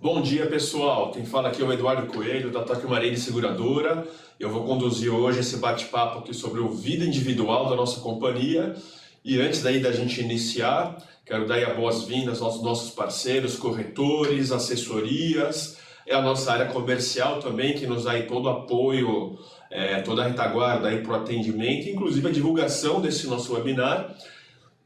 Bom dia, pessoal. Quem fala aqui é o Eduardo Coelho, da Tóquio Marine Seguradora. Eu vou conduzir hoje esse bate-papo aqui sobre o vida individual da nossa companhia. E antes daí da gente iniciar, quero dar as boas-vindas aos nossos parceiros, corretores, assessorias, a nossa área comercial também, que nos dá aí todo o apoio, toda a retaguarda para o atendimento, inclusive a divulgação desse nosso webinar.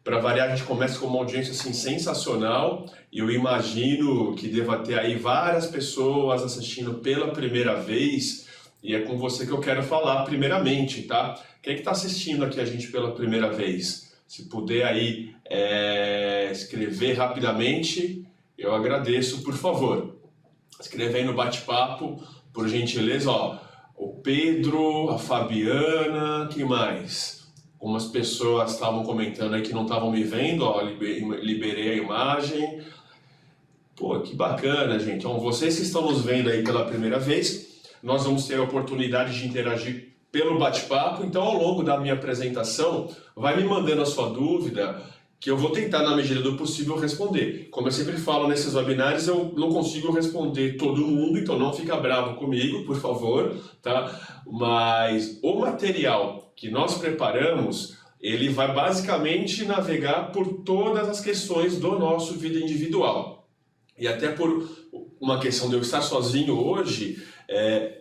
Para variar, a gente começa com uma audiência assim, sensacional. Eu imagino que deva ter aí várias pessoas assistindo pela primeira vez. E é com você que eu quero falar primeiramente, tá? Quem é que está assistindo aqui a gente pela primeira vez? Se puder aí escrever rapidamente, eu agradeço, por favor. Escreve aí no bate-papo, por gentileza, ó. O Pedro, a Fabiana, quem mais? Algumas pessoas estavam comentando aí que não estavam me vendo, ó, liberei a imagem. Pô, que bacana, gente. Então, vocês que estão nos vendo aí pela primeira vez, nós vamos ter a oportunidade de interagir pelo bate-papo. Então, ao longo da minha apresentação, vai me mandando a sua dúvida, que eu vou tentar, na medida do possível, responder. Como eu sempre falo nesses webinars, eu não consigo responder todo mundo, então não fica bravo comigo, por favor, tá? Mas o material que nós preparamos, ele vai basicamente navegar por todas as questões do nosso vida individual. E até por uma questão de eu estar sozinho hoje,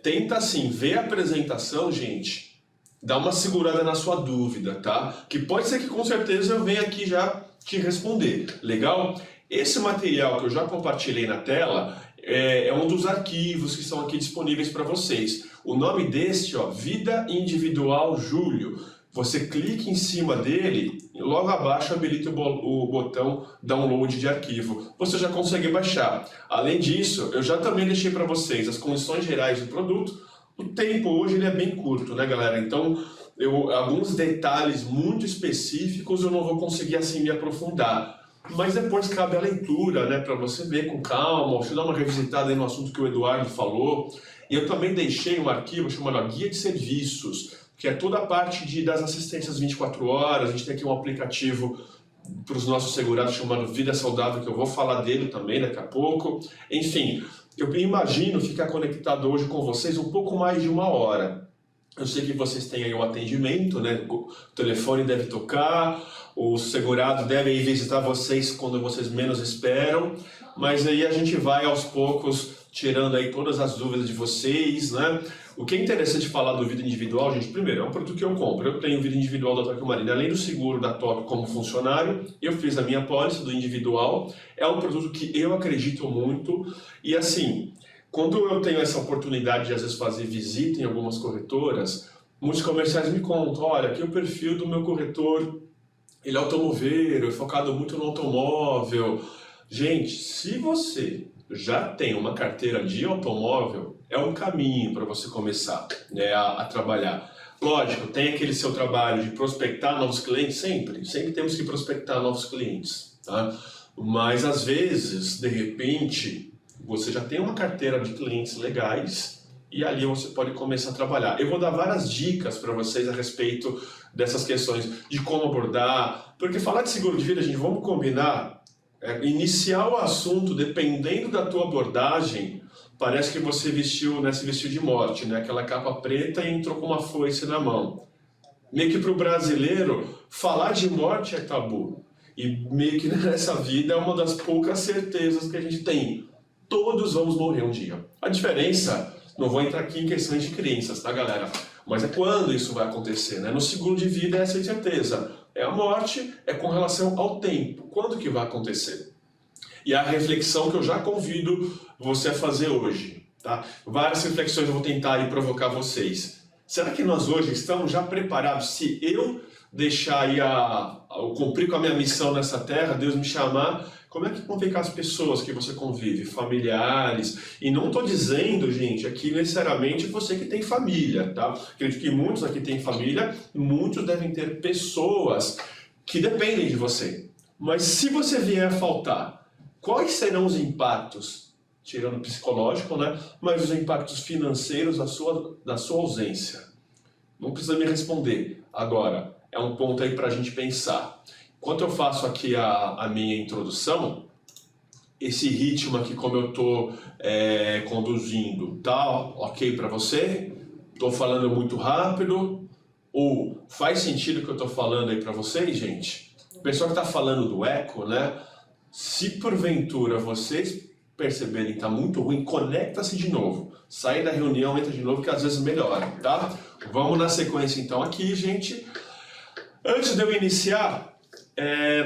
tenta assim, ver a apresentação, gente, dá uma segurada na sua dúvida, tá? Que pode ser que com certeza eu venha aqui já te responder, legal? Esse material que eu já compartilhei na tela é um dos arquivos que estão aqui disponíveis para vocês. O nome deste, ó, Vida Individual Júlio. Você clica em cima dele e logo abaixo habilita o botão Download de arquivo. Você já consegue baixar. Além disso, eu já também deixei para vocês as condições gerais do produto. O tempo hoje ele é bem curto, né, galera? Então, alguns detalhes muito específicos eu não vou conseguir assim me aprofundar. Mas depois cabe a leitura, né, para você ver com calma, você dar uma revisitada aí no assunto que o Eduardo falou. E eu também deixei um arquivo chamado Guia de Serviços, que é toda a parte das assistências 24 horas. A gente tem aqui um aplicativo para os nossos segurados chamado Vida Saudável, que eu vou falar dele também daqui a pouco. Enfim, eu imagino ficar conectado hoje com vocês um pouco mais de 1 hora. Eu sei que vocês têm aí um atendimento, né? O telefone deve tocar, o segurado deve ir visitar vocês quando vocês menos esperam, mas aí a gente vai aos poucos tirando aí todas as dúvidas de vocês, né? O que é interessante falar do Vida Individual, gente, primeiro, é um produto que eu compro. Eu tenho Vida Individual da Tóquio Marine, além do seguro da Tóquio como funcionário, eu fiz a minha pólice do individual. É um produto que eu acredito muito e assim, quando eu tenho essa oportunidade de às vezes fazer visita em algumas corretoras, muitos comerciais me contam, olha, aqui é o perfil do meu corretor, ele é automoveiro, é focado muito no automóvel. Gente, se você já tem uma carteira de automóvel, é um caminho para você começar, né, a trabalhar. Lógico, tem aquele seu trabalho de prospectar novos clientes, sempre temos que prospectar novos clientes, tá? Mas às vezes, de repente, você já tem uma carteira de clientes legais e ali você pode começar a trabalhar. Eu vou dar várias dicas para vocês a respeito dessas questões de como abordar, porque falar de seguro de vida, gente, vamos combinar, iniciar o assunto dependendo da tua abordagem, parece que você se vestiu de morte, né? Aquela capa preta e entrou com uma foice na mão. Meio que para o brasileiro, falar de morte é tabu. E meio que nessa vida é uma das poucas certezas que a gente tem. Todos vamos morrer um dia. A diferença, não vou entrar aqui em questões de crenças, tá, galera? Mas é quando isso vai acontecer, né? No seguro de vida é essa incerteza. É a morte, é com relação ao tempo. Quando que vai acontecer? E a reflexão que eu já convido você a fazer hoje, tá? Várias reflexões eu vou tentar aí provocar vocês. Será que nós hoje estamos já preparados? Se eu deixar aí eu cumprir com a minha missão nessa terra, Deus me chamar, como é que vão ficar as pessoas que você convive, familiares? E não estou dizendo, gente, aqui necessariamente você que tem família, tá? Acredito que muitos aqui têm família, muitos devem ter pessoas que dependem de você. Mas se você vier a faltar, quais serão os impactos? Tirando o psicológico, né? Mas os impactos financeiros da sua ausência. Não precisa me responder. Agora, é um ponto aí para a gente pensar. Enquanto eu faço aqui a minha introdução, esse ritmo aqui como eu estou conduzindo, tá ok para você? Estou falando muito rápido? Ou faz sentido o que eu estou falando aí para vocês, gente? O pessoal que está falando do eco, né? Se porventura vocês perceberem que está muito ruim, conecta-se de novo. Sai da reunião, entra de novo, que às vezes melhora, tá? Vamos na sequência então aqui, gente. Antes de eu iniciar,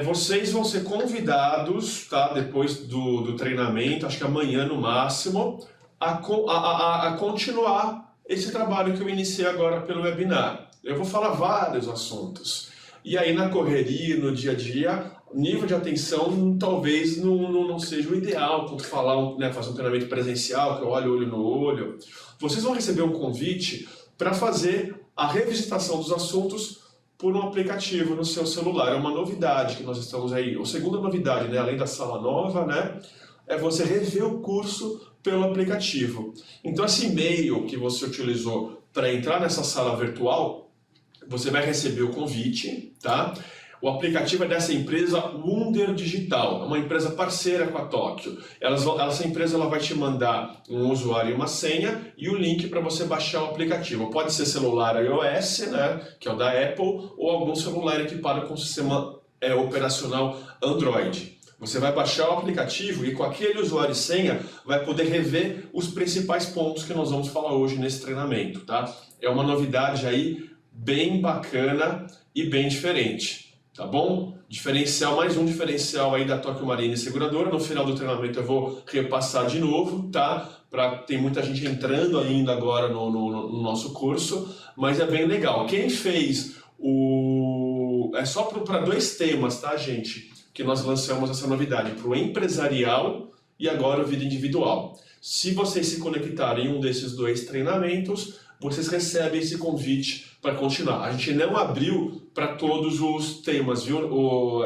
vocês vão ser convidados, tá? Depois do treinamento, acho que amanhã no máximo, a continuar esse trabalho que eu iniciei agora pelo webinar. Eu vou falar vários assuntos. E aí na correria, no dia a dia, o nível de atenção talvez não seja o ideal quando falar, né, fazer um treinamento presencial, que eu olho no olho. Vocês vão receber um convite para fazer a revisitação dos assuntos por um aplicativo no seu celular. É uma novidade que nós estamos aí. A segunda novidade, né, além da sala nova, né, é você rever o curso pelo aplicativo. Então esse e-mail que você utilizou para entrar nessa sala virtual, você vai receber o convite, tá? O aplicativo é dessa empresa Wunder Digital, é uma empresa parceira com a Tóquio. Essa empresa ela vai te mandar um usuário e uma senha e o link para você baixar o aplicativo. Pode ser celular iOS, né, que é o da Apple, ou algum celular equipado com sistema operacional Android. Você vai baixar o aplicativo e com aquele usuário e senha vai poder rever os principais pontos que nós vamos falar hoje nesse treinamento, tá? É uma novidade aí bem bacana e bem diferente. Tá bom? Diferencial, mais um diferencial aí da Tóquio Marine Seguradora. No final do treinamento eu vou repassar de novo, tá? Tem muita gente entrando ainda agora no nosso curso, mas é bem legal. Quem fez é só para 2 temas, tá, gente? Que nós lançamos essa novidade, para o empresarial e agora o vida individual. Se vocês se conectarem em um desses 2 treinamentos, vocês recebem esse convite para continuar. A gente não abriu para todos os temas, viu? O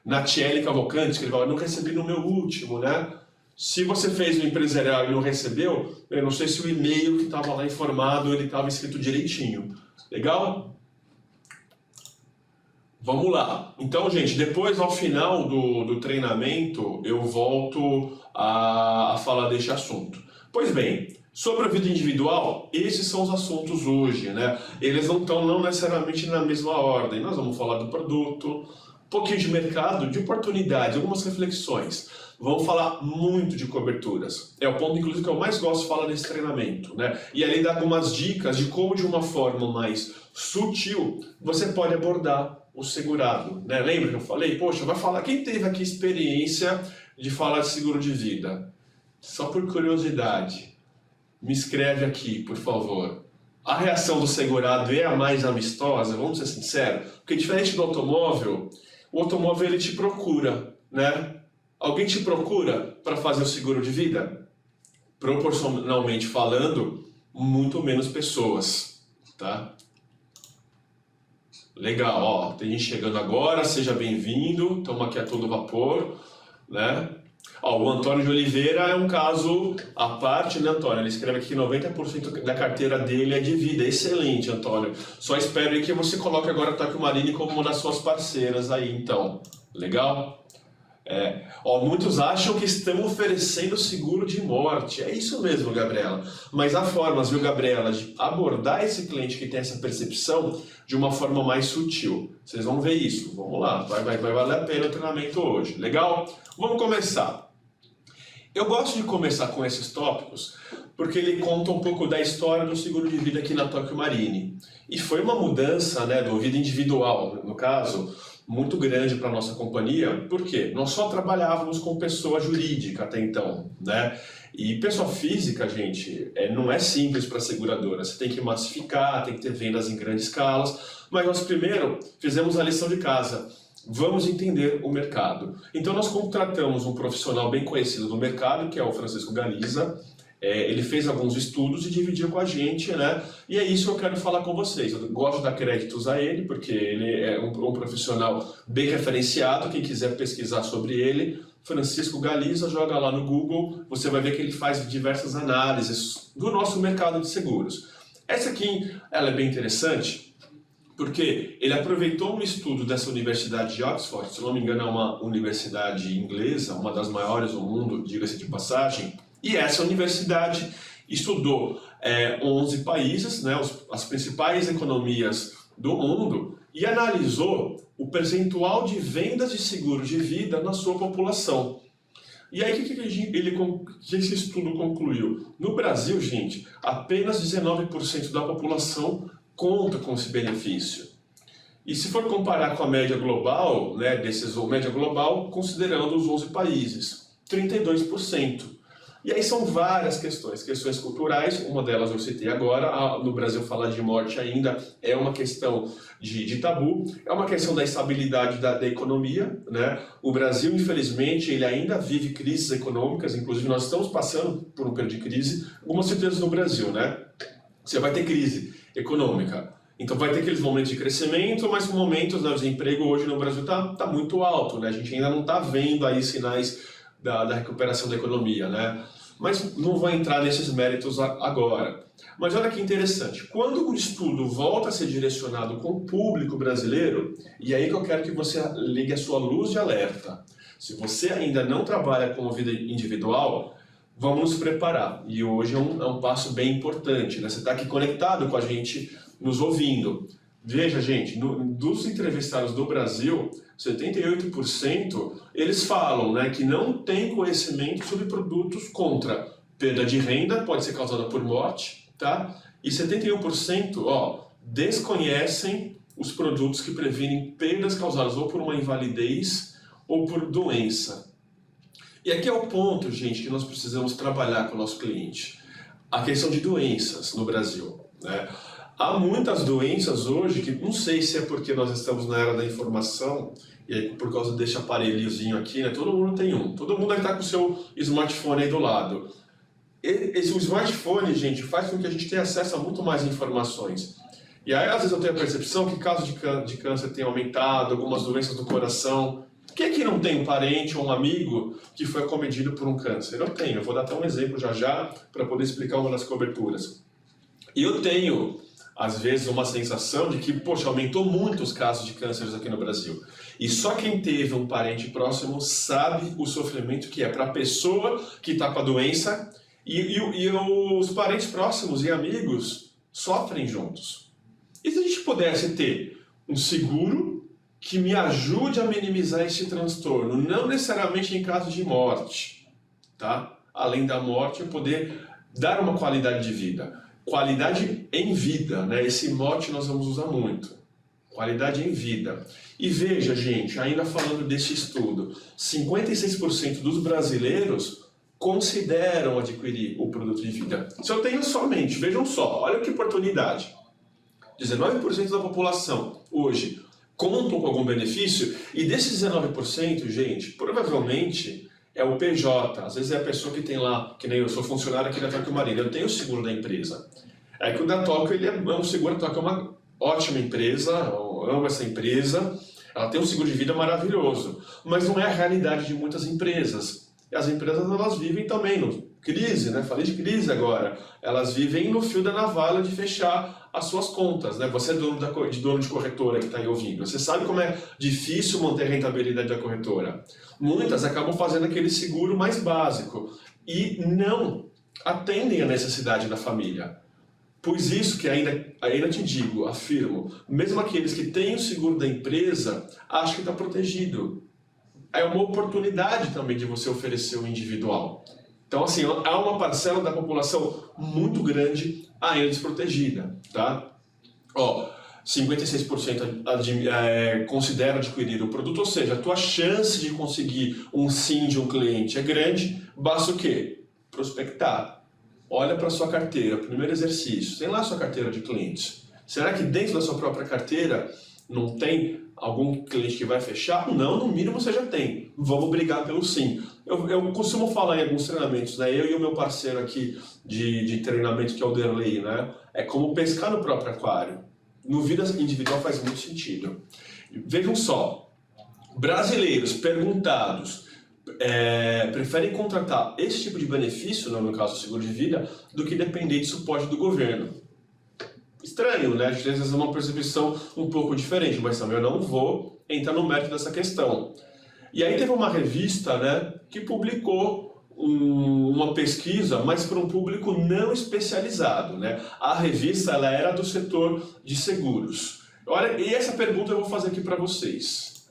Natiele Cavalcante, que ele falou, eu não recebi no meu último, né? Se você fez o empresarial e não recebeu, eu não sei se o e-mail que estava lá informado, ele estava escrito direitinho. Legal? Vamos lá. Então, gente, depois, ao final do treinamento, eu volto a falar deste assunto. Pois bem, sobre a vida individual, esses são os assuntos hoje, né? Eles não estão necessariamente na mesma ordem. Nós vamos falar do produto, um pouquinho de mercado, de oportunidades, algumas reflexões. Vamos falar muito de coberturas. É o ponto, inclusive, que eu mais gosto de falar nesse treinamento, né? E ali dá algumas dicas de como, de uma forma mais sutil, você pode abordar o segurado, né? Lembra que eu falei? Poxa, vai falar, quem teve aqui experiência de falar de seguro de vida? Só por curiosidade. Me escreve aqui, por favor. A reação do segurado é a mais amistosa, vamos ser sinceros? Porque diferente do automóvel, o automóvel ele te procura, né? Alguém te procura para fazer o seguro de vida? Proporcionalmente falando, muito menos pessoas, tá? Legal, ó, tem gente chegando agora, seja bem-vindo, estamos aqui a todo vapor, né? Ó, o Antônio de Oliveira é um caso à parte, né, Antônio? Ele escreve aqui que 90% da carteira dele é de vida. Excelente, Antônio. Só espero que você coloque agora a Tóquio Marine como uma das suas parceiras aí, então. Legal? Ó, muitos acham que estão oferecendo seguro de morte. É isso mesmo, Gabriela. Mas há formas, viu, Gabriela, de abordar esse cliente que tem essa percepção de uma forma mais sutil. Vocês vão ver isso. Vamos lá, vai valer a pena o treinamento hoje. Legal? Vamos começar. Eu gosto de começar com esses tópicos porque ele conta um pouco da história do seguro de vida aqui na Tóquio Marine. E foi uma mudança, né, do vida individual, no caso, muito grande para a nossa companhia, porque nós só trabalhávamos com pessoa jurídica até então, né? E pessoa física, gente, não é simples para a seguradora. Você tem que massificar, tem que ter vendas em grandes escalas, mas nós primeiro fizemos a lição de casa. Vamos entender o mercado. Então nós contratamos um profissional bem conhecido do mercado, que é o Francisco Galiza. Ele fez alguns estudos e dividiu com a gente, né? E é isso que eu quero falar com vocês. Eu gosto de dar créditos a ele, porque ele é um profissional bem referenciado. Quem quiser pesquisar sobre ele, Francisco Galiza, joga lá no Google, você vai ver que ele faz diversas análises do nosso mercado de seguros. Essa aqui ela é bem interessante, Porque ele aproveitou um estudo dessa universidade de Oxford, se não me engano é uma universidade inglesa, uma das maiores do mundo, diga-se de passagem, e essa universidade estudou 11 países, né, as principais economias do mundo, e analisou o percentual de vendas de seguro de vida na sua população. E aí, o que esse estudo concluiu? No Brasil, gente, apenas 19% da população conta com esse benefício. E se for comparar com a média global, né, média global, considerando os 11 países, 32%. E aí são várias questões culturais, uma delas eu citei agora, no Brasil falar de morte ainda é uma questão de tabu, é uma questão da estabilidade da economia, né? O Brasil, infelizmente, ele ainda vive crises econômicas, inclusive nós estamos passando por um período de crise, algumas certezas no Brasil, né? Você vai ter crise econômica, então vai ter aqueles momentos de crescimento, mas momentos, né, o desemprego hoje no Brasil tá muito alto, né? A gente ainda não está vendo aí sinais da recuperação da economia, né? Mas não vou entrar nesses méritos agora. Mas olha que interessante, quando o estudo volta a ser direcionado com o público brasileiro, e aí que eu quero que você ligue a sua luz de alerta. Se você ainda não trabalha com a vida individual, vamos nos preparar. E hoje é um passo bem importante, né? Você está aqui conectado com a gente, nos ouvindo. Veja, gente, dos entrevistados do Brasil, 78% eles falam, né, que não tem conhecimento sobre produtos contra perda de renda, pode ser causada por morte, tá? E 71%, desconhecem os produtos que previnem perdas causadas ou por uma invalidez ou por doença. E aqui é o ponto, gente, que nós precisamos trabalhar com o nosso cliente. A questão de doenças no Brasil, né? Há muitas doenças hoje que não sei se é porque nós estamos na era da informação e aí por causa desse aparelhozinho aqui, né? Todo mundo tem um. Todo mundo está com o seu smartphone aí do lado. O smartphone, gente, faz com que a gente tenha acesso a muito mais informações. E aí, às vezes, eu tenho a percepção que casos de câncer têm aumentado, algumas doenças do coração. Quem é que não tem um parente ou um amigo que foi acometido por um câncer? Eu tenho. Eu vou dar até um exemplo já para poder explicar uma das coberturas. E eu tenho, às vezes, uma sensação de que, poxa, aumentou muito os casos de cânceres aqui no Brasil. E só quem teve um parente próximo sabe o sofrimento que é para a pessoa que está com a doença e os parentes próximos e amigos sofrem juntos. E se a gente pudesse ter um seguro que me ajude a minimizar esse transtorno, não necessariamente em caso de morte, tá? Além da morte, eu poder dar uma qualidade de vida. Qualidade em vida, né? Esse mote nós vamos usar muito. Qualidade em vida. E veja, gente, ainda falando desse estudo, 56% dos brasileiros consideram adquirir o produto de vida. Se eu tenho somente, vejam só, olha que oportunidade. 19% da população hoje contam com algum benefício e desses 19%, gente, provavelmente é o PJ, às vezes é a pessoa que tem lá, que nem eu sou funcionário aqui da Tóquio Marine, eu tenho o seguro da empresa. É que o da Tóquio, ele é um seguro, a Tóquio é uma ótima empresa, eu amo essa empresa, ela tem um seguro de vida maravilhoso, mas não é a realidade de muitas empresas. E as empresas, elas vivem também no crise, né? Falei de crise agora, elas vivem no fio da navalha de fechar as suas contas, né? Você é dono de corretora que está aí ouvindo, você sabe como é difícil manter a rentabilidade da corretora. Muitas acabam fazendo aquele seguro mais básico e não atendem a necessidade da família. Pois isso que ainda te digo, afirmo, mesmo aqueles que têm o seguro da empresa, acham que está protegido. É uma oportunidade também de você oferecer o individual. Então, assim, há uma parcela da população muito grande ainda desprotegida, tá? 56% considera adquirir o produto, ou seja, a tua chance de conseguir um sim de um cliente é grande, basta o quê? Prospectar. Olha para a sua carteira, primeiro exercício, tem lá a sua carteira de clientes. Será que dentro da sua própria carteira não tem algum cliente que vai fechar? Não, no mínimo você já tem. Vamos brigar pelo sim. Eu costumo falar em alguns treinamentos, né? Eu e o meu parceiro aqui de treinamento, que é o Derlei, né? É como pescar no próprio aquário. No vida individual faz muito sentido. Vejam só, brasileiros perguntados preferem contratar esse tipo de benefício, no caso o seguro de vida, do que depender de suporte do governo. estranho, né? A gente às vezes uma percepção um pouco diferente, mas também eu não vou entrar no mérito dessa questão. E aí teve uma revista, né, que publicou uma pesquisa, mas para um público não especializado, né? A revista ela era do setor de seguros. Olha, e essa pergunta eu vou fazer aqui para vocês.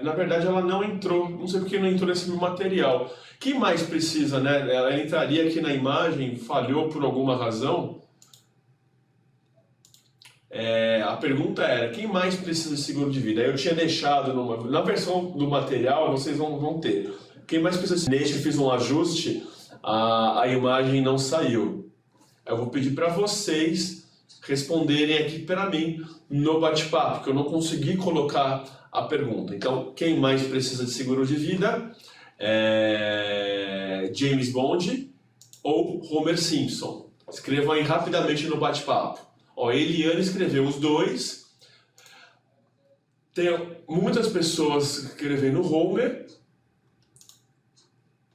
Na verdade ela não entrou, não sei porque não entrou nesse material. Quem mais precisa, né? Ela entraria aqui na imagem, falhou por alguma razão. A pergunta era, quem mais precisa de seguro de vida? Eu tinha deixado, na versão do material, vocês vão ter. Quem mais precisa? Neste eu fiz um ajuste, a imagem não saiu. Eu vou pedir para vocês responderem aqui para mim no bate-papo, porque eu não consegui colocar a pergunta. Então, quem mais precisa de seguro de vida? James Bond ou Homer Simpson? Escrevam aí rapidamente no bate-papo. Eliane escreveu os dois. Tem muitas pessoas escrevendo Homer.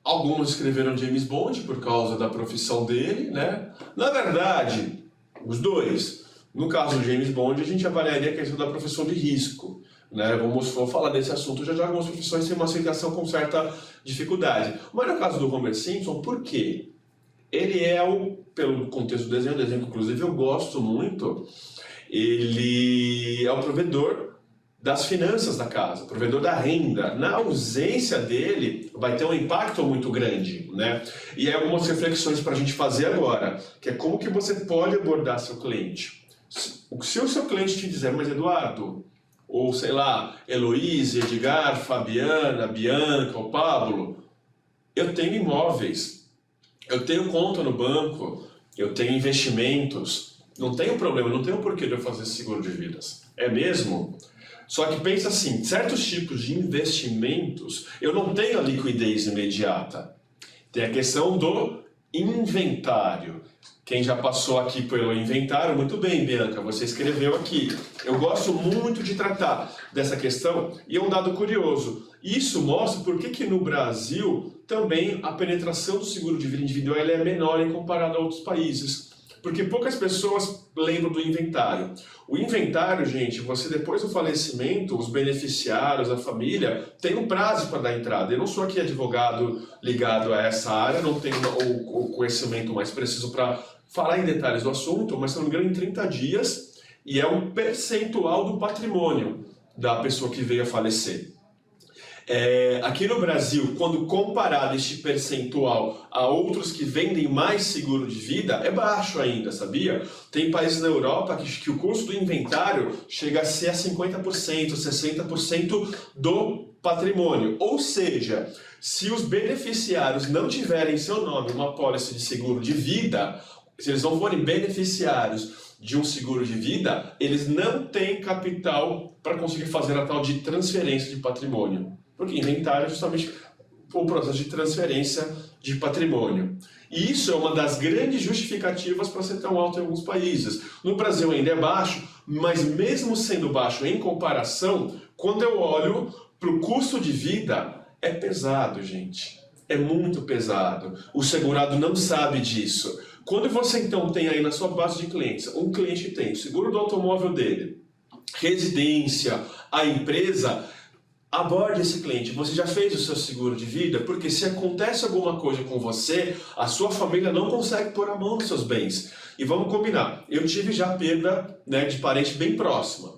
Algumas escreveram James Bond por causa da profissão dele, né? Na verdade, os dois. No caso do James Bond, a gente avaliaria a questão da profissão de risco, né? Vou falar desse assunto já algumas profissões têm uma aceitação com certa dificuldade. Mas no caso do Homer Simpson, por quê? Ele pelo contexto do desenho que inclusive eu gosto muito, ele é o provedor das finanças da casa, provedor da renda. Na ausência dele, vai ter um impacto muito grande, né? E aí algumas reflexões para a gente fazer agora, que é como que você pode abordar seu cliente. Se o seu cliente te dizer, mas Eduardo, ou sei lá, Heloísa, Edgar, Fabiana, Bianca ou Pablo, eu tenho imóveis, eu tenho conta no banco, eu tenho investimentos, não tenho problema, não tenho porquê de eu fazer seguro de vidas. É mesmo? Só que pensa assim, certos tipos de investimentos, eu não tenho a liquidez imediata. Tem a questão do inventário. Quem já passou aqui pelo inventário, muito bem, Bianca, você escreveu aqui. Eu gosto muito de tratar dessa questão e é um dado curioso. Isso mostra por que no Brasil também a penetração do seguro de vida individual é menor em comparado a outros países. Porque poucas pessoas lembram do inventário. O inventário, gente, você depois do falecimento, os beneficiários, a família, tem um prazo para dar entrada. Eu não sou aqui advogado ligado a essa área, não tenho o conhecimento mais preciso para falar em detalhes do assunto, mas se não me engano em 30 dias, e é um percentual do patrimônio da pessoa que veio a falecer. Aqui no Brasil, quando comparado este percentual a outros que vendem mais seguro de vida, é baixo ainda, sabia? Tem países na Europa que o custo do inventário chega a ser a 50%, 60% do patrimônio. Ou seja, se os beneficiários não tiverem em seu nome uma apólice de seguro de vida, se eles não forem beneficiários de um seguro de vida, eles não têm capital para conseguir fazer a tal de transferência de patrimônio. Porque inventário é justamente o processo de transferência de patrimônio. E isso é uma das grandes justificativas para ser tão alto em alguns países. No Brasil ainda é baixo, mas mesmo sendo baixo em comparação, quando eu olho para o custo de vida, é pesado, gente. É muito pesado. O segurado não sabe disso. Quando você então tem aí na sua base de clientes, um cliente tem o seguro do automóvel dele, residência, a empresa, aborde esse cliente. Você já fez o seu seguro de vida? Porque se acontece alguma coisa com você, a sua família não consegue pôr a mão nos seus bens. E vamos combinar, eu tive já perda, né, de parente bem próxima.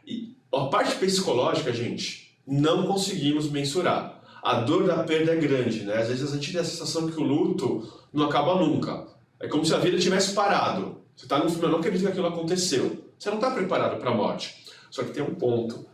E a parte psicológica, gente, não conseguimos mensurar. A dor da perda é grande, né? Às vezes a gente tem a sensação que o luto não acaba nunca. É como se a vida tivesse parado. Você está no filme, eu não acredito que aquilo aconteceu. Você não está preparado para a morte. Só que tem um ponto.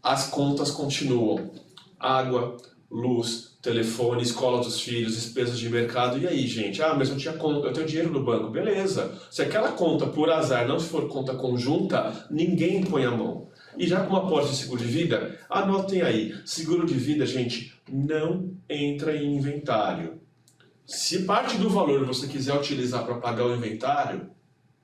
As contas continuam. Água, luz, telefone, escola dos filhos, despesas de mercado. E aí, gente? Mas eu tinha conta, eu tenho dinheiro no banco. Beleza. Se aquela conta, por azar, não for conta conjunta, ninguém põe a mão. E já com uma apólice de seguro de vida, anotem aí. Seguro de vida, gente, não entra em inventário. Se parte do valor você quiser utilizar para pagar o inventário,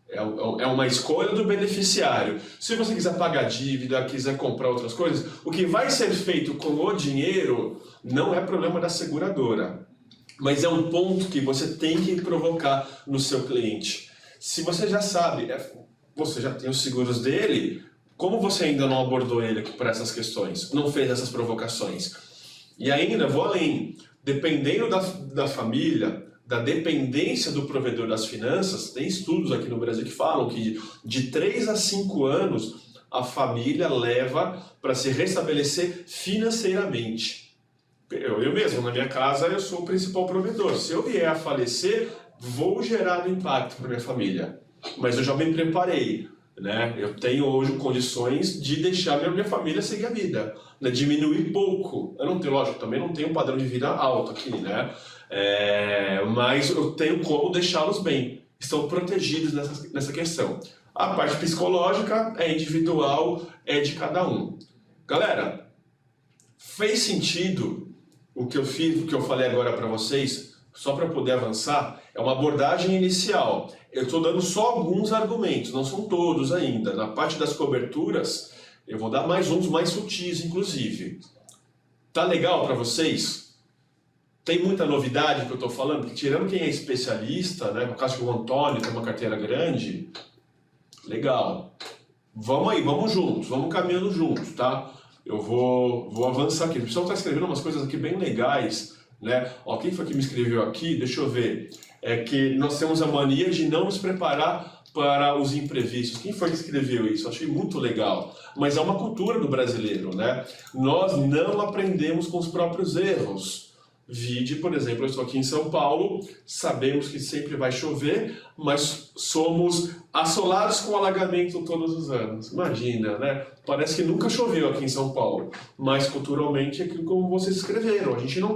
é uma escolha do beneficiário. Se você quiser pagar dívida, quiser comprar outras coisas, o que vai ser feito com o dinheiro não é problema da seguradora. Mas é um ponto que você tem que provocar no seu cliente. Se você já sabe, você já tem os seguros dele, como você ainda não abordou ele por essas questões? Não fez essas provocações? E ainda, vou além, dependendo da família, da dependência do provedor das finanças, tem estudos aqui no Brasil que falam que de 3 a 5 anos a família leva para se restabelecer financeiramente. Eu mesmo, na minha casa, eu sou o principal provedor. Se eu vier a falecer, vou gerar um impacto para minha família. Mas eu já me preparei, né? Eu tenho hoje condições de deixar minha família seguir a vida, né? Diminuir pouco. Eu não tenho, lógico, também não tenho um padrão de vida alto aqui, né? Mas eu tenho como deixá-los bem. Estão protegidos nessa questão. A parte psicológica é individual, é de cada um. Galera, fez sentido o que eu fiz, o que eu falei agora para vocês? Só para poder avançar, é uma abordagem inicial. Eu estou dando só alguns argumentos, não são todos ainda. Na parte das coberturas, eu vou dar mais uns mais sutis, inclusive. Tá legal para vocês? Tem muita novidade que eu estou falando? Porque tirando quem é especialista, né, no caso que o Antônio tem uma carteira grande, legal. Vamos aí, vamos juntos, vamos caminhando juntos, tá? Eu vou avançar aqui. O pessoal está escrevendo umas coisas aqui bem legais, né? Ó, quem foi que me escreveu aqui? Deixa eu ver. É que nós temos a mania de não nos preparar para os imprevistos. Quem foi que escreveu isso? Eu achei muito legal. Mas é uma cultura do brasileiro, né? Nós não aprendemos com os próprios erros. Vide, por exemplo, eu estou aqui em São Paulo, sabemos que sempre vai chover, mas somos assolados com alagamento todos os anos. Imagina, né? Parece que nunca choveu aqui em São Paulo, mas culturalmente é aquilo como vocês escreveram. A gente não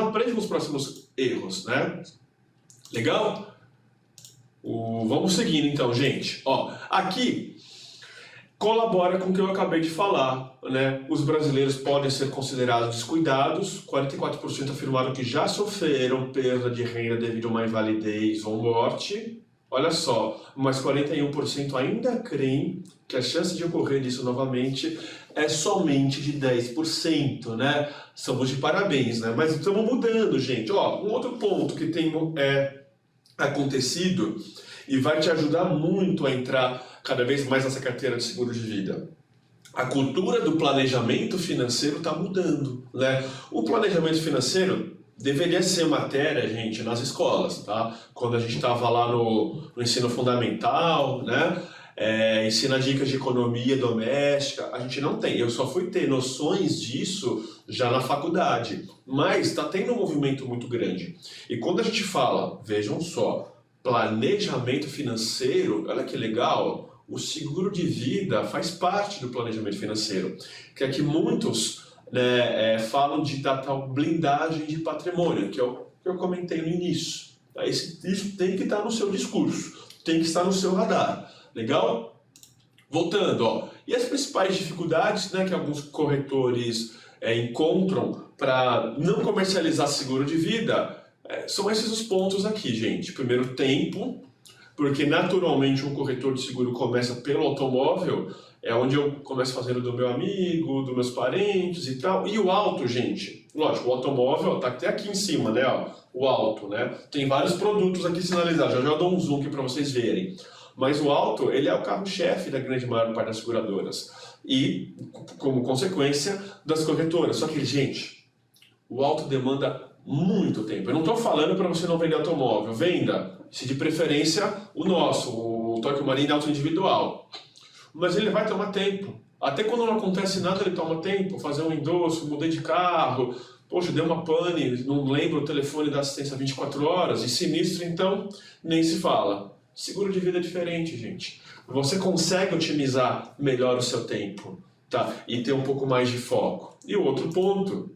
aprende com os próximos erros, né? Legal? Vamos seguindo então, gente. Ó, aqui colabora com o que eu acabei de falar, né? Os brasileiros podem ser considerados descuidados, 44% afirmaram que já sofreram perda de renda devido a uma invalidez ou morte, olha só, mas 41% ainda creem que a chance de ocorrer disso novamente é somente de 10%, né? Somos de parabéns, né? Mas estamos mudando, gente. Ó, um outro ponto que tem acontecido e vai te ajudar muito a entrar cada vez mais nessa carteira de seguro de vida. A cultura do planejamento financeiro está mudando, né? O planejamento financeiro deveria ser matéria, gente, nas escolas, tá? Quando a gente estava lá no ensino fundamental, né? Ensina dicas de economia doméstica, a gente não tem. Eu só fui ter noções disso já na faculdade, mas está tendo um movimento muito grande. E quando a gente fala, vejam só, planejamento financeiro, olha que legal, o seguro de vida faz parte do planejamento financeiro, que é que muitos, né, falam da tal blindagem de patrimônio, que é o que eu comentei no início. Tá? Isso tem que estar no seu discurso, tem que estar no seu radar. Legal? Voltando, ó, e as principais dificuldades, né, que alguns corretores encontram para não comercializar seguro de vida, são esses os pontos aqui, gente. Primeiro, tempo, porque naturalmente um corretor de seguro começa pelo automóvel, é onde eu começo fazendo do meu amigo, dos meus parentes e tal. E o auto, gente, lógico, o automóvel tá até aqui em cima, né, ó, o auto, né? Tem vários produtos aqui sinalizados, já dou um zoom aqui para vocês verem. Mas o auto, ele é o carro-chefe da grande maior parte das seguradoras e, como consequência, das corretoras. Só que, gente, o auto demanda muito tempo. Eu não estou falando para você não vender automóvel, venda, se de preferência o nosso, o Tóquio Marine auto individual. Mas ele vai tomar tempo. Até quando não acontece nada, ele toma tempo. Fazer um endosso, mudei de carro, poxa, deu uma pane, não lembro o telefone da assistência 24 horas, e sinistro, então, nem se fala. Seguro de vida é diferente, gente. Você consegue otimizar melhor o seu tempo, tá? E ter um pouco mais de foco. E o outro ponto,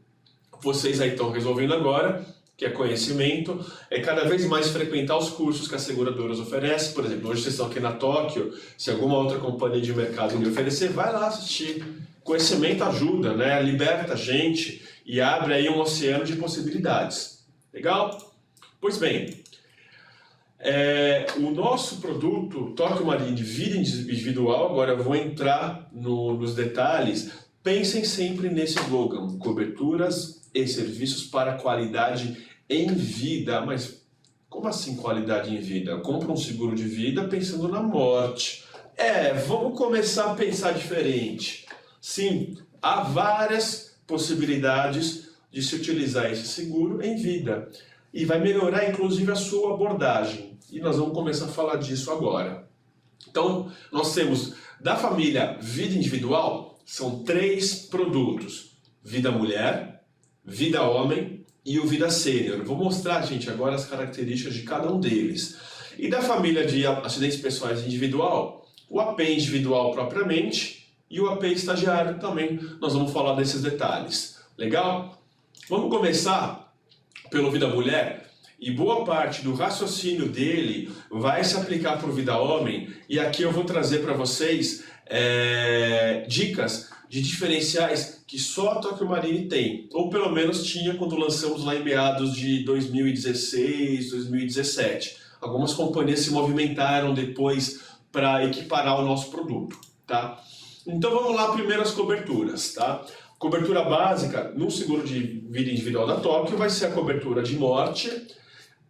vocês aí estão resolvendo agora, que é conhecimento, é cada vez mais frequentar os cursos que as seguradoras oferecem. Por exemplo, hoje vocês estão aqui na Tóquio, se alguma outra companhia de mercado lhe oferecer, vai lá assistir. Conhecimento ajuda, né? Liberta a gente e abre aí um oceano de possibilidades. Legal? Pois bem, o nosso produto, Tóquio Marine Vida Individual, agora eu vou entrar nos detalhes. Pensem sempre nesse slogan, coberturas e serviços para qualidade em vida. Mas Como assim qualidade em vida? Eu compro um seguro de vida pensando na morte. Vamos começar a pensar diferente. Sim, há várias possibilidades de se utilizar esse seguro em vida. E vai melhorar, inclusive, a sua abordagem. E nós vamos começar a falar disso agora. Então, nós temos da família Vida Individual, são 3 produtos. Vida Mulher, Vida Homem e o Vida Sênior. Vou mostrar, gente, agora as características de cada um deles. E da família de acidentes pessoais individual, o AP individual propriamente e o AP estagiário também. Nós vamos falar desses detalhes. Legal? Vamos começar pelo Vida Mulher. E boa parte do raciocínio dele vai se aplicar para o Vida Homem. E aqui eu vou trazer para vocês dicas de diferenciais que só a Tokio Marine tem. Ou pelo menos tinha quando lançamos lá em meados de 2016, 2017. Algumas companhias se movimentaram depois para equiparar o nosso produto, tá? Então vamos lá, primeiro as coberturas, tá? Cobertura básica no seguro de vida individual da Tóquio vai ser a cobertura de morte.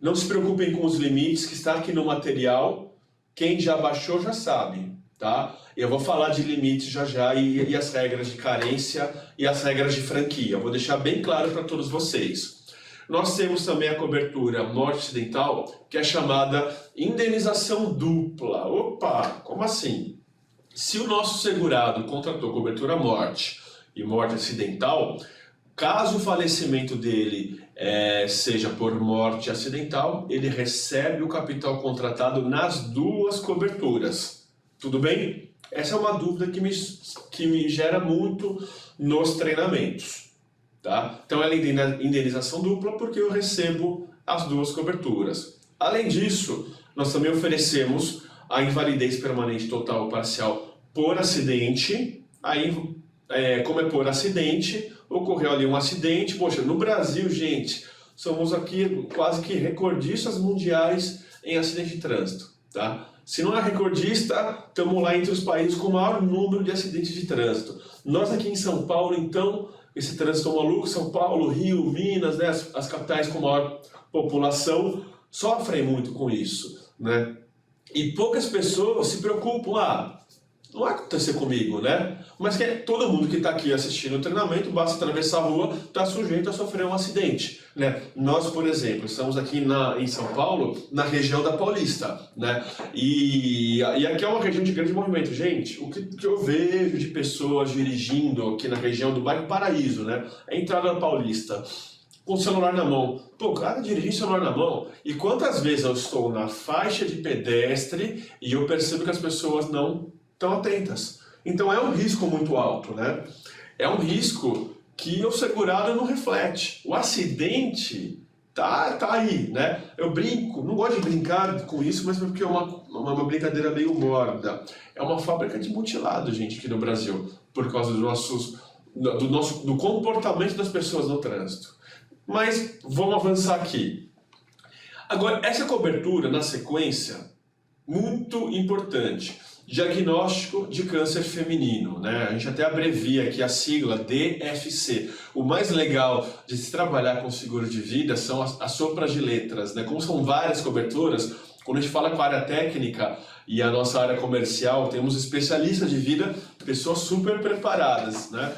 Não se preocupem com os limites que está aqui no material. Quem já baixou já sabe, tá? Eu vou falar de limites já e as regras de carência e as regras de franquia. Eu vou deixar bem claro para todos vocês. Nós temos também a cobertura morte acidental, que é chamada indenização dupla. Opa, como assim? Se o nosso segurado contratou cobertura morte e morte acidental, caso o falecimento dele seja por morte acidental, ele recebe o capital contratado nas 2 coberturas. Tudo bem? Essa é uma dúvida que me gera muito nos treinamentos. Tá? Então ela é indenização dupla porque eu recebo as 2 coberturas. Além disso, nós também oferecemos a invalidez permanente total ou parcial por acidente. Aí, como é por acidente, ocorreu ali um acidente. Poxa, no Brasil, gente, somos aqui quase que recordistas mundiais em acidente de trânsito. Tá? Se não é recordista, estamos lá entre os países com o maior número de acidentes de trânsito. Nós aqui em São Paulo, então, esse trânsito maluco, São Paulo, Rio, Minas, né, as capitais com maior população, sofrem muito com isso, né? E poucas pessoas se preocupam, não vai acontecer comigo, né? Mas todo mundo que está aqui assistindo o treinamento, basta atravessar a rua, está sujeito a sofrer um acidente, né? Nós, por exemplo, estamos aqui em São Paulo, na região da Paulista, né? E aqui é uma região de grande movimento. Gente, o que eu vejo de pessoas dirigindo aqui na região do bairro Paraíso, né? A entrada da Paulista, com o celular na mão. Pô, cara, dirigir celular na mão. E quantas vezes eu estou na faixa de pedestre e eu percebo que as pessoas não estão atentas. Então é um risco muito alto, né? É um risco que o segurado não reflete. O acidente tá aí, né? Eu brinco, não gosto de brincar com isso, mas porque é uma brincadeira meio mórbida. É uma fábrica de mutilado, gente, aqui no Brasil, por causa do comportamento das pessoas no trânsito. Mas vamos avançar aqui. Agora, essa cobertura, na sequência, muito importante. Diagnóstico de câncer feminino, né? A gente até abrevia aqui a sigla DFC. O mais legal de se trabalhar com seguro de vida são as sopas de letras, né? Como são várias coberturas, quando a gente fala com a área técnica e a nossa área comercial, temos especialistas de vida, pessoas super preparadas, né?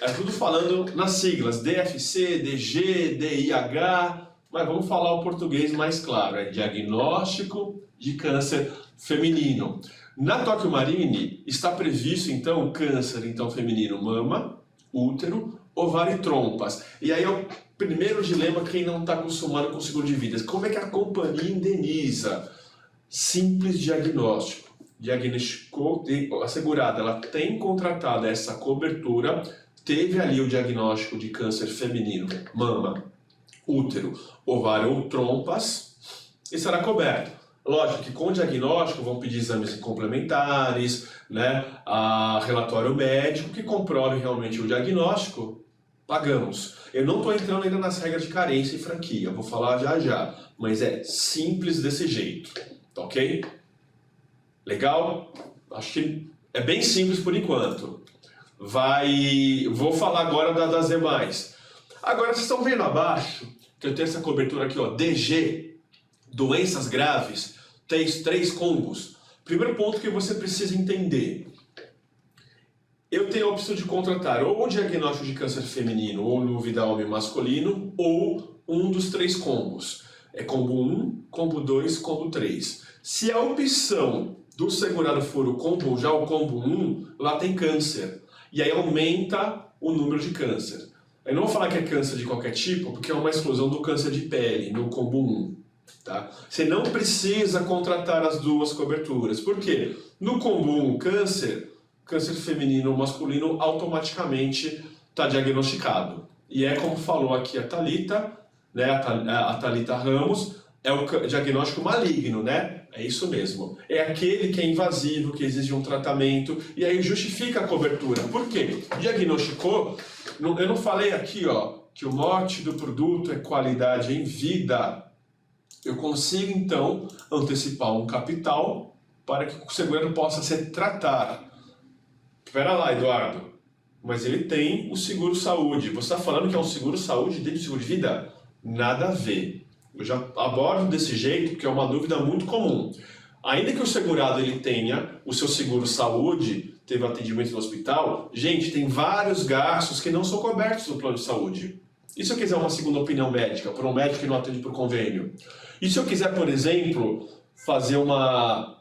É tudo falando nas siglas DFC, DG, DIH, mas vamos falar o português mais claro, é diagnóstico de câncer feminino. Na Tokio Marine está previsto então câncer feminino mama, útero, ovário e trompas. E aí é o primeiro dilema quem não está acostumado com seguro de vida. Como é que a companhia indeniza? Simples diagnóstico. Diagnosticou, a segurada ela tem contratado essa cobertura, teve ali o diagnóstico de câncer feminino, mama, útero, ovário ou trompas, e será coberto. Lógico que com o diagnóstico vão pedir exames complementares, né, relatório médico que comprove realmente o diagnóstico, pagamos. Eu não estou entrando ainda nas regras de carência e franquia, vou falar já, mas é simples desse jeito, tá ok? Legal? Acho que é bem simples por enquanto. Vou falar agora das demais. Agora vocês estão vendo abaixo que eu tenho essa cobertura aqui, ó, DG, doenças graves, três combos. Primeiro ponto que você precisa entender. Eu tenho a opção de contratar ou o diagnóstico de câncer feminino ou no homem masculino, ou um dos 3 combos. É combo 1, combo 2, combo 3. Se a opção do segurado for o combo 1, lá tem câncer. E aí aumenta o número de câncer. Eu não vou falar que é câncer de qualquer tipo, porque é uma exclusão do câncer de pele, no combo 1. Tá? Você não precisa contratar as 2 coberturas. Por quê? No combo 1, câncer feminino ou masculino automaticamente está diagnosticado. E é como falou aqui a Thalita, né, a Thalita Ramos, é o diagnóstico maligno, né? É isso mesmo. É aquele que é invasivo, que exige um tratamento, e aí justifica a cobertura. Por quê? Diagnosticou, eu não falei aqui, ó, que o mote do produto é qualidade em vida. Eu consigo, então, antecipar um capital para que o segurado possa ser tratado. Espera lá, Eduardo, mas ele tem o seguro-saúde. Você está falando que é um seguro-saúde dentro do seguro de vida? Nada a ver. Eu já abordo desse jeito, porque é uma dúvida muito comum. Ainda que o segurado ele tenha o seu seguro-saúde, teve atendimento no hospital, gente, tem vários gastos que não são cobertos no plano de saúde. E se eu quiser uma segunda opinião médica, por um médico que não atende por convênio? E se eu quiser, por exemplo, fazer uma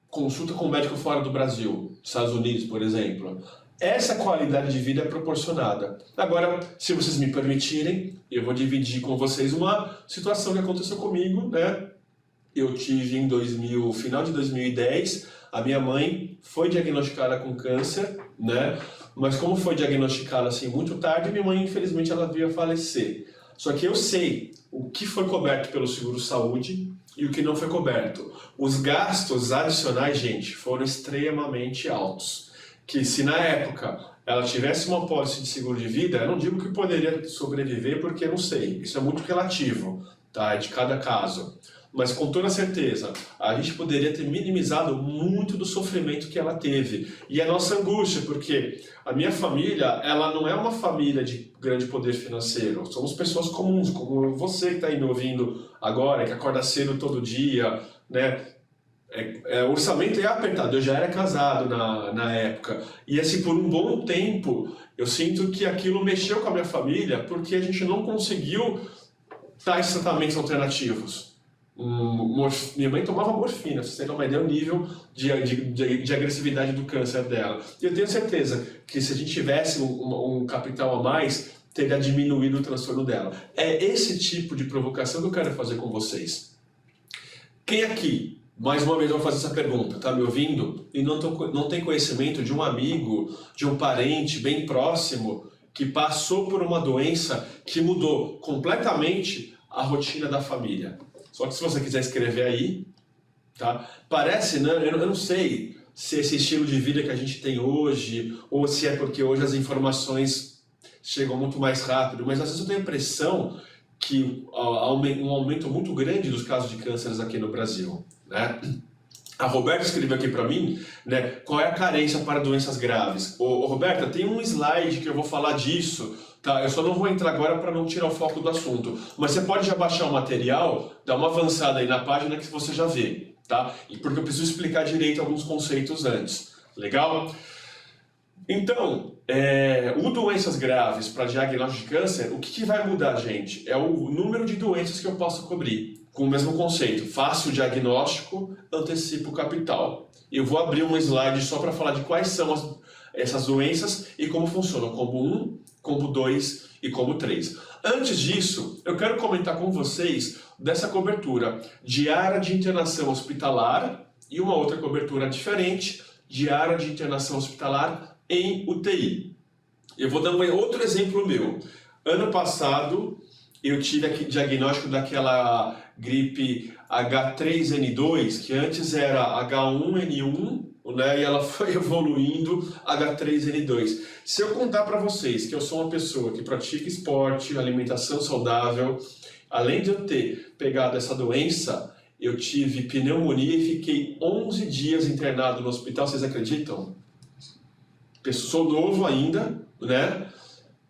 consulta com um médico fora do Brasil, Estados Unidos, por exemplo? Essa qualidade de vida é proporcionada. Agora, se vocês me permitirem, eu vou dividir com vocês uma situação que aconteceu comigo, né? Eu tive em final de 2010, a minha mãe foi diagnosticada com câncer, né? Mas como foi diagnosticada assim muito tarde, minha mãe, infelizmente, ela veio a falecer. Só que eu sei o que foi coberto pelo seguro-saúde e o que não foi coberto. Os gastos adicionais, gente, foram extremamente altos. Que se na época ela tivesse uma pólice de seguro de vida, eu não digo que poderia sobreviver, porque eu não sei. Isso é muito relativo, tá? É de cada caso. Mas com toda certeza, a gente poderia ter minimizado muito do sofrimento que ela teve. E a nossa angústia, porque a minha família, ela não é uma família de grande poder financeiro. Somos pessoas comuns, como você que está aí me ouvindo agora, que acorda cedo todo dia, né? O orçamento é apertado. Eu já era casado na época. E assim, por um bom tempo, eu sinto que aquilo mexeu com a minha família, porque a gente não conseguiu tais tratamentos alternativos. Minha mãe tomava morfina, pra você ter uma ideia do nível de agressividade do câncer dela. E eu tenho certeza que se a gente tivesse um capital a mais, teria diminuído o transtorno dela. É esse tipo de provocação que eu quero fazer com vocês. Quem aqui, mais uma vez eu vou fazer essa pergunta, tá me ouvindo? E não tem conhecimento de um amigo, de um parente bem próximo que passou por uma doença que mudou completamente a rotina da família? Só que se você quiser escrever aí, tá? Parece, né? Eu não sei se esse estilo de vida que a gente tem hoje, ou se é porque hoje as informações chegam muito mais rápido, mas às vezes eu tenho a impressão que há um aumento muito grande dos casos de cânceres aqui no Brasil, né? A Roberta escreveu aqui para mim, né, qual é a carência para doenças graves. Roberta, tem um slide que eu vou falar disso, tá? Eu só não vou entrar agora para não tirar o foco do assunto. Mas você pode já baixar o material, dar uma avançada aí na página que você já vê, tá? E porque eu preciso explicar direito alguns conceitos antes. Legal? Então, o doenças graves para diagnóstico de câncer, o que vai mudar, gente? É o número de doenças que eu posso cobrir. Com o mesmo conceito, faço o diagnóstico, antecipo o capital. Eu vou abrir um slide só para falar de quais são essas doenças e como funciona o combo 1, combo 2 e combo 3. Antes disso, eu quero comentar com vocês dessa cobertura diária de internação hospitalar e uma outra cobertura diferente, diária de internação hospitalar em UTI. Eu vou dar outro exemplo meu. Ano passado, eu tive aqui diagnóstico daquela gripe H3N2, que antes era H1N1, né, e ela foi evoluindo H3N2. Se eu contar para vocês que eu sou uma pessoa que pratica esporte, alimentação saudável, além de eu ter pegado essa doença, eu tive pneumonia e fiquei 11 dias internado no hospital, vocês acreditam? Sou novo ainda, né?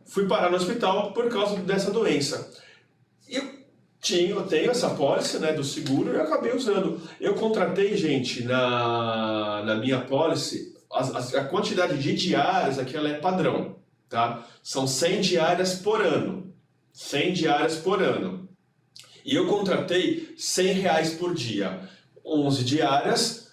Fui parar no hospital por causa dessa doença. Eu tenho essa pólice, né, do seguro e eu acabei usando. Eu contratei, gente, na minha pólice, a quantidade de diárias aqui ela é padrão, tá? São 100 diárias por ano. 100 diárias por ano. E eu contratei R$ 100 por dia. 11 diárias,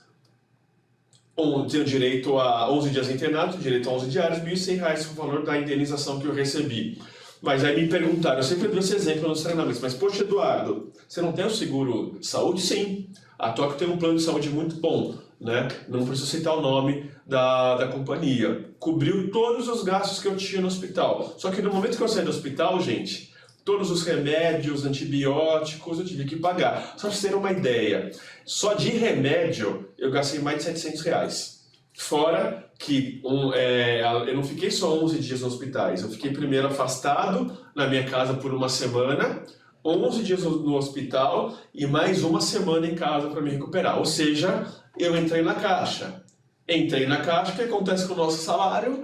tenho direito a 11 dias internados, direito a 11 diárias, R$ 1.100 o valor da indenização que eu recebi. Mas aí me perguntaram, eu sempre dou esse exemplo nos treinamentos, mas poxa, Eduardo, você não tem o seguro de saúde? Sim, a Tóquio tem um plano de saúde muito bom, né? Não preciso citar o nome da companhia. Cobriu todos os gastos que eu tinha no hospital. Só que no momento que eu saí do hospital, gente, todos os remédios, antibióticos, eu tive que pagar. Só para vocês terem uma ideia, só de remédio eu gastei mais de R$ 700. Fora que eu não fiquei só 11 dias nos hospitais, eu fiquei primeiro afastado na minha casa por uma semana, 11 dias no hospital e mais uma semana em casa para me recuperar. Ou seja, eu entrei na caixa. Entrei na caixa, o que acontece com o nosso salário?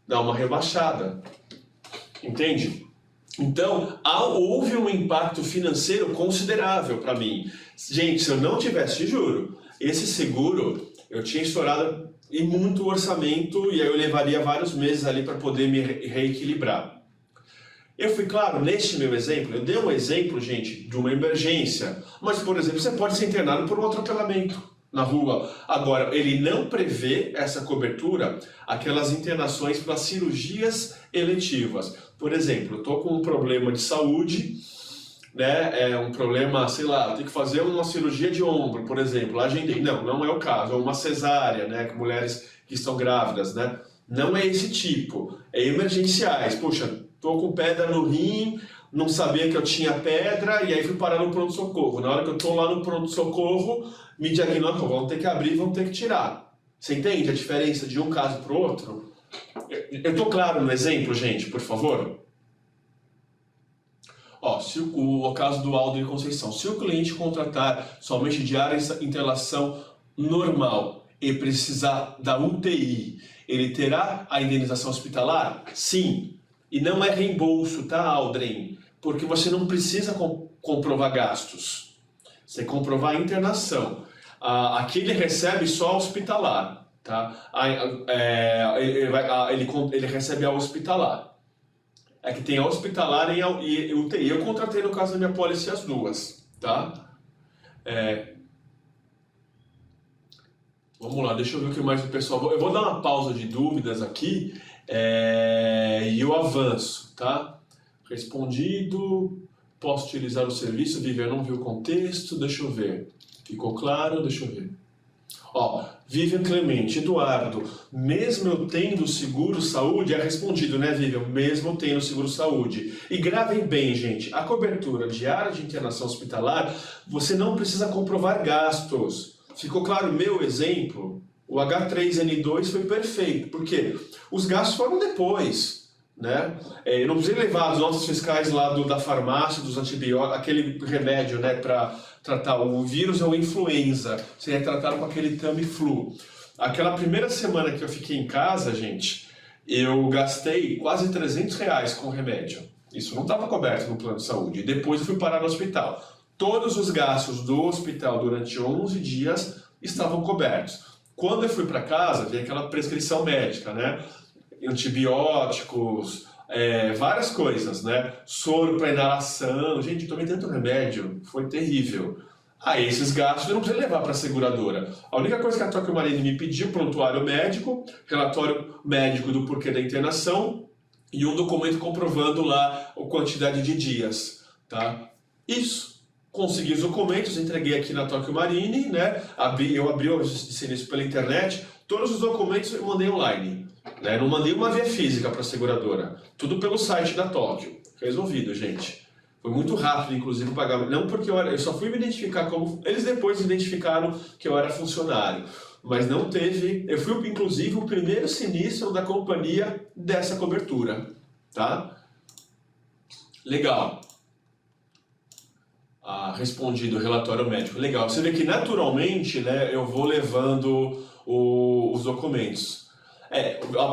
Dá uma rebaixada. Entende? Então, houve um impacto financeiro considerável para mim. Gente, se eu não tivesse, te juro, esse seguro, eu tinha estourado e muito orçamento, e aí eu levaria vários meses ali para poder me reequilibrar. Eu fui claro, neste meu exemplo, eu dei um exemplo, gente, de uma emergência, mas, por exemplo, você pode ser internado por um atropelamento na rua. Agora, ele não prevê essa cobertura, aquelas internações para cirurgias eletivas. Por exemplo, eu estou com um problema de saúde, né, um problema, sei lá, eu tenho que fazer uma cirurgia de ombro, por exemplo, agendei. Não é o caso, é uma cesárea, né, com mulheres que estão grávidas, né, não é esse tipo, é emergenciais. Puxa, tô com pedra no rim, não sabia que eu tinha pedra e aí fui parar no pronto-socorro. Na hora que eu tô lá no pronto-socorro, me diagnosticam, vão ter que abrir, vão ter que tirar. Você entende a diferença de um caso para o outro? Eu tô claro no exemplo, gente, por favor? Ó, o caso do Aldo e Conceição, se o cliente contratar somente diária internação normal e precisar da UTI, ele terá a indenização hospitalar? Sim. E não é reembolso, tá, Aldrin? Porque você não precisa comprovar gastos. Você comprovar a internação. Aqui ele recebe só hospitalar, tá? Ele recebe a hospitalar. É que tem a hospitalar e UTI. Eu contratei, no caso da minha pólice, as duas, tá? Vamos lá, deixa eu ver o que mais o pessoal... Eu vou dar uma pausa de dúvidas aqui e eu avanço, tá? Respondido, posso utilizar o serviço, Vivian, não viu o contexto, deixa eu ver. Ficou claro? Deixa eu ver. Ó, Vivian Clemente, Eduardo, mesmo eu tendo seguro saúde, é respondido, né, Vivian? Mesmo eu tendo seguro saúde. E gravem bem, gente, a cobertura diária de internação hospitalar, você não precisa comprovar gastos. Ficou claro o meu exemplo? O H3N2 foi perfeito, porque os gastos foram depois, né? Eu não precisei levar as notas fiscais lá da farmácia, dos antibióticos, aquele remédio, né, para tratar o vírus ou influenza, seria tratado com aquele Tamiflu. Aquela primeira semana que eu fiquei em casa, gente, eu gastei quase R$ 300 com remédio. Isso não estava coberto no plano de saúde. E depois eu fui parar no hospital. Todos os gastos do hospital durante 11 dias estavam cobertos. Quando eu fui para casa, veio aquela prescrição médica, né? Antibióticos, várias coisas, né? Soro para inalação. Gente, eu tomei tanto remédio, foi terrível. Aí esses gastos eu não precisei levar para a seguradora. A única coisa que a Tóquio Marine me pediu, prontuário médico, relatório médico do porquê da internação e um documento comprovando lá a quantidade de dias, tá? Isso. Consegui os documentos, entreguei aqui na Tóquio Marine, né? Eu abri o serviço pela internet, todos os documentos eu mandei online, né? Não mandei uma via física para a seguradora, tudo pelo site da Tóquio. Resolvido, gente. Foi muito rápido, inclusive, o pagamento. Não porque eu só fui me identificar como... Eles depois identificaram que eu era funcionário, mas não teve... Eu fui, inclusive, o primeiro sinistro da companhia dessa cobertura, tá? Legal. Respondido o relatório médico. Legal. Você vê que naturalmente, né, eu vou levando os documentos.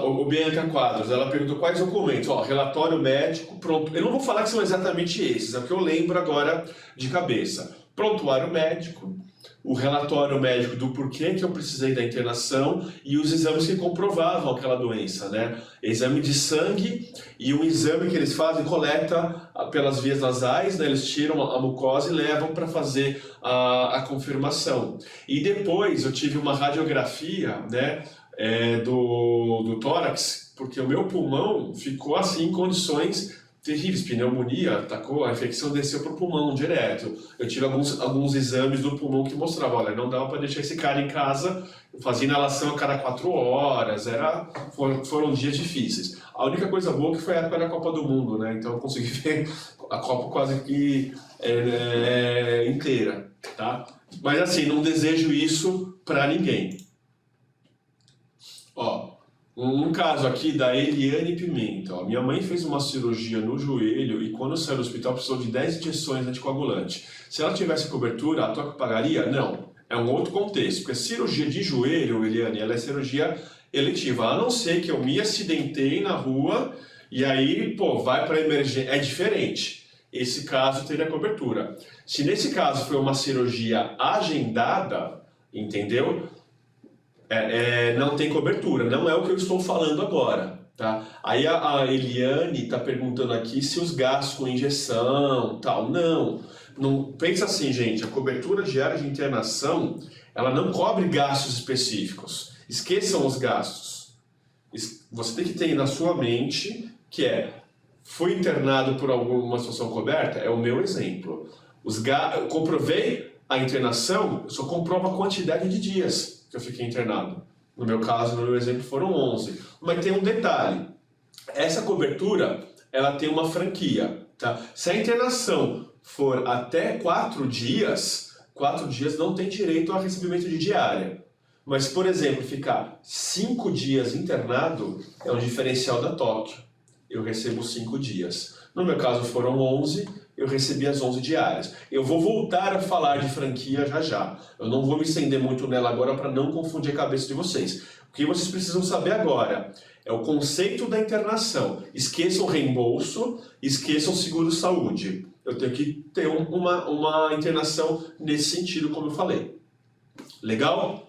O Bianca Quadros, ela perguntou quais documentos. Ó, relatório médico, pronto. Eu não vou falar que são exatamente esses, é o que eu lembro agora de cabeça. Prontuário médico, o relatório médico do porquê que eu precisei da internação e os exames que comprovavam aquela doença, né? Exame de sangue e um exame que eles fazem, coleta pelas vias nasais, né? Eles tiram a mucosa e levam para fazer a confirmação. E depois eu tive uma radiografia, né? Do tórax, porque o meu pulmão ficou assim em condições terríveis, pneumonia, atacou, a infecção desceu para o pulmão direto. Eu tive alguns exames do pulmão que mostravam, olha, não dava para deixar esse cara em casa, eu fazia inalação a cada 4 horas, foram dias difíceis. A única coisa boa que foi a época da Copa do Mundo, né? Então eu consegui ver a Copa quase que inteira, tá? Mas assim, não desejo isso para ninguém. Ó, um caso aqui da Eliane Pimenta. Ó. Minha mãe fez uma cirurgia no joelho e quando saiu do hospital precisou de 10 injeções anticoagulante. Se ela tivesse cobertura, a TOC pagaria? Não. É um outro contexto, porque cirurgia de joelho, Eliane, ela é cirurgia eletiva. A não ser que eu me acidentei na rua e aí, pô, vai para emergência. É diferente. Esse caso teria cobertura. Se nesse caso foi uma cirurgia agendada, entendeu? Não tem cobertura, não é o que eu estou falando agora, tá? Aí a Eliane está perguntando aqui se os gastos com injeção, tal, não. Pensa assim, gente, a cobertura diária de internação, ela não cobre gastos específicos. Esqueçam os gastos. Você tem que ter na sua mente que fui internado por alguma situação coberta, é o meu exemplo. Eu comprovei a internação, eu só comprovo a quantidade de dias que eu fiquei internado. No meu caso, no meu exemplo, foram 11. Mas tem um detalhe. Essa cobertura, ela tem uma franquia. Tá? Se a internação for até 4 dias, 4 dias não tem direito a recebimento de diária. Mas, por exemplo, ficar 5 dias internado é um diferencial da TOC. Eu recebo 5 dias. No meu caso, foram 11, eu recebi as 11 diárias. Eu vou voltar a falar de franquia já já. Eu não vou me estender muito nela agora para não confundir a cabeça de vocês. O que vocês precisam saber agora é o conceito da internação. Esqueçam reembolso, esqueçam seguro-saúde. Eu tenho que ter uma internação nesse sentido, como eu falei. Legal?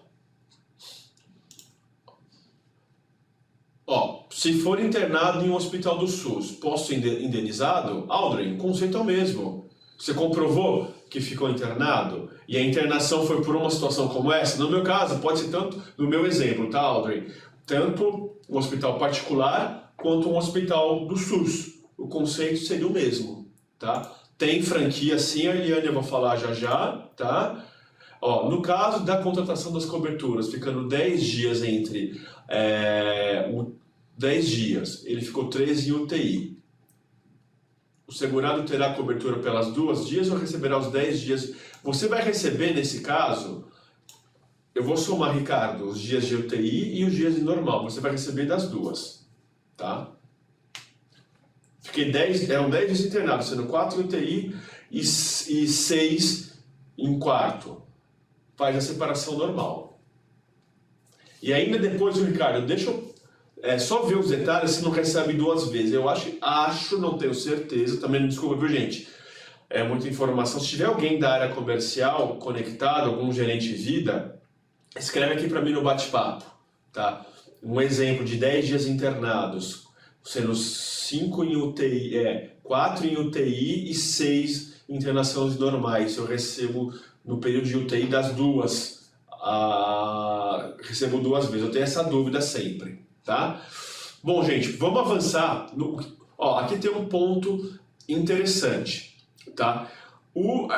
Ó, se for internado em um hospital do SUS, posso ser indenizado? Aldrin, o conceito é o mesmo. Você comprovou que ficou internado e a internação foi por uma situação como essa? No meu caso, pode ser tanto, no meu exemplo, tá, Aldrin? Tanto um hospital particular quanto um hospital do SUS. O conceito seria o mesmo, tá? Tem franquia sim, a Eliane eu vou falar já já, tá? Ó, no caso da contratação das coberturas, ficando 10 dias entre 10 dias, ele ficou 13 em UTI. O segurado terá cobertura pelas 2 dias ou receberá os 10 dias? Você vai receber, nesse caso, eu vou somar, Ricardo, os dias de UTI e os dias de normal. Você vai receber das 2, tá? Eram 10 dias internados, sendo 4 em UTI e 6 em quarto. Faz a separação normal. E ainda depois, Ricardo, deixa eu só ver os detalhes se não recebe 2 vezes. Eu acho, não tenho certeza, também me desculpa, viu, gente? É muita informação. Se tiver alguém da área comercial conectado, algum gerente de vida, escreve aqui para mim no bate-papo, tá? Um exemplo de 10 dias internados, sendo 5 em UTI, 4 em UTI e 6 internações normais. Eu recebo no período de UTI das 2, recebo 2 vezes. Eu tenho essa dúvida sempre, tá? Bom, gente, vamos avançar. Aqui tem um ponto interessante, tá?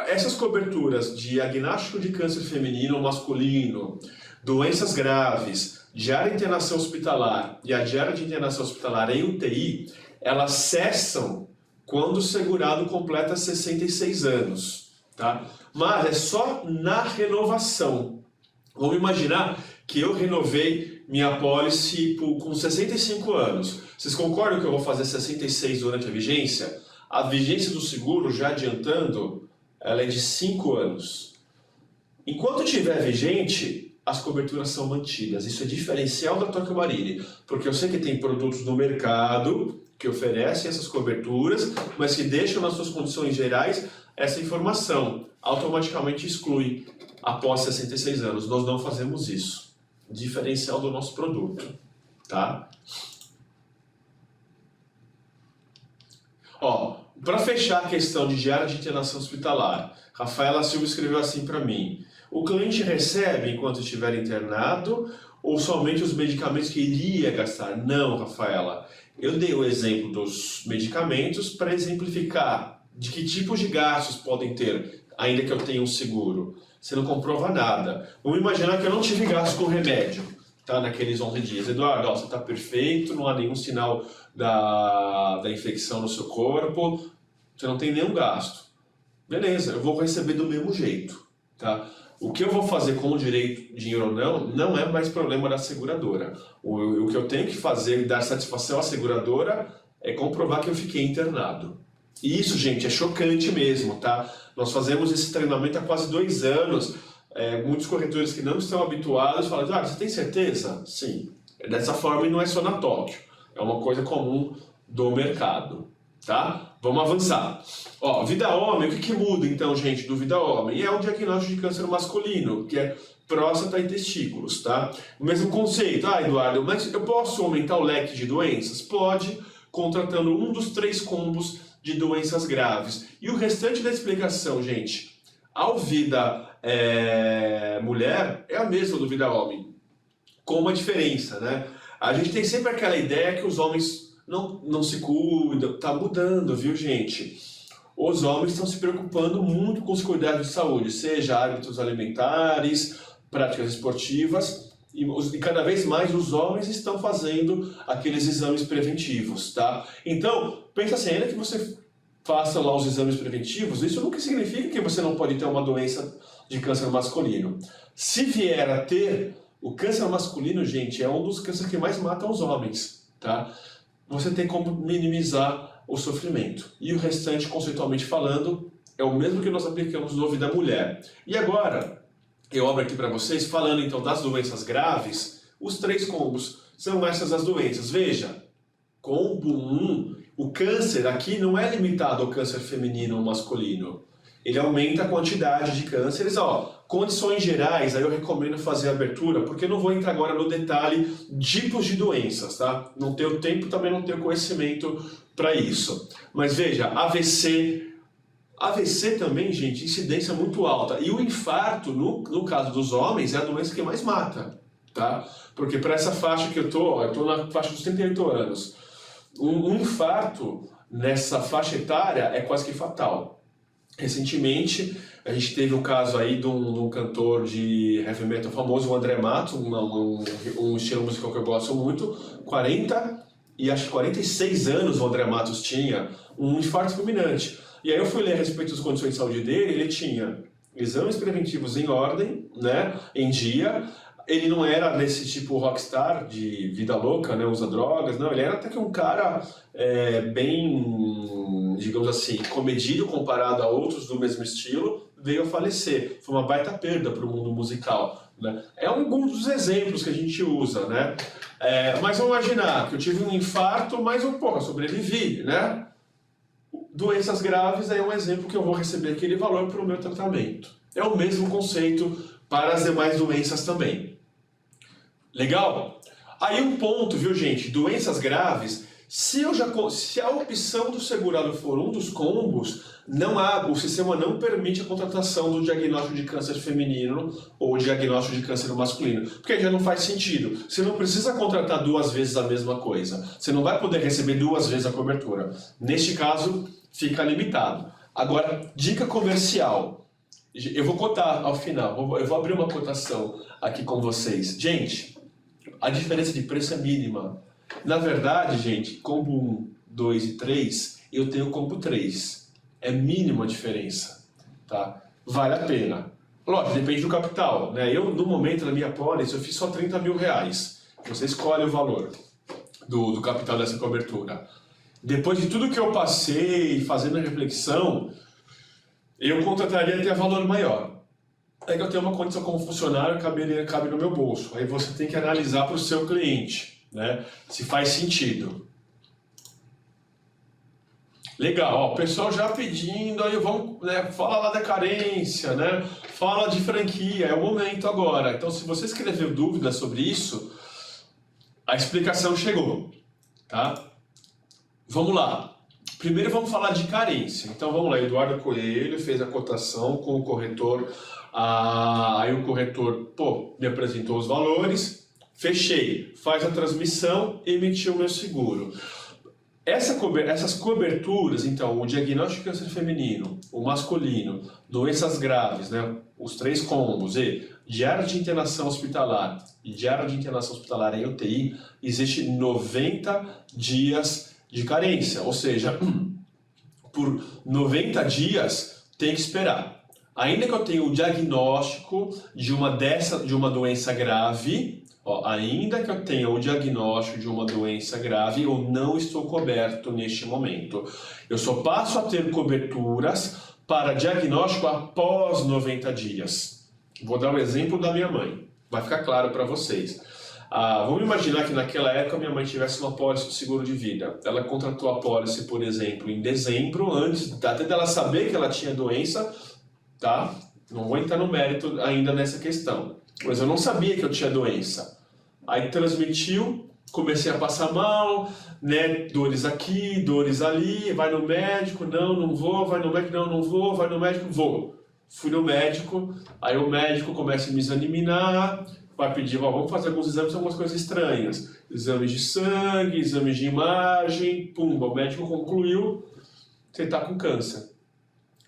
Essas coberturas de diagnóstico de câncer feminino ou masculino, doenças graves, diária de internação hospitalar e a diária de internação hospitalar em UTI, elas cessam quando o segurado completa 66 anos, tá? Mas é só na renovação. Vamos imaginar que eu renovei minha apólice com 65 anos. Vocês concordam que eu vou fazer 66 durante a vigência? A vigência do seguro, já adiantando, ela é de 5 anos. Enquanto estiver vigente, as coberturas são mantidas. Isso é diferencial da Tokio Marine, porque eu sei que tem produtos no mercado que oferecem essas coberturas, mas que deixam nas suas condições gerais essa informação. Automaticamente exclui após 66 anos. Nós não fazemos isso. Diferencial do nosso produto, tá? Ó, para fechar a questão de diária de internação hospitalar, Rafaela Silva escreveu assim para mim: o cliente recebe enquanto estiver internado ou somente os medicamentos que iria gastar? Não, Rafaela. Eu dei o exemplo dos medicamentos para exemplificar de que tipos de gastos podem ter, ainda que eu tenha um seguro. Você não comprova nada. Vamos imaginar que eu não tive gasto com remédio, tá? Naqueles 11 dias. Eduardo, ó, você está perfeito, não há nenhum sinal da infecção no seu corpo, você não tem nenhum gasto. Beleza, eu vou receber do mesmo jeito, tá? O que eu vou fazer com o direito, dinheiro ou não, não é mais problema da seguradora. O que eu tenho que fazer e dar satisfação à seguradora é comprovar que eu fiquei internado. E isso, gente, é chocante mesmo, tá? Nós fazemos esse treinamento há quase 2 anos. Muitos corretores que não estão habituados falam: você tem certeza? Sim. Dessa forma, e não é só na Tóquio. É uma coisa comum do mercado, tá? Vamos avançar. Ó, vida homem, o que muda então, gente, do vida homem? É o diagnóstico de câncer masculino, que é próstata e testículos, tá? O mesmo conceito. Eduardo, mas eu posso aumentar o leque de doenças? Pode, contratando um dos 3 combos de doenças graves. E o restante da explicação, gente, ao vida mulher é a mesma do vida homem, com uma diferença, né? A gente tem sempre aquela ideia que os homens não se cuidam. Tá mudando, viu, gente? Os homens estão se preocupando muito com os cuidados de saúde, seja hábitos alimentares, práticas esportivas, e cada vez mais os homens estão fazendo aqueles exames preventivos, tá? Então, pensa assim, ainda que você faça lá os exames preventivos, isso nunca significa que você não pode ter uma doença de câncer masculino. Se vier a ter, o câncer masculino, gente, é um dos cânceres que mais matam os homens, tá? Você tem como minimizar o sofrimento. E o restante, conceitualmente falando, é o mesmo que nós aplicamos no vida mulher. E agora, eu abro aqui para vocês, falando então das doenças graves, os 3 combos são essas as doenças. Veja, combo 1, o câncer aqui não é limitado ao câncer feminino ou masculino. Ele aumenta a quantidade de cânceres. Condições gerais, aí eu recomendo fazer a abertura, porque eu não vou entrar agora no detalhe tipos de doenças, tá? Não tenho tempo, também não tenho conhecimento para isso. Mas veja, AVC também, gente, incidência muito alta. E o infarto, no caso dos homens, é a doença que mais mata, tá? Porque para essa faixa que eu tô na faixa dos 38 anos. Um infarto nessa faixa etária é quase que fatal. Recentemente, a gente teve um caso aí de um cantor de heavy metal famoso, o André Matos, um estilo musical que eu gosto muito, 40 e acho que 46 anos o André Matos tinha, um infarto fulminante. E aí eu fui ler a respeito das condições de saúde dele, ele tinha exames preventivos em ordem, né, em dia. Ele não era desse tipo rockstar de vida louca, né, usa drogas, não, ele era até que um cara bem, digamos assim, comedido comparado a outros do mesmo estilo, veio a falecer. Foi uma baita perda para o mundo musical, né? É um dos exemplos que a gente usa, né? Mas vamos imaginar que eu tive um infarto, mas eu, sobrevivi, né? Doenças graves é um exemplo que eu vou receber aquele valor para o meu tratamento. É o mesmo conceito para as demais doenças também. Legal? Aí um ponto, viu, gente? Doenças graves, se a opção do segurado for um dos combos, o sistema não permite a contratação do diagnóstico de câncer feminino ou diagnóstico de câncer masculino, porque já não faz sentido. Você não precisa contratar 2 vezes a mesma coisa. Você não vai poder receber 2 vezes a cobertura. Neste caso, fica limitado. Agora, dica comercial. Eu vou cotar ao final, eu vou abrir uma cotação aqui com vocês. Gente, a diferença de preço é mínima. Na verdade, gente, combo 1, 2 e 3, eu tenho combo 3. É mínima a diferença, tá? Vale a pena. Lógico, depende do capital, né? Eu, no momento, na minha pólice, eu fiz só 30 mil reais. Você escolhe o valor do capital dessa cobertura. Depois de tudo que eu passei, fazendo a reflexão, eu contrataria até valor maior. é que eu tenho uma condição como funcionário, cabe no meu bolso. Aí você tem que analisar para o seu cliente, né? Se faz sentido. Legal, ó, o pessoal já pedindo, aí vamos, né, fala lá da carência, né? Fala de franquia, é o momento agora. Então, se você escreveu dúvidas sobre isso, a explicação chegou, tá? Vamos lá. Primeiro vamos falar de carência. Então vamos lá, Eduardo Coelho fez a cotação com o corretor, aí o corretor, me apresentou os valores, fechei, faz a transmissão, emitiu o meu seguro. Essas coberturas, então, o diagnóstico de câncer feminino, o masculino, doenças graves, né, os 3 combos, e diária de internação hospitalar e diária de internação hospitalar em UTI, existe 90 dias de carência, ou seja, por 90 dias tem que esperar. Ainda que eu tenha o diagnóstico de uma doença grave, ainda que eu tenha o diagnóstico de uma doença grave, eu não estou coberto neste momento. Eu só passo a ter coberturas para diagnóstico após 90 dias. Vou dar um exemplo da minha mãe, vai ficar claro para vocês. Vamos imaginar que naquela época minha mãe tivesse uma pólice de seguro de vida. Ela contratou a pólice, por exemplo, em dezembro, antes até dela saber que ela tinha doença, tá? Não vou entrar no mérito ainda nessa questão. Mas eu não sabia que eu tinha doença. Aí transmitiu, comecei a passar mal, né? Dores aqui, dores ali, vai no médico, não vou, vai no médico, não vou, vai no médico, vou. Fui no médico, aí o médico começa a me examinar, vai pedir, vamos fazer alguns exames, algumas coisas estranhas. Exames de sangue, exames de imagem, pumba, o médico concluiu, você está com câncer.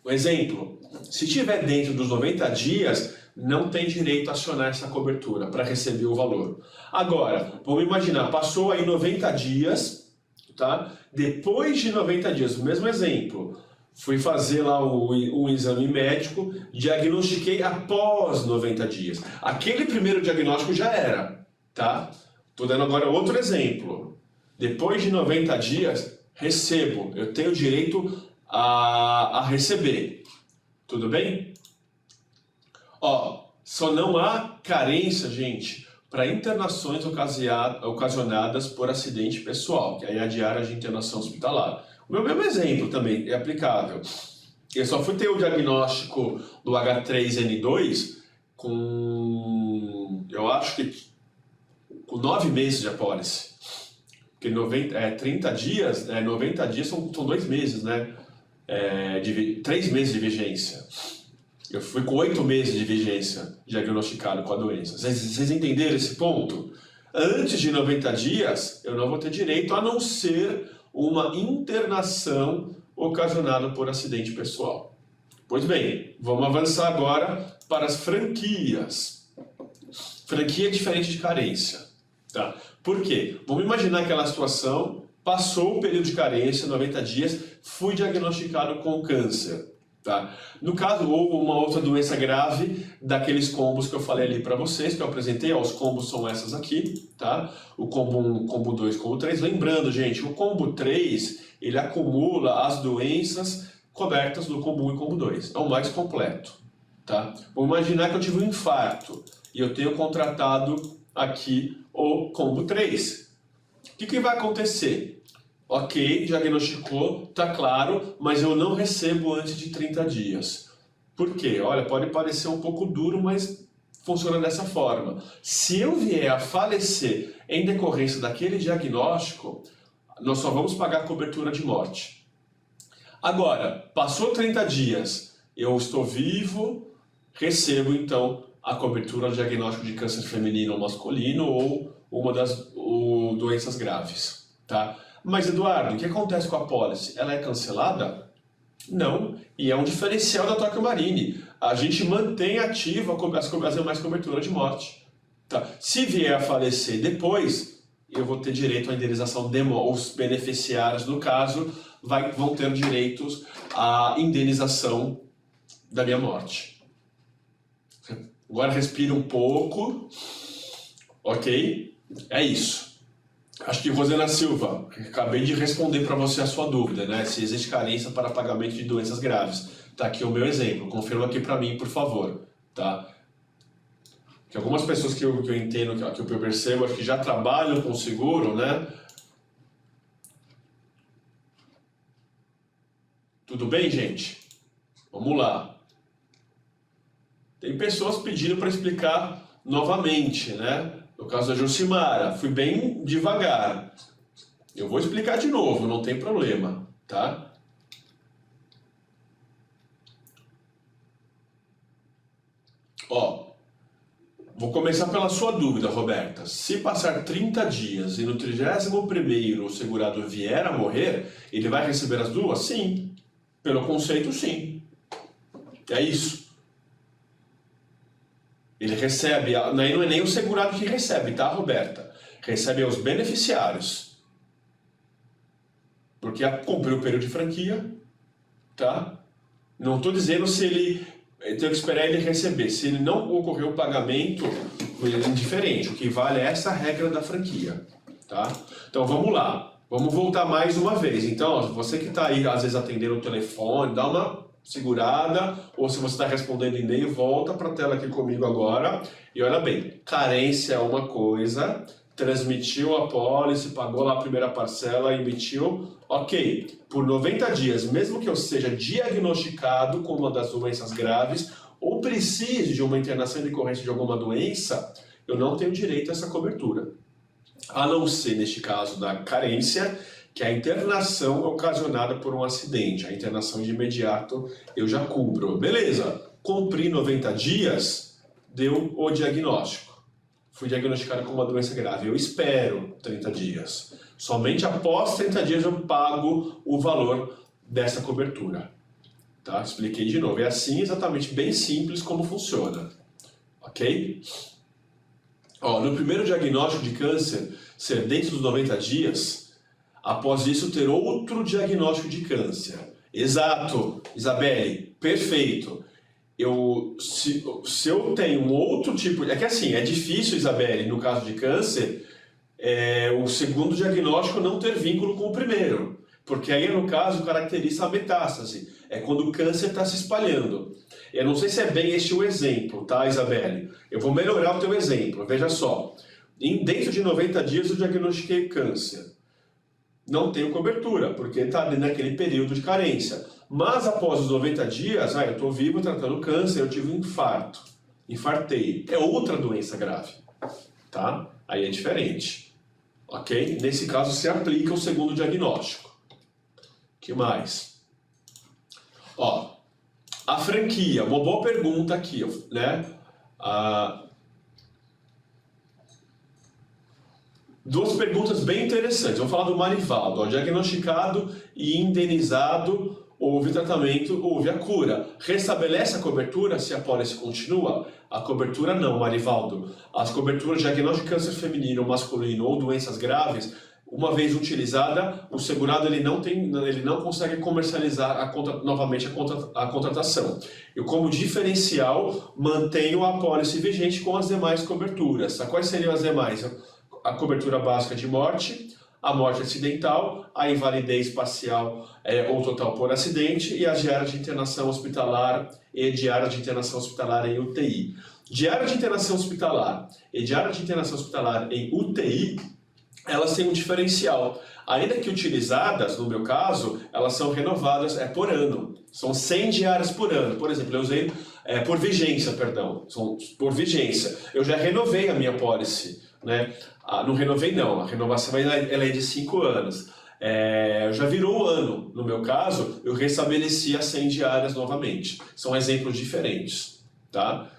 Um exemplo, se tiver dentro dos 90 dias, não tem direito a acionar essa cobertura para receber o valor. Agora, vamos imaginar, passou aí 90 dias, tá? Depois de 90 dias, o mesmo exemplo, fui fazer lá um exame médico, diagnostiquei após 90 dias. Aquele primeiro diagnóstico já era, tá? Estou dando agora outro exemplo. Depois de 90 dias, recebo, eu tenho direito a receber. Tudo bem? Só não há carência, gente, para internações ocasionadas por acidente pessoal, que aí é a diária de internação hospitalar. O meu mesmo exemplo também é aplicável. Eu só fui ter o diagnóstico do H3N2 eu acho que com 9 meses de apólice. Porque 30 dias, 90 dias são 2 meses, né? 3 meses de vigência. Eu fui com 8 meses de vigência diagnosticado com a doença. Vocês entenderam esse ponto? Antes de 90 dias, eu não vou ter direito a não ser uma internação ocasionada por acidente pessoal. Pois bem, vamos avançar agora para as franquias. Franquia é diferente de carência. Tá? Por quê? Vamos imaginar aquela situação, passou o período de carência, 90 dias, fui diagnosticado com câncer. Tá? No caso, ou uma outra doença grave, daqueles combos que eu falei ali para vocês, que eu apresentei, os combos são essas aqui, tá? O combo 1, combo 2, combo 3. Lembrando, gente, o combo 3, ele acumula as doenças cobertas do combo 1 e combo 2. É o mais completo, tá? Vamos imaginar que eu tive um infarto e eu tenho contratado aqui o combo 3. O que vai acontecer? Ok, diagnosticou, tá claro, mas eu não recebo antes de 30 dias. Por quê? Olha, pode parecer um pouco duro, mas funciona dessa forma. Se eu vier a falecer em decorrência daquele diagnóstico, nós só vamos pagar a cobertura de morte. Agora, passou 30 dias, eu estou vivo, recebo então a cobertura do diagnóstico de câncer feminino ou masculino ou uma das doenças graves, tá? Mas, Eduardo, o que acontece com a pólice? Ela é cancelada? Não, e é um diferencial da Tóquio Marine. A gente mantém ativa as demais coberturas de morte. Tá? Se vier a falecer depois, eu vou ter direito à indenização os beneficiários, no caso, vão ter direitos à indenização da minha morte. Agora respira um pouco. Ok? É isso. Acho que, Rosana Silva, acabei de responder para você a sua dúvida, né? Se existe carência para pagamento de doenças graves. Está aqui o meu exemplo. Confirma aqui para mim, por favor. tá? Que algumas pessoas que eu entendo, que eu percebo, acho que já trabalham com seguro, né? Tudo bem, gente? Vamos lá. Tem pessoas pedindo para explicar novamente, né? No caso da Josimara, fui bem devagar. Eu vou explicar de novo, não tem problema, tá? Ó, vou começar pela sua dúvida, Roberta. Se passar 30 dias e no 31º o segurado vier a morrer, ele vai receber as duas? Sim. Pelo conceito, sim. É isso. Ele recebe, não é nem o segurado que recebe, tá, Roberta? Recebe os beneficiários. Porque cumpriu o período de franquia, tá? Não estou dizendo se ele tem que esperar ele receber. Se ele não ocorreu o pagamento, é indiferente. O que vale é essa regra da franquia, tá? Então vamos lá. Vamos voltar mais uma vez. Então, ó, você que está aí, às vezes, atendendo o telefone, dá uma segurada, ou se você está respondendo e-mail, volta para a tela aqui comigo agora. E olha bem, carência é uma coisa, transmitiu a pólice, pagou lá a primeira parcela, emitiu, ok. Por 90 dias, mesmo que eu seja diagnosticado com uma das doenças graves, ou precise de uma internação em decorrência de alguma doença, eu não tenho direito a essa cobertura. A não ser, neste caso, da carência, que é a internação ocasionada por um acidente. A internação de imediato eu já cubro. Beleza, cumpri 90 dias, deu o diagnóstico. Fui diagnosticado com uma doença grave. Eu espero 30 dias. Somente após 30 dias eu pago o valor dessa cobertura. Tá? Expliquei de novo. É assim, exatamente, bem simples como funciona. Ok? Ó, no primeiro diagnóstico de câncer, ser dentro dos 90 dias, após isso ter outro diagnóstico de câncer. Exato, Isabelle, perfeito. Se eu tenho um outro tipo... É que assim, é difícil, Isabelle, no caso de câncer, o segundo diagnóstico não ter vínculo com o primeiro. Porque aí, no caso, caracteriza a metástase. É quando o câncer está se espalhando. Eu não sei se é bem este o exemplo, tá, Isabelle? Eu vou melhorar o teu exemplo. Veja só. Dentro de 90 dias eu diagnostiquei câncer. Não tenho cobertura, porque está naquele período de carência. Mas após os 90 dias, eu estou vivo tratando câncer, eu tive um infarto. Infartei. É outra doença grave. Tá? Aí é diferente. Ok? Nesse caso se aplica o segundo diagnóstico. O que mais? Ó, a franquia, uma boa pergunta aqui, né? Duas perguntas bem interessantes. Vamos falar do Marivaldo. Ó, diagnosticado e indenizado, houve tratamento, houve a cura. Restabelece a cobertura se a pólice continua? A cobertura não, Marivaldo. As coberturas de diagnóstico de câncer feminino ou masculino ou doenças graves, uma vez utilizada, o segurado ele não consegue comercializar novamente a contratação. Eu, como diferencial, mantenho a apólice vigente com as demais coberturas. Quais seriam as demais? A cobertura básica de morte, a morte acidental, a invalidez parcial ou total por acidente e as diárias de internação hospitalar e diária de internação hospitalar em UTI. Diária de internação hospitalar e diária de internação hospitalar em UTI, elas têm um diferencial. Ainda que utilizadas, no meu caso, elas são renovadas por ano. São 100 diárias por ano. Por exemplo, eu usei por vigência, perdão. São por vigência. Eu já renovei a minha pólice, né? Não renovei não, a renovação ela é de 5 anos. Já virou o ano, no meu caso, eu restabeleci as 100 diárias novamente. São exemplos diferentes, tá?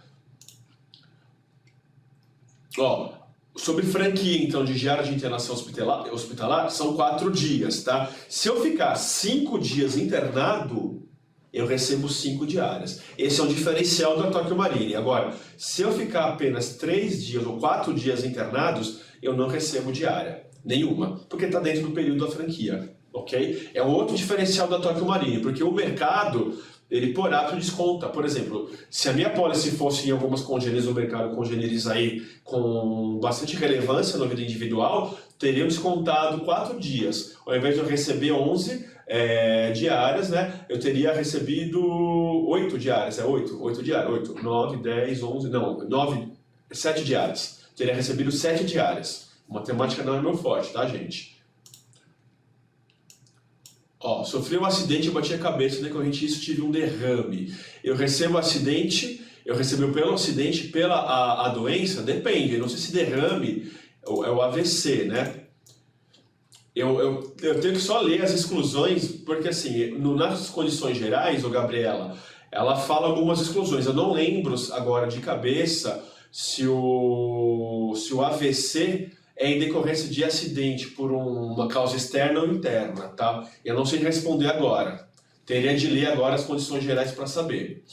Ó, sobre franquia, então, de diária de internação hospitalar, são 4 dias, tá? Se eu ficar 5 dias internado, eu recebo 5 diárias. Esse é um diferencial da Tóquio Marine. Agora, se eu ficar apenas 3 dias ou 4 dias internados, eu não recebo diária nenhuma, porque está dentro do período da franquia, ok? É um outro diferencial da Tóquio Marine, porque o mercado, ele por ato desconta. Por exemplo, se a minha pólice fosse em algumas congêneres, o mercado congêneres aí com bastante relevância na vida individual, teriam descontado 4 dias. Ao invés de eu receber 11, diárias, né? Eu teria recebido 8 diárias, 8 diárias, 8, 9, 10, 11, não, 9, 7 diárias. Eu teria recebido 7 diárias. Matemática não é meu forte, tá, gente? Ó, sofri um acidente e bati a cabeça, decorrente disso tive um derrame. Eu recebo o acidente, eu recebi pelo acidente, pela a doença? Depende, não sei se derrame é o AVC, né? Eu tenho que só ler as exclusões, porque assim, nas condições gerais, ô Gabriela, ela fala algumas exclusões. Eu não lembro agora de cabeça se o AVC é em decorrência de acidente por uma causa externa ou interna, tá? Eu não sei responder agora. Teria de ler agora as condições gerais para saber.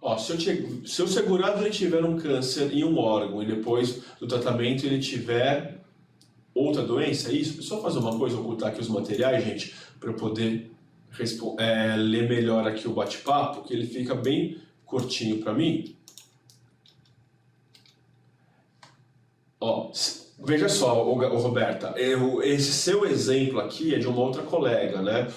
Ó, se o segurado ele tiver um câncer em um órgão e depois do tratamento ele tiver outra doença, é isso? Só fazer uma coisa, ocultar aqui os materiais, gente, para eu poder ler melhor aqui o bate-papo, que ele fica bem curtinho para mim. Ó, veja só, Roberta, esse seu exemplo aqui é de uma outra colega, né?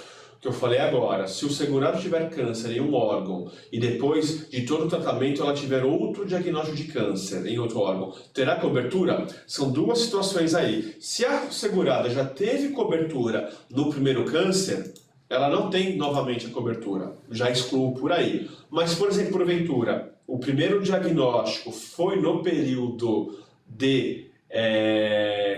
Que eu falei agora, se o segurado tiver câncer em um órgão e depois de todo o tratamento ela tiver outro diagnóstico de câncer em outro órgão, terá cobertura? São duas situações aí. Se a segurada já teve cobertura no primeiro câncer, ela não tem novamente a cobertura, já excluo por aí. Mas, por exemplo, porventura, o primeiro diagnóstico foi no período de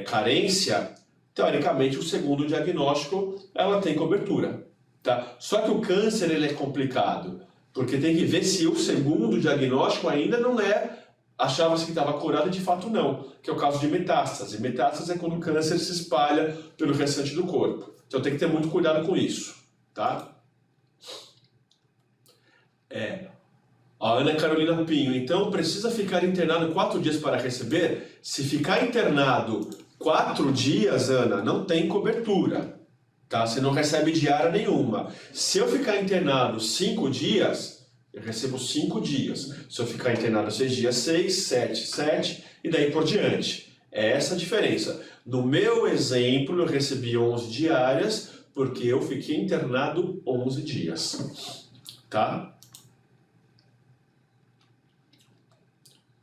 carência, teoricamente o segundo diagnóstico ela tem cobertura. Tá? Só que o câncer ele é complicado, porque tem que ver se o segundo diagnóstico ainda não achava-se que estava curado e de fato não, que é o caso de metástase. Metástase é quando o câncer se espalha pelo restante do corpo. Então tem que ter muito cuidado com isso, tá? A Ana Carolina Pinho, então precisa ficar internado 4 dias para receber? Se ficar internado 4 dias, Ana, não tem cobertura. Tá? Você não recebe diária nenhuma. Se eu ficar internado 5 dias, eu recebo 5 dias. Se eu ficar internado 6 dias, 6, 7, 7 e daí por diante. É essa a diferença. No meu exemplo, eu recebi 11 diárias porque eu fiquei internado 11 dias. Tá?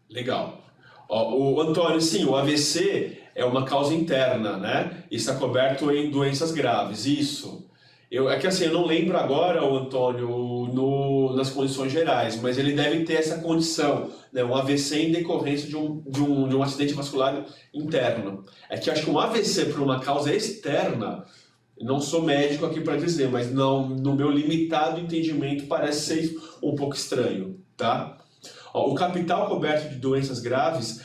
Legal. Ó, o Antônio, sim, o AVC é uma causa interna, né? E está coberto em doenças graves, isso. É que assim, eu não lembro agora, o Antônio, nas condições gerais, mas ele deve ter essa condição, né? Um AVC em decorrência de um acidente vascular interno. É que eu acho que um AVC por uma causa externa, não sou médico aqui para dizer, mas não, no meu limitado entendimento parece ser um pouco estranho, tá? Ó, o capital coberto de doenças graves,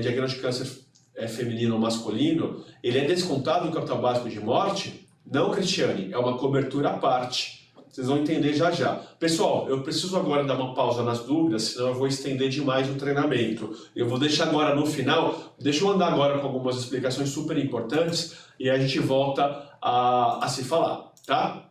diagnóstico de câncer feminino ou masculino, ele é descontado no capital básico de morte? Não, Cristiane, é uma cobertura à parte. Vocês vão entender já já. Pessoal, eu preciso agora dar uma pausa nas dúvidas, senão eu vou estender demais o treinamento. Eu vou deixar agora no final, deixa eu andar agora com algumas explicações super importantes e a gente volta a se falar, tá?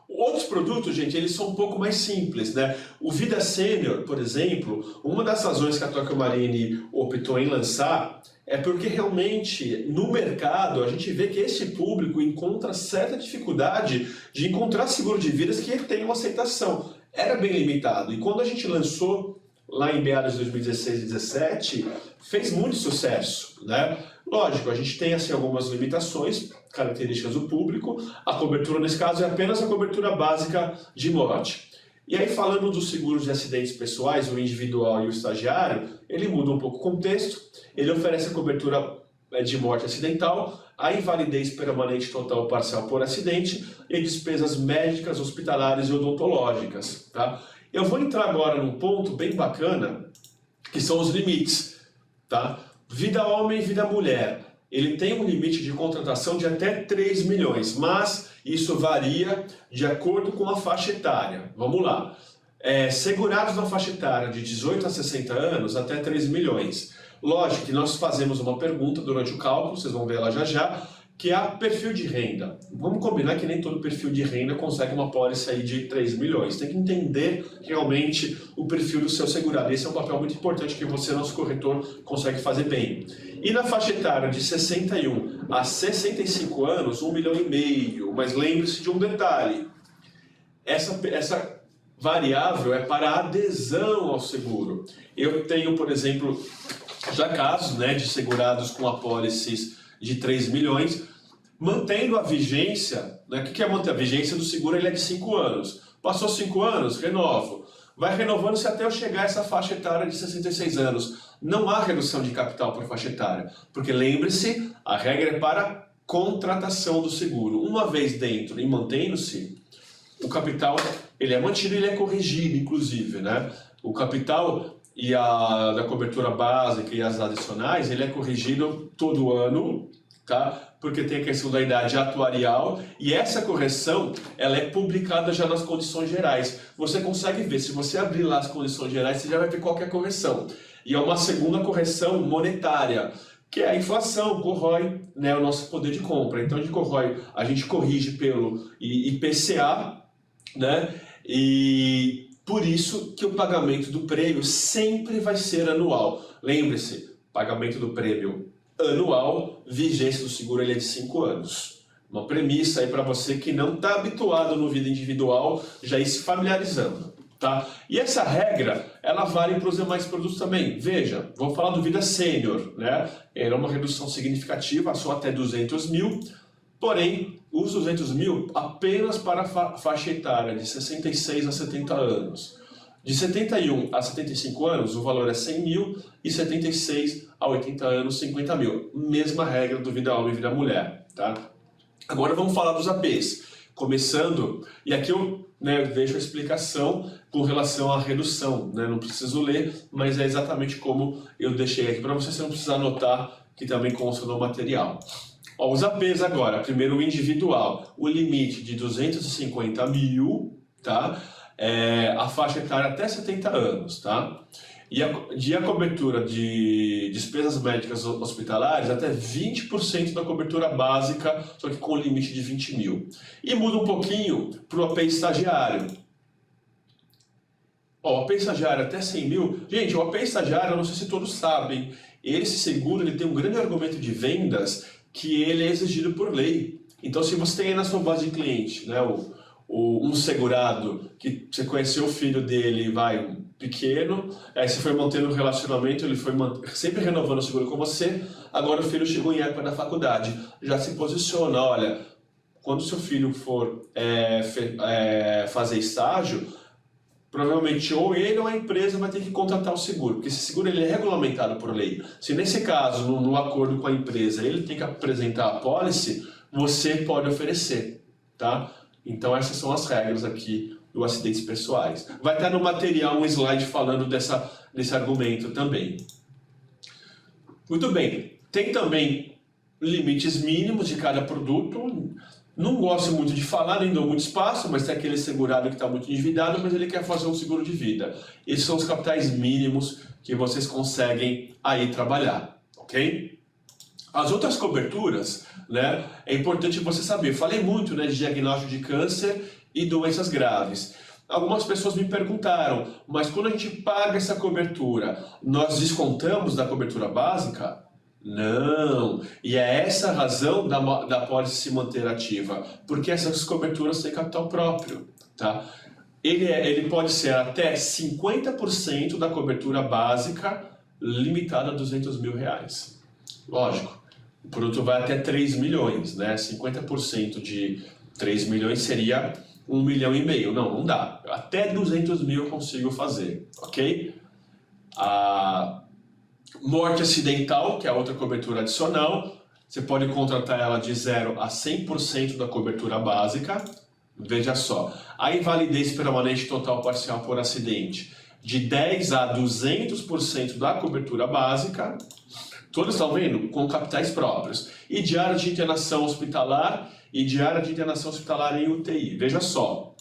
Outros produtos, gente, eles são um pouco mais simples, né? O Vida Sênior, por exemplo, uma das razões que a Tokio Marine optou em lançar é porque realmente no mercado a gente vê que esse público encontra certa dificuldade de encontrar seguro de vidas que tenham aceitação. Era bem limitado. E quando a gente lançou lá em meados de 2016 e 2017, fez muito sucesso, né? Lógico, a gente tem assim, algumas limitações, características do público. A cobertura, nesse caso, é apenas a cobertura básica de morte. E aí, falando dos seguros de acidentes pessoais, o individual e o estagiário, ele muda um pouco o contexto. Ele oferece a cobertura de morte acidental, a invalidez permanente total ou parcial por acidente e despesas médicas, hospitalares e odontológicas. Tá? Eu vou entrar agora num ponto bem bacana, que são os limites. Tá? Vida homem e vida mulher. Ele tem um limite de contratação de até 3 milhões, mas isso varia de acordo com a faixa etária. Vamos lá. Segurados na faixa etária de 18 a 60 anos, até 3 milhões. Lógico que nós fazemos uma pergunta durante o cálculo, vocês vão ver ela já já, que é o perfil de renda. Vamos combinar que nem todo perfil de renda consegue uma pólice aí de 3 milhões. Tem que entender realmente o perfil do seu segurado. Esse é um papel muito importante que você, nosso corretor, consegue fazer bem. E na faixa etária de 61 a 65 anos, 1,5 milhão. Mas lembre-se de um detalhe. Essa variável é para a adesão ao seguro. Eu tenho, por exemplo, já casos, né, de segurados com apólices de 3 milhões, mantendo a vigência, né? O que é manter a vigência do seguro? Ele é de 5 anos. Passou 5 anos, renovo. Vai renovando-se até eu chegar a essa faixa etária de 66 anos. Não há redução de capital por faixa etária, porque lembre-se, a regra é para contratação do seguro. Uma vez dentro e mantendo-se, o capital ele é mantido e ele é corrigido, inclusive, né? O capital e da cobertura básica e as adicionais, ele é corrigido todo ano, tá? Porque tem a questão da idade atuarial e essa correção, ela é publicada já nas condições gerais. Você consegue ver, se você abrir lá as condições gerais, você já vai ver qualquer correção. E é uma segunda correção monetária, que é a inflação, corrói, né, o nosso poder de compra. Então a gente corrige pelo IPCA, né? E por isso que o pagamento do prêmio sempre vai ser anual. Lembre-se, pagamento do prêmio anual, vigência do seguro ele é de 5 anos. Uma premissa aí para você que não está habituado no vida individual, já ir se familiarizando, tá? E essa regra, ela vale para os demais produtos também. Veja, vou falar do Vida Sênior, né? Era uma redução significativa, só até 200 mil, porém, os 200 mil apenas para a faixa etária de 66 a 70 anos. De 71 a 75 anos, o valor é 100 mil e 76 a 80 anos, 50 mil. Mesma regra do Vida Homem e Vida Mulher, tá? Agora vamos falar dos APs. Começando, e aqui eu deixo a explicação com relação à redução, né? Não preciso ler, mas é exatamente como eu deixei aqui para você não precisar anotar, que também consta no material. Ó, os APs agora, primeiro o individual, o limite de 250 mil, tá? A faixa etária até 70 anos, tá? E a cobertura de despesas médicas hospitalares até 20% da cobertura básica, só que com limite de 20 mil. E muda um pouquinho para o AP estagiário. Ó, o AP estagiário até 100 mil. Gente, o AP estagiário, eu não sei se todos sabem, esse seguro ele tem um grande argumento de vendas que ele é exigido por lei. Então, se você tem aí na sua base de cliente, né, um segurado que você conheceu o filho dele, pequeno, aí você foi mantendo um relacionamento, ele foi sempre renovando o seguro com você, agora o filho chegou em época da faculdade, já se posiciona, olha, quando seu filho for fazer estágio, provavelmente ou ele ou a empresa vai ter que contratar o seguro, porque esse seguro ele é regulamentado por lei. Se nesse caso, no acordo com a empresa, ele tem que apresentar a pólice, você pode oferecer, tá? Então essas são as regras aqui do acidentes pessoais. Vai estar no material um slide falando desse argumento também. Muito bem, tem também limites mínimos de cada produto. Não gosto muito de falar, nem dou muito espaço, mas tem aquele segurado que está muito endividado, mas ele quer fazer um seguro de vida. Esses são os capitais mínimos que vocês conseguem aí trabalhar, ok? As outras coberturas, né, é importante você saber. Falei muito, né, de diagnóstico de câncer e doenças graves. Algumas pessoas me perguntaram, mas quando a gente paga essa cobertura, nós descontamos da cobertura básica? Não, e é essa a razão da pólice se manter ativa, porque essas coberturas têm capital próprio, tá? Ele pode ser até 50% da cobertura básica limitada a 200 mil reais. Lógico, o produto vai até 3 milhões, né? 50% de 3 milhões seria 1,5 milhão. Não dá. Até 200 mil eu consigo fazer, ok? A morte acidental, que é a outra cobertura adicional, você pode contratar ela de 0 a 100% da cobertura básica. Veja só, a invalidez permanente total parcial por acidente, de 10 a 200% da cobertura básica. Todos estão vendo? Com capitais próprios. E diária de internação hospitalar e diária de internação hospitalar em UTI. Veja só,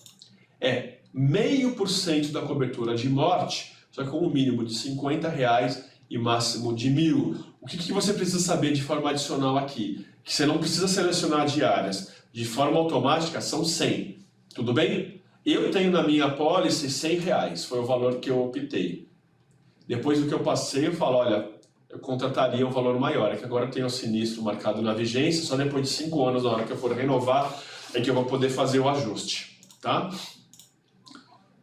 é 0,5% da cobertura de morte, só que com um mínimo de R$50 e máximo de 1.000. O que você precisa saber de forma adicional aqui? que você não precisa selecionar diárias, de forma automática são 100. Tudo bem? Eu tenho na minha apólice R$100, foi o valor que eu optei. Depois do que eu passei, eu falo, olha, eu contrataria um valor maior, é que agora eu tenho o sinistro marcado na vigência, só depois de 5 anos, na hora que eu for renovar, é que eu vou poder fazer o ajuste, tá?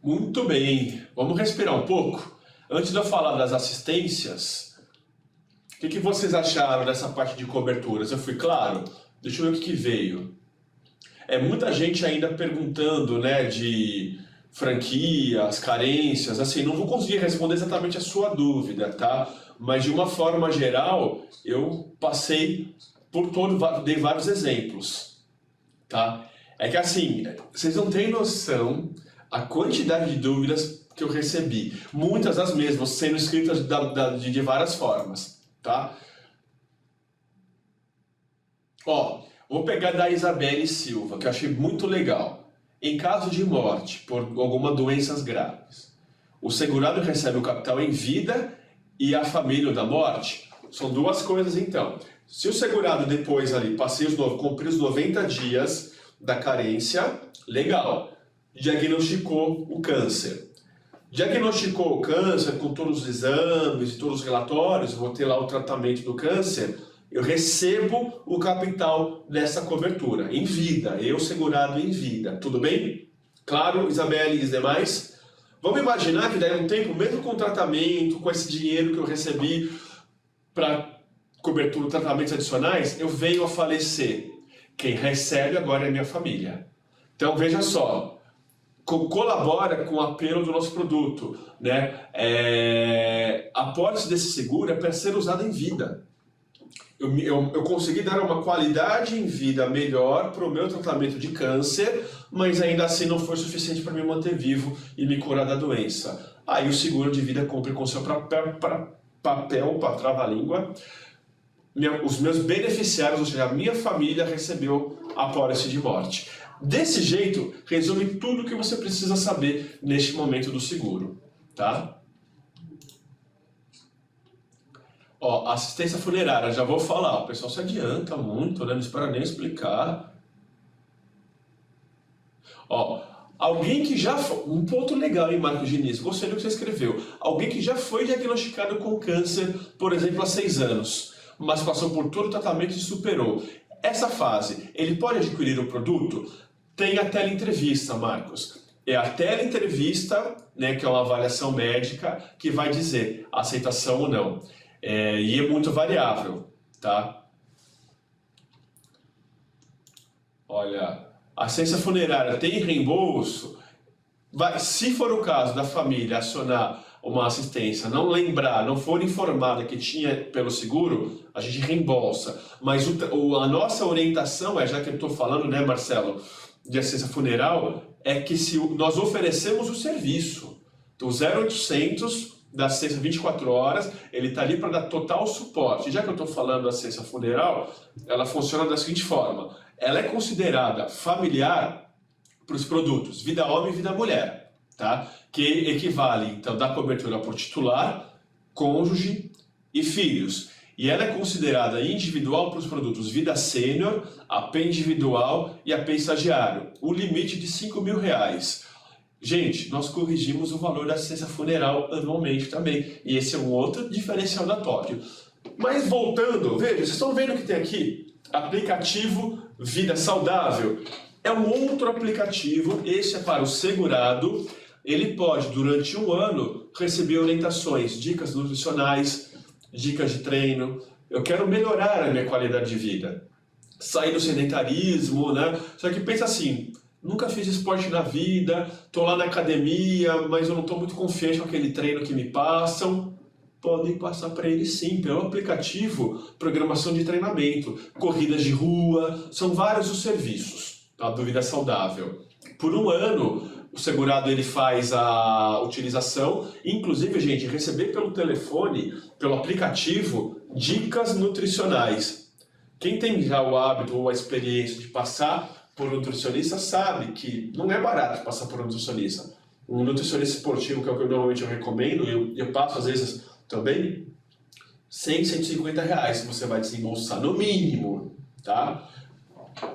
Muito bem, vamos respirar um pouco. Antes de eu falar das assistências, o que vocês acharam dessa parte de coberturas? Eu fui claro? Deixa eu ver o que veio. Muita gente ainda perguntando, né, de franquias, carências, assim, não vou conseguir responder exatamente a sua dúvida, tá? Mas de uma forma geral, eu passei por dei vários exemplos, tá? É que assim, vocês não têm noção a quantidade de dúvidas que eu recebi. Muitas das mesmas sendo escritas de várias formas, tá? Ó, vou pegar da Isabelle Silva, que eu achei muito legal. Em caso de morte por alguma doenças graves, o segurado recebe o capital em vida e a família o da morte? São duas coisas então. Se o segurado depois ali cumprir os 90 dias da carência, legal. Diagnosticou o câncer. Diagnosticou o câncer com todos os exames e todos os relatórios, vou ter lá o tratamento do câncer, eu recebo o capital dessa cobertura, em vida, eu segurado em vida, tudo bem? Claro, Isabelle e os demais? Vamos imaginar que daí um tempo, mesmo com tratamento, com esse dinheiro que eu recebi para cobertura, tratamentos adicionais, eu venho a falecer. Quem recebe agora é a minha família. Então veja só, colabora com o apelo do nosso produto, né? A pólice desse seguro é para ser usada em vida. Eu consegui dar uma qualidade em vida melhor para o meu tratamento de câncer, mas ainda assim não foi suficiente para me manter vivo e me curar da doença. Aí o seguro de vida cumpre com seu papel para trava-língua. Os meus beneficiários, ou seja, a minha família recebeu a pólice de morte. Desse jeito, resume tudo o que você precisa saber neste momento do seguro, tá? Ó, assistência funerária, já vou falar, o pessoal se adianta muito, né? Não espera nem explicar. Ó, alguém que já foi, um ponto legal, hein, Marcos Diniz, gostei do que você escreveu. Alguém que já foi diagnosticado com câncer, por exemplo, há 6 anos, mas passou por todo o tratamento e superou. Essa fase, ele pode adquirir o produto? Tem a teleentrevista, Marcos. É a teleentrevista, né, que é uma avaliação médica, que vai dizer aceitação ou não. E é muito variável, tá? Olha, a assistência funerária tem reembolso? Se for o caso da família acionar uma assistência, não lembrar, não for informada que tinha pelo seguro, a gente reembolsa. Mas a nossa orientação já que eu estou falando, né, Marcelo, de assistência funeral, é que se nós oferecemos o serviço, o 0800 da assistência 24 horas, ele está ali para dar total suporte. Já que eu estou falando da assistência funeral, ela funciona da seguinte forma: ela é considerada familiar para os produtos vida homem e vida mulher, tá? Que equivale, então, da cobertura por titular, cônjuge e filhos. E ela é considerada individual para os produtos vida sênior, AP individual e AP estagiário. O limite de R$5.000. Gente, nós corrigimos o valor da assistência funeral anualmente também. E esse é um outro diferencial da Tóquio. Mas voltando, veja, vocês estão vendo que tem aqui aplicativo Vida Saudável. É um outro aplicativo, esse é para o segurado. Ele pode, durante um ano, receber orientações, dicas nutricionais, dicas de treino. Eu quero melhorar a minha qualidade de vida. Sair do sedentarismo, né? Só que pensa assim, nunca fiz esporte na vida, estou lá na academia, mas eu não estou muito confiante com aquele treino que me passam. Podem passar para ele sim, pelo aplicativo, programação de treinamento, corridas de rua, são vários os serviços, tá? Do Vida Saudável. Por um ano, o segurado ele faz a utilização, inclusive, gente, receber pelo telefone, pelo aplicativo, dicas nutricionais. Quem tem já o hábito ou a experiência de passar por um nutricionista sabe que não é barato passar por um nutricionista. Um nutricionista esportivo, que é o que eu recomendo, eu passo às vezes também, R$100, R$150 você vai desembolsar, no mínimo, tá?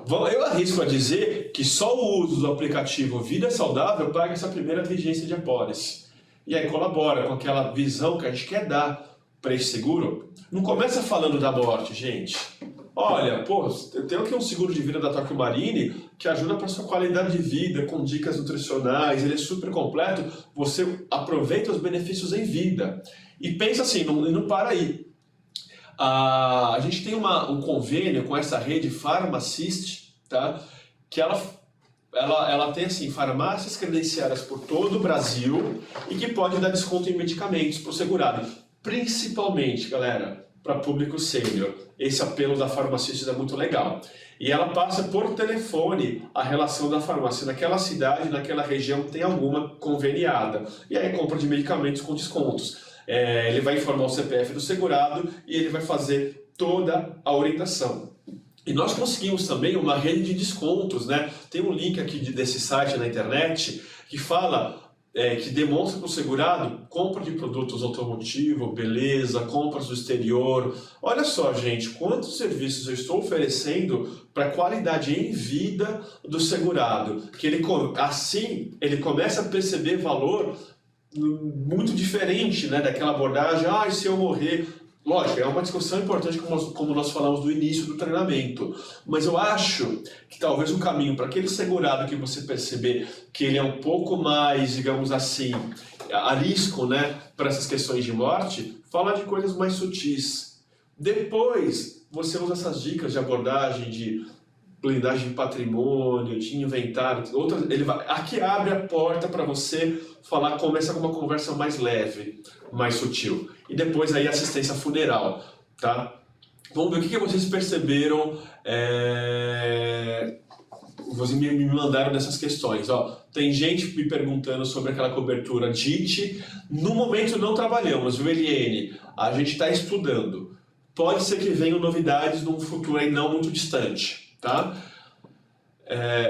Eu arrisco a dizer que só o uso do aplicativo Vida Saudável paga essa primeira vigência de apólice. E aí colabora com aquela visão que a gente quer dar para esse seguro. Não começa falando da morte, gente. Olha, pô, eu tenho aqui um seguro de vida da Tóquio Marine que ajuda para sua qualidade de vida, com dicas nutricionais, ele é super completo, você aproveita os benefícios em vida. E pensa assim, não para aí. A gente tem um convênio com essa rede Pharmacist, tá? Que ela tem assim, farmácias credenciadas por todo o Brasil e que pode dar desconto em medicamentos para o segurado. Principalmente, galera, para público sênior. Esse apelo da farmacista é muito legal. E ela passa por telefone a relação da farmácia naquela cidade, naquela região que tem alguma conveniada. E aí compra de medicamentos com descontos. Ele vai informar o CPF do segurado e ele vai fazer toda a orientação. E nós conseguimos também uma rede de descontos, né? Tem um link aqui desse site na internet que fala... que demonstra para o segurado compra de produtos automotivos, beleza, compras do exterior. Olha só, gente, quantos serviços eu estou oferecendo para a qualidade em vida do segurado. Que assim ele começa a perceber valor muito diferente, né, daquela abordagem, e se eu morrer... Lógico, é uma discussão importante como nós falamos do início do treinamento, mas eu acho que talvez o caminho para aquele segurado que você perceber que ele é um pouco mais, digamos assim, arisco, né, para essas questões de morte, falar de coisas mais sutis. Depois, você usa essas dicas de abordagem, de blindagem de patrimônio, de inventário, aqui abre a porta para você começa com uma conversa mais leve, mais sutil. E depois aí assistência funeral, tá? Vamos ver o que vocês perceberam, vocês me mandaram dessas questões. Tem gente me perguntando sobre aquela cobertura DIT. No momento não trabalhamos, viu, Eliane? A gente está estudando. Pode ser que venham novidades num futuro aí não muito distante, tá?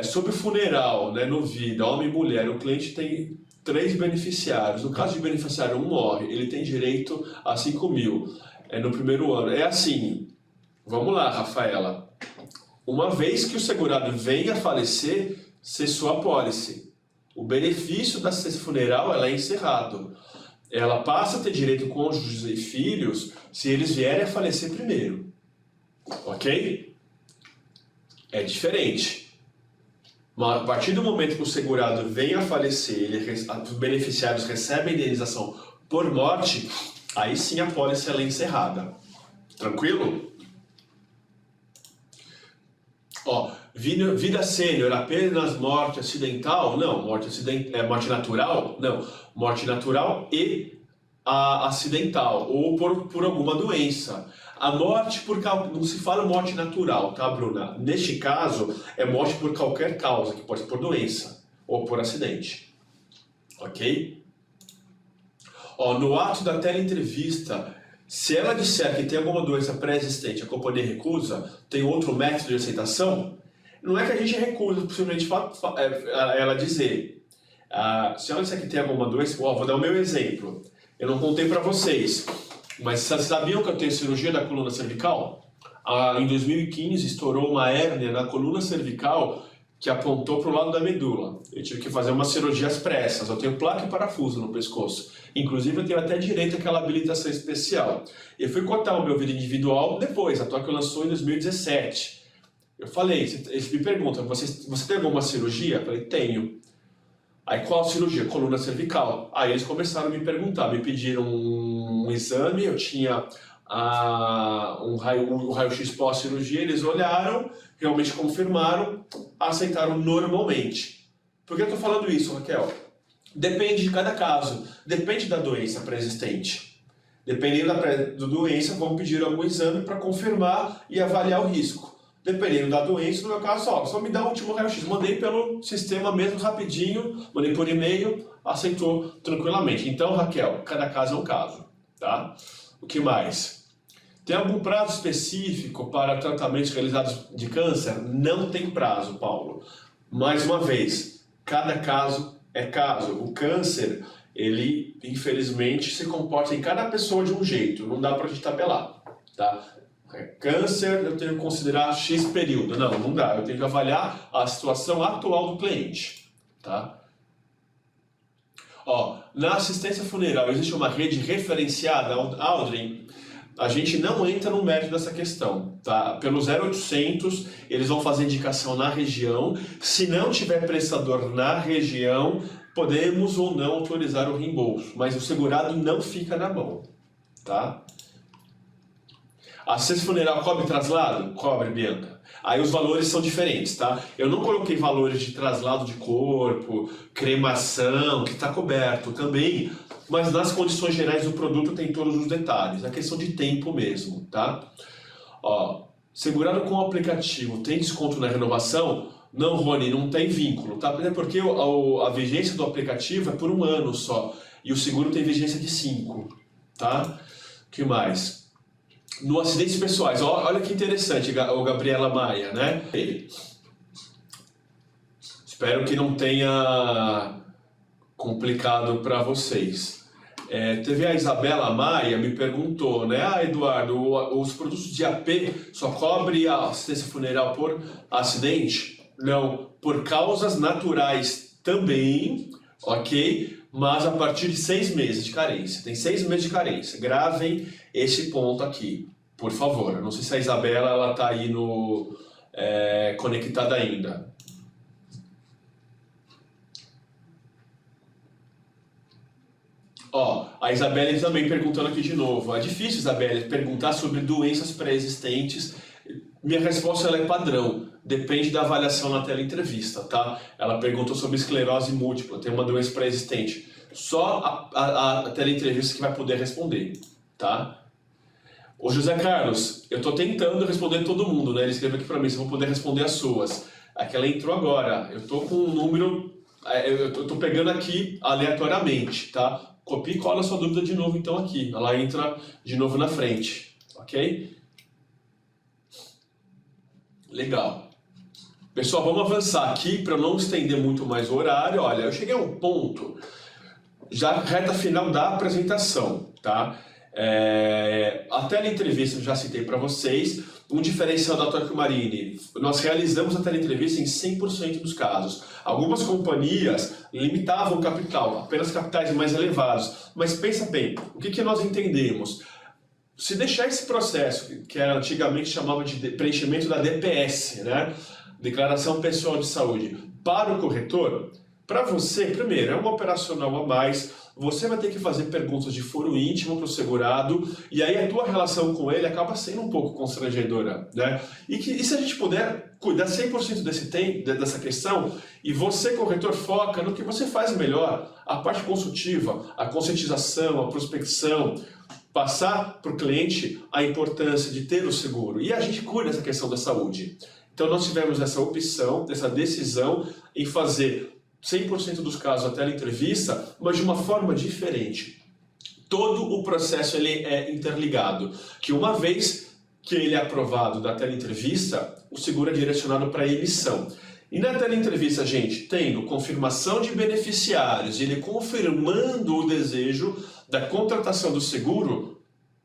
Sobre funeral, né, no vida, homem e mulher, o cliente tem 3 beneficiários. No caso de beneficiário, um morre, ele tem direito a 5 mil no primeiro ano. É assim, vamos lá, Rafaela. Uma vez que o segurado venha a falecer, cessou a apólice. O benefício da assistência funeral ela é encerrado. Ela passa a ter direito cônjuges e filhos se eles vierem a falecer primeiro. Ok? É diferente. Mas a partir do momento que o segurado vem a falecer, os beneficiários recebem indenização por morte, aí sim a pólice ela é encerrada. Tranquilo? Vida sênior, apenas morte acidental? Não. Morte natural? Não. Morte natural e acidental, ou por alguma doença. A morte não se fala morte natural, tá, Bruna? Neste caso, é morte por qualquer causa, que pode ser por doença ou por acidente. Ok? No ato da teleentrevista, se ela disser que tem alguma doença pré-existente, a companhia recusa, tem outro método de aceitação, não é que a gente recusa, simplesmente ela dizer. Se ela disser que tem alguma doença, vou dar o meu exemplo. Eu não contei para vocês, mas vocês sabiam que eu tenho cirurgia da coluna cervical? Em 2015 estourou uma hérnia na coluna cervical que apontou para o lado da medula. Eu tive que fazer uma cirurgia às pressas. Eu tenho placa e parafuso no pescoço. Inclusive eu tenho até direito àquela habilitação especial. Eu fui cotar o meu vida individual depois. A Tóquio lançou em 2017. Eu falei, eles me perguntam, você tem alguma cirurgia? Eu falei, tenho. Aí qual cirurgia? Coluna cervical. Aí eles começaram a me perguntar, me pediram um exame, eu tinha um raio-x pós-cirurgia, eles olharam, realmente confirmaram, aceitaram normalmente. Por que eu estou falando isso, Raquel? Depende de cada caso, depende da doença pré-existente. Dependendo da doença, vão pedir algum exame para confirmar e avaliar o risco. Dependendo da doença, no meu caso, só me dá o último raio-x. Mandei pelo sistema mesmo, rapidinho, mandei por e-mail, aceitou tranquilamente. Então, Raquel, cada caso é um caso, tá? O que mais? Tem algum prazo específico para tratamentos realizados de câncer? Não tem prazo, Paulo. Mais uma vez, cada caso é caso. O câncer, ele, infelizmente, se comporta em cada pessoa de um jeito. Não dá para a gente tabelar, tá? Câncer, eu tenho que considerar X período. Não, não dá. Eu tenho que avaliar a situação atual do cliente. Tá? Ó, na assistência funeral, existe uma rede referenciada, Aldrin? A gente não entra no mérito dessa questão, tá? Pelo 0800, eles vão fazer indicação na região. Se não tiver prestador na região, podemos ou não autorizar o reembolso, mas o segurado não fica na mão, tá? A assistência funeral cobre traslado? Cobre, Bianca. Aí os valores são diferentes, tá? Eu não coloquei valores de traslado de corpo, cremação, que está coberto também, mas nas condições gerais do produto tem todos os detalhes. É questão de tempo mesmo, tá? Ó, segurado com o aplicativo, tem desconto na renovação? Não, Rony, não tem vínculo, tá? Até porque a vigência do aplicativo é por 1 ano só, e o seguro tem vigência de 5, tá? O que mais? No acidentes pessoais, olha que interessante, o Gabriela Maia, né? Espero que não tenha complicado para vocês. Teve a Isabela Maia, me perguntou, né? Ah, Eduardo, os produtos de AP só cobre a assistência funeral por acidente? Não, por causas naturais também, ok? Mas a partir de 6 meses de carência. Tem 6 meses de carência. Gravem esse ponto aqui, por favor. Eu não sei se a Isabela está aí conectada ainda. Ó, a Isabelle também perguntando aqui de novo. É difícil, Isabelle, perguntar sobre doenças pré-existentes. Minha resposta é padrão. Depende da avaliação na teleentrevista, tá? Ela perguntou sobre esclerose múltipla, tem uma doença pré-existente. Só a teleentrevista que vai poder responder, tá? Ô José Carlos, eu tô tentando responder todo mundo, né? Ele escreveu aqui pra mim, se eu vou poder responder as suas. Aqui ela entrou agora, eu tô com um número, eu tô pegando aqui aleatoriamente, tá? Copia e cola a sua dúvida de novo então aqui, ela entra de novo na frente, ok? Legal. Pessoal, vamos avançar aqui para não estender muito mais o horário. Olha, eu cheguei a um ponto, já reta final da apresentação, tá? A teleentrevista eu já citei para vocês. Um diferencial da Tokio Marine, nós realizamos a teleentrevista em 100% dos casos. Algumas companhias limitavam o capital, apenas capitais mais elevados. Mas pensa bem, o que nós entendemos? Se deixar esse processo, que era antigamente chamava de preenchimento da DPS, né? Declaração Pessoal de Saúde, para o corretor, para você, primeiro, é um operacional a mais, você vai ter que fazer perguntas de foro íntimo para o segurado, e aí a tua relação com ele acaba sendo um pouco constrangedora, né? E se a gente puder cuidar 100% dessa questão, e você, corretor, foca no que você faz melhor, a parte consultiva, a conscientização, a prospecção, passar para o cliente a importância de ter o seguro, e a gente cuida dessa questão da saúde. Então nós tivemos essa opção, essa decisão em fazer 100% dos casos a teleentrevista, mas de uma forma diferente. Todo o processo ele é interligado, que uma vez que ele é aprovado da teleentrevista, o seguro é direcionado para a emissão. E na teleentrevista, gente, tendo confirmação de beneficiários, ele confirmando o desejo da contratação do seguro,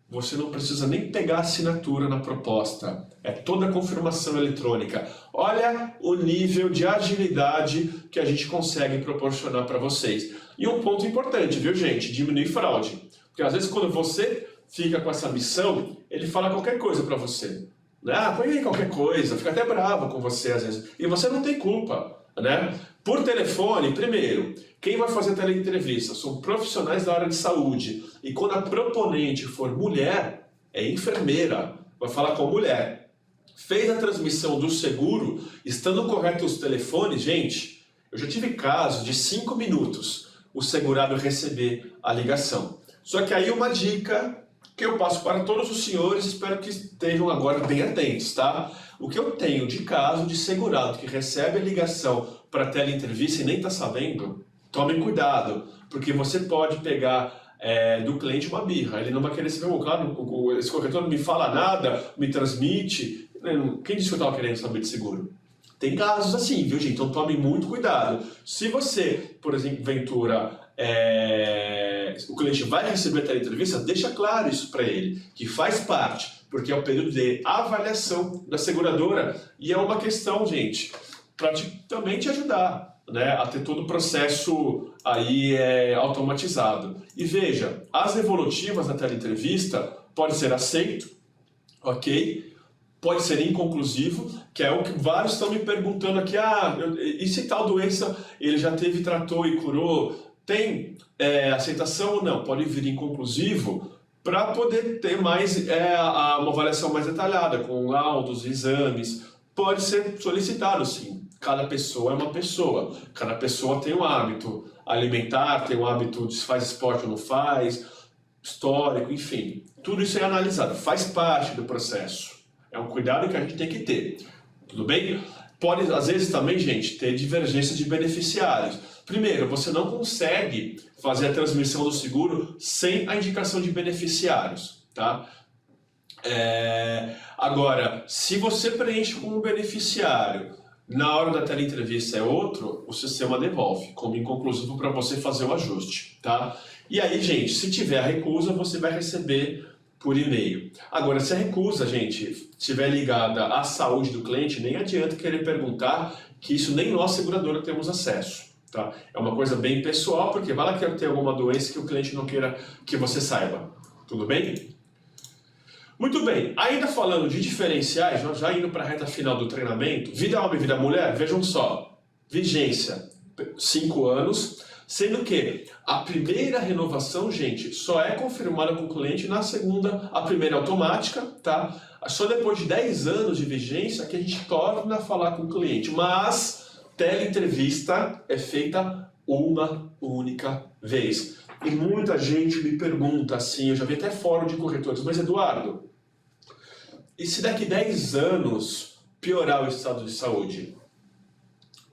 você não precisa nem pegar a assinatura na proposta. É toda a confirmação eletrônica. Olha o nível de agilidade que a gente consegue proporcionar para vocês. E um ponto importante, viu, gente? Diminuir fraude. Porque às vezes quando você fica com essa missão, ele fala qualquer coisa para você. Ah, põe aí qualquer coisa, fica até bravo com você às vezes. E você não tem culpa, né? Por telefone, primeiro, quem vai fazer teleentrevista são profissionais da área de saúde. E quando a proponente for mulher, é enfermeira, vai falar com a mulher. Fez a transmissão do seguro, estando correto os telefones, gente, eu já tive casos de 5 minutos o segurado receber a ligação. Só que aí uma dica que eu passo para todos os senhores, espero que estejam agora bem atentos, tá? O que eu tenho de caso de segurado que recebe a ligação para teleentrevista e nem está sabendo, tomem cuidado, porque você pode pegar do cliente uma birra. Ele não vai querer saber, claro, esse corretor não me fala nada, me transmite. Quem disse que eu estava querendo saber de seguro? Tem casos assim, viu, gente? Então tomem muito cuidado. Se você, por exemplo, ventura, o cliente vai receber a teleentrevista, deixa claro isso para ele, que faz parte. porque é o período de avaliação da seguradora e é uma questão, gente, para também te ajudar, né, a ter todo o processo aí automatizado. E veja, as evolutivas da teleentrevista pode ser aceito, ok? Pode ser inconclusivo, que é o que vários estão me perguntando aqui, e se tal doença ele já teve, tratou e curou, tem aceitação ou não? Pode vir inconclusivo para poder ter mais uma avaliação mais detalhada, com laudos, exames, pode ser solicitado sim. Cada pessoa é uma pessoa, cada pessoa tem um hábito alimentar, tem um hábito de se faz esporte ou não faz, histórico, enfim. Tudo isso é analisado, faz parte do processo. É um cuidado que a gente tem que ter, tudo bem? Pode, às vezes também, gente, ter divergência de beneficiários. Primeiro, você não consegue fazer a transmissão do seguro sem a indicação de beneficiários, tá? Agora, se você preenche como beneficiário, na hora da teleentrevista é outro, o sistema devolve como inconclusivo para você fazer o ajuste, tá? E aí, gente, se tiver a recusa, você vai receber por e-mail. Agora, se a recusa, gente, estiver ligada à saúde do cliente, nem adianta querer perguntar, que isso nem nós, seguradora, temos acesso. Tá? É uma coisa bem pessoal, porque vai lá que ter alguma doença que o cliente não queira que você saiba. Tudo bem? Muito bem. Ainda falando de diferenciais, nós já indo para a reta final do treinamento, vida homem e vida mulher, vejam só, vigência, 5 anos, sendo que a primeira renovação, gente, só é confirmada com o cliente na segunda, a primeira é automática, tá? Só depois de 10 anos de vigência que a gente torna a falar com o cliente, mas teleentrevista é feita uma única vez. E muita gente me pergunta assim, eu já vi até fórum de corretores, mas Eduardo, e se daqui 10 anos piorar o estado de saúde?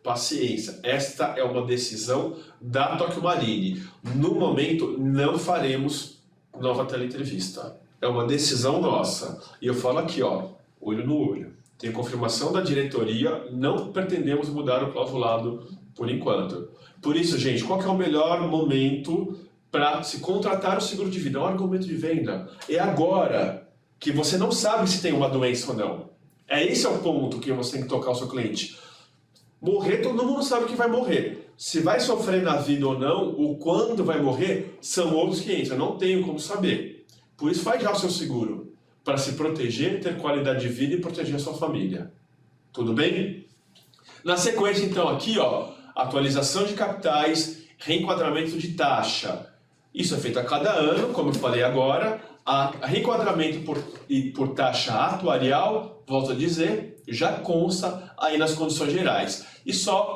Paciência, esta é uma decisão da Tokio Marine. No momento, não faremos nova teleentrevista. É uma decisão nossa. E eu falo aqui, ó, olho no olho. Tem confirmação da diretoria, não pretendemos mudar o clausulado por enquanto. Por isso, gente, qual que é o melhor momento para se contratar o seguro de vida? É um argumento de venda. É agora que você não sabe se tem uma doença ou não. Esse é o ponto que você tem que tocar o seu cliente. Morrer, todo mundo sabe que vai morrer. Se vai sofrer na vida ou não, ou quando vai morrer, são outros que entram. Não tenho como saber. Por isso, faz já o seu seguro. Para se proteger, ter qualidade de vida e proteger a sua família. Tudo bem? Na sequência, então, aqui, ó, atualização de capitais, reenquadramento de taxa. Isso é feito a cada ano, como eu falei agora. A reenquadramento por taxa atuarial, volto a dizer, já consta aí nas condições gerais. E só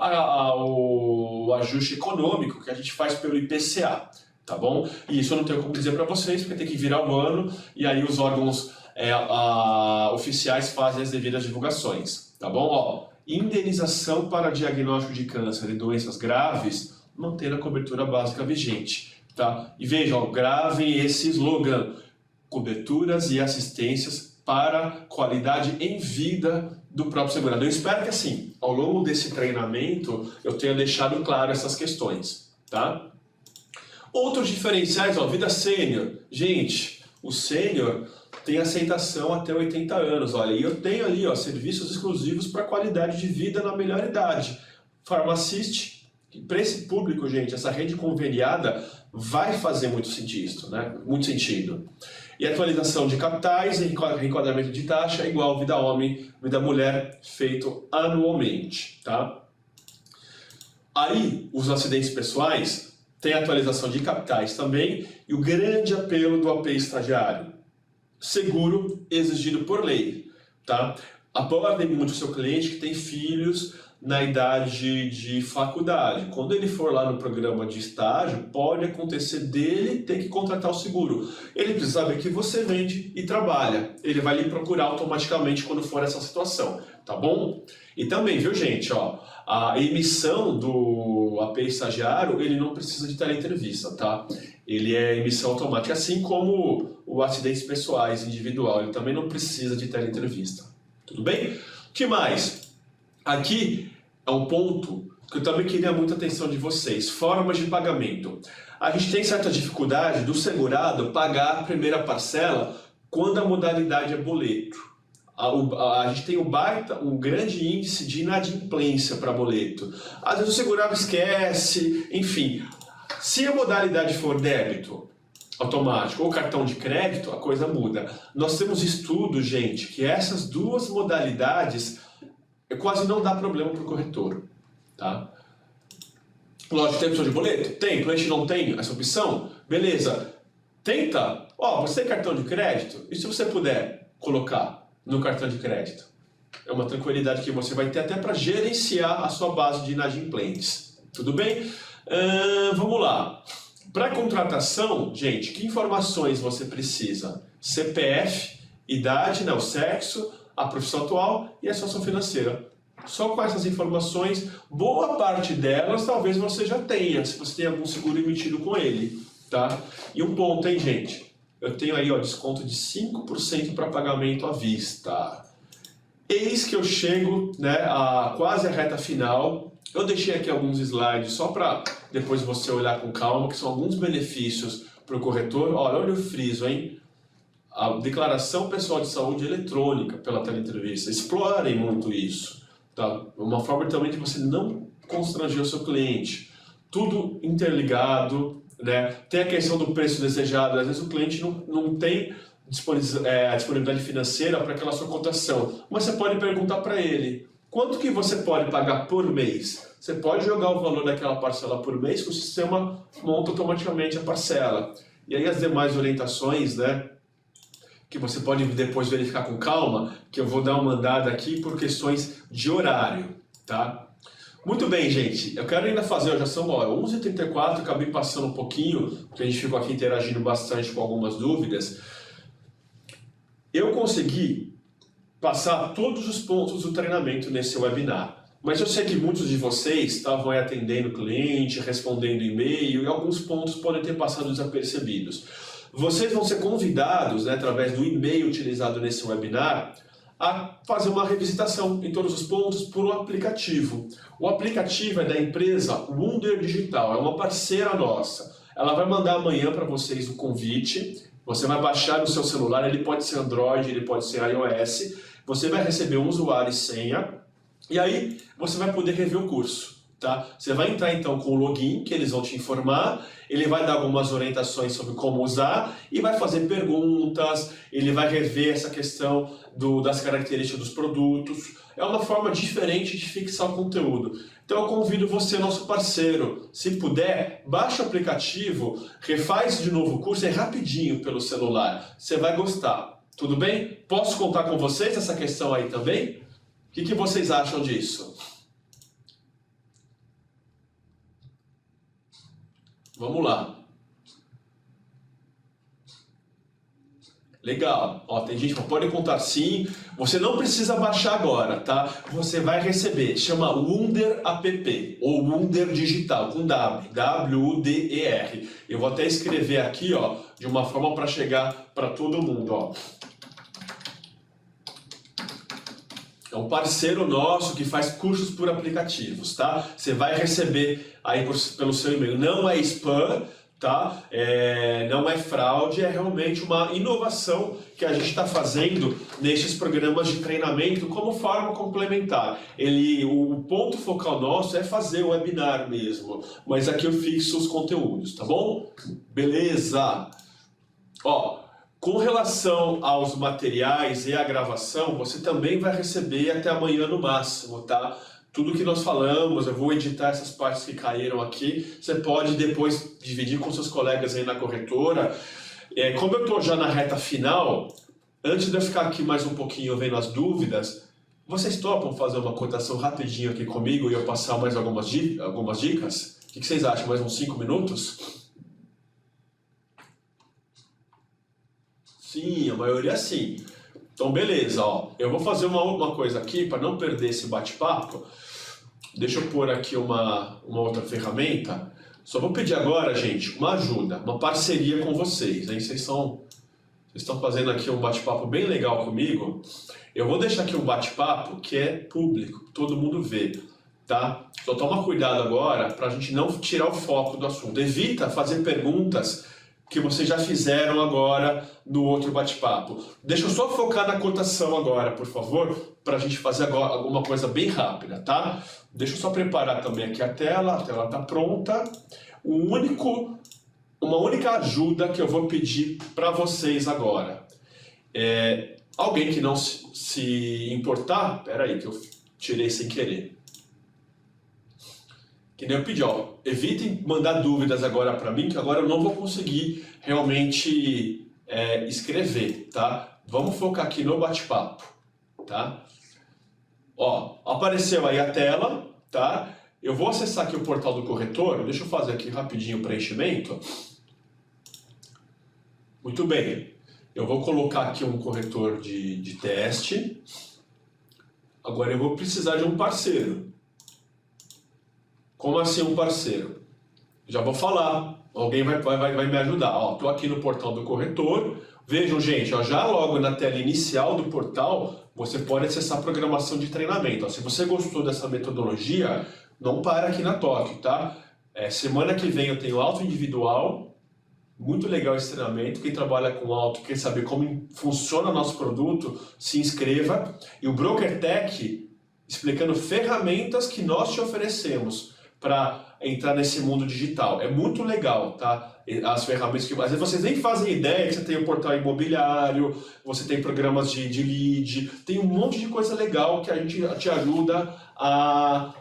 o ajuste econômico que a gente faz pelo IPCA, tá bom? E isso eu não tenho como dizer para vocês, porque tem que virar o ano e aí os órgãos oficiais fazem as devidas divulgações, tá bom? Ó, indenização para diagnóstico de câncer e doenças graves, mantendo a cobertura básica vigente, tá? E vejam, gravem esse slogan, coberturas e assistências para qualidade em vida do próprio segurador. Eu espero que assim, ao longo desse treinamento, eu tenha deixado claro essas questões, tá? Outros diferenciais, ó, vida sênior. Gente, o sênior tem aceitação até 80 anos, olha, e eu tenho ali, ó, serviços exclusivos para qualidade de vida na melhor idade. Pharmacist, para esse público, gente, essa rede conveniada vai fazer muito sentido, né? Muito sentido. E atualização de capitais e reenquadramento de taxa é igual vida homem, vida mulher, feito anualmente, tá? Aí, os acidentes pessoais, tem atualização de capitais também e o grande apelo do AP estagiário. Seguro exigido por lei, tá? Abordem muito o seu cliente que tem filhos na idade de faculdade. Quando ele for lá no programa de estágio, pode acontecer dele ter que contratar o seguro. Ele precisa saber que você vende e trabalha. Ele vai lhe procurar automaticamente quando for essa situação, tá bom? E também, viu, gente, ó, a emissão do AP estagiário, ele não precisa de teleentrevista, tá? Ele é emissão automática, assim como o acidentes pessoais individual, ele também não precisa de teleentrevista. Tudo bem? O que mais? Aqui é um ponto que eu também queria muita atenção de vocês, formas de pagamento. A gente tem certa dificuldade do segurado pagar a primeira parcela quando a modalidade é boleto. A gente tem um grande índice de inadimplência para boleto. Às vezes o segurado esquece, enfim. Se a modalidade for débito automático ou cartão de crédito, a coisa muda. Nós temos estudos, gente, que essas duas modalidades quase não dá problema para o corretor. Tá? Lógico, tem opção de boleto? Tem. O cliente não tem essa opção? Beleza. Tenta. Você tem cartão de crédito? E se você puder colocar no cartão de crédito? É uma tranquilidade que você vai ter até para gerenciar a sua base de inadimplentes. Tudo bem? Vamos lá. Para contratação, gente, que informações você precisa? CPF, idade, o sexo, a profissão atual e a situação financeira. Só com essas informações, boa parte delas talvez você já tenha, se você tem algum seguro emitido com ele, tá? E um ponto, hein, gente? Eu tenho aí, desconto de 5% para pagamento à vista. Eis que eu chego, a quase a reta final. Eu deixei aqui alguns slides só para depois você olhar com calma, que são alguns benefícios para o corretor. Olha o friso, hein? A declaração pessoal de saúde eletrônica pela teleentrevista. Explorem muito isso. Tá? Uma forma também de você não constranger o seu cliente. Tudo interligado, Tem a questão do preço desejado. Às vezes o cliente não tem disponibilidade financeira para aquela sua cotação. Mas você pode perguntar para ele, quanto que você pode pagar por mês? Você pode jogar o valor daquela parcela por mês que o sistema monta automaticamente a parcela. E aí as demais orientações, que você pode depois verificar com calma, que eu vou dar uma andada aqui por questões de horário, tá? Muito bem, gente. Eu quero ainda fazer, já são 11h34, acabei passando um pouquinho, porque a gente ficou aqui interagindo bastante com algumas dúvidas. Eu consegui passar todos os pontos do treinamento nesse webinar, mas eu sei que muitos de vocês estavam aí atendendo cliente, respondendo e-mail, e alguns pontos podem ter passado desapercebidos. Vocês vão ser convidados, através do e-mail utilizado nesse webinar, a fazer uma revisitação em todos os pontos por um aplicativo. O aplicativo é da empresa Wunder Digital, é uma parceira nossa. Ela vai mandar amanhã para vocês o convite, você vai baixar no seu celular, ele pode ser Android, ele pode ser iOS, você vai receber um usuário e senha, e aí você vai poder rever o curso. Tá? Você vai entrar então com o login, que eles vão te informar, ele vai dar algumas orientações sobre como usar e vai fazer perguntas, ele vai rever essa questão das características dos produtos. É uma forma diferente de fixar o conteúdo. Então eu convido você, nosso parceiro, se puder, baixa o aplicativo, refaz de novo o curso, é rapidinho pelo celular, você vai gostar. Tudo bem? Posso contar com vocês essa questão aí também? O que vocês acham disso? Vamos lá. Legal. Tem gente que pode contar sim. Você não precisa baixar agora, tá? Você vai receber. Chama Wunder App ou Wunder Digital com W, W-U-D-E-R. Eu vou até escrever aqui, de uma forma para chegar para todo mundo, É um parceiro nosso que faz cursos por aplicativos, tá? Você vai receber aí pelo seu e-mail. Não é spam, tá? Não é fraude, é realmente uma inovação que a gente está fazendo nesses programas de treinamento como forma complementar. O ponto focal nosso é fazer o webinar mesmo, mas aqui eu fixo os conteúdos, tá bom? Beleza! Com relação aos materiais e à gravação, você também vai receber até amanhã no máximo, tá? Tudo que nós falamos, eu vou editar essas partes que caíram aqui, você pode depois dividir com seus colegas aí na corretora. Como eu estou já na reta final, antes de eu ficar aqui mais um pouquinho vendo as dúvidas, vocês topam fazer uma cotação rapidinho aqui comigo e eu passar mais algumas dicas? O que vocês acham? Mais uns 5 minutos? Sim, a maioria sim. Então beleza, eu vou fazer uma coisa aqui para não perder esse bate-papo. Deixa eu pôr aqui uma outra ferramenta. Só vou pedir agora, gente, uma ajuda, uma parceria com vocês, hein? Vocês estão fazendo aqui um bate-papo bem legal comigo. Eu vou deixar aqui um bate-papo que é público, todo mundo vê, tá? Só toma cuidado agora para a gente não tirar o foco do assunto. Evita fazer perguntas que vocês já fizeram agora no outro bate-papo. Deixa eu só focar na cotação agora, por favor, para a gente fazer agora alguma coisa bem rápida, tá? Deixa eu só preparar também aqui a tela está pronta. Uma única ajuda que eu vou pedir para vocês agora. Alguém que não se importar, peraí que eu tirei sem querer. Que nem eu pedi, ó, evitem mandar dúvidas agora para mim, que agora eu não vou conseguir realmente escrever, tá? Vamos focar aqui no bate-papo, tá? Ó, apareceu aí a tela, tá? Eu vou acessar aqui o portal do corretor, deixa eu fazer aqui rapidinho o preenchimento. Muito bem, eu vou colocar aqui um corretor de teste. Agora eu vou precisar de um parceiro. Como assim um parceiro? Já vou falar, alguém vai me ajudar. Ó, tô aqui no portal do corretor. Vejam, gente, ó, já logo na tela inicial do portal, você pode acessar a programação de treinamento. Ó, se você gostou dessa metodologia, não para aqui na Tóquio, tá? Semana que vem eu tenho auto individual. Muito legal esse treinamento. Quem trabalha com auto, quer saber como funciona nosso produto, se inscreva. E o Broker Tech explicando ferramentas que nós te oferecemos para entrar nesse mundo digital. É muito legal, tá? As ferramentas que às vezes vocês nem fazem ideia que você tem o portal imobiliário, você tem programas de lead, tem um monte de coisa legal que a gente te ajuda a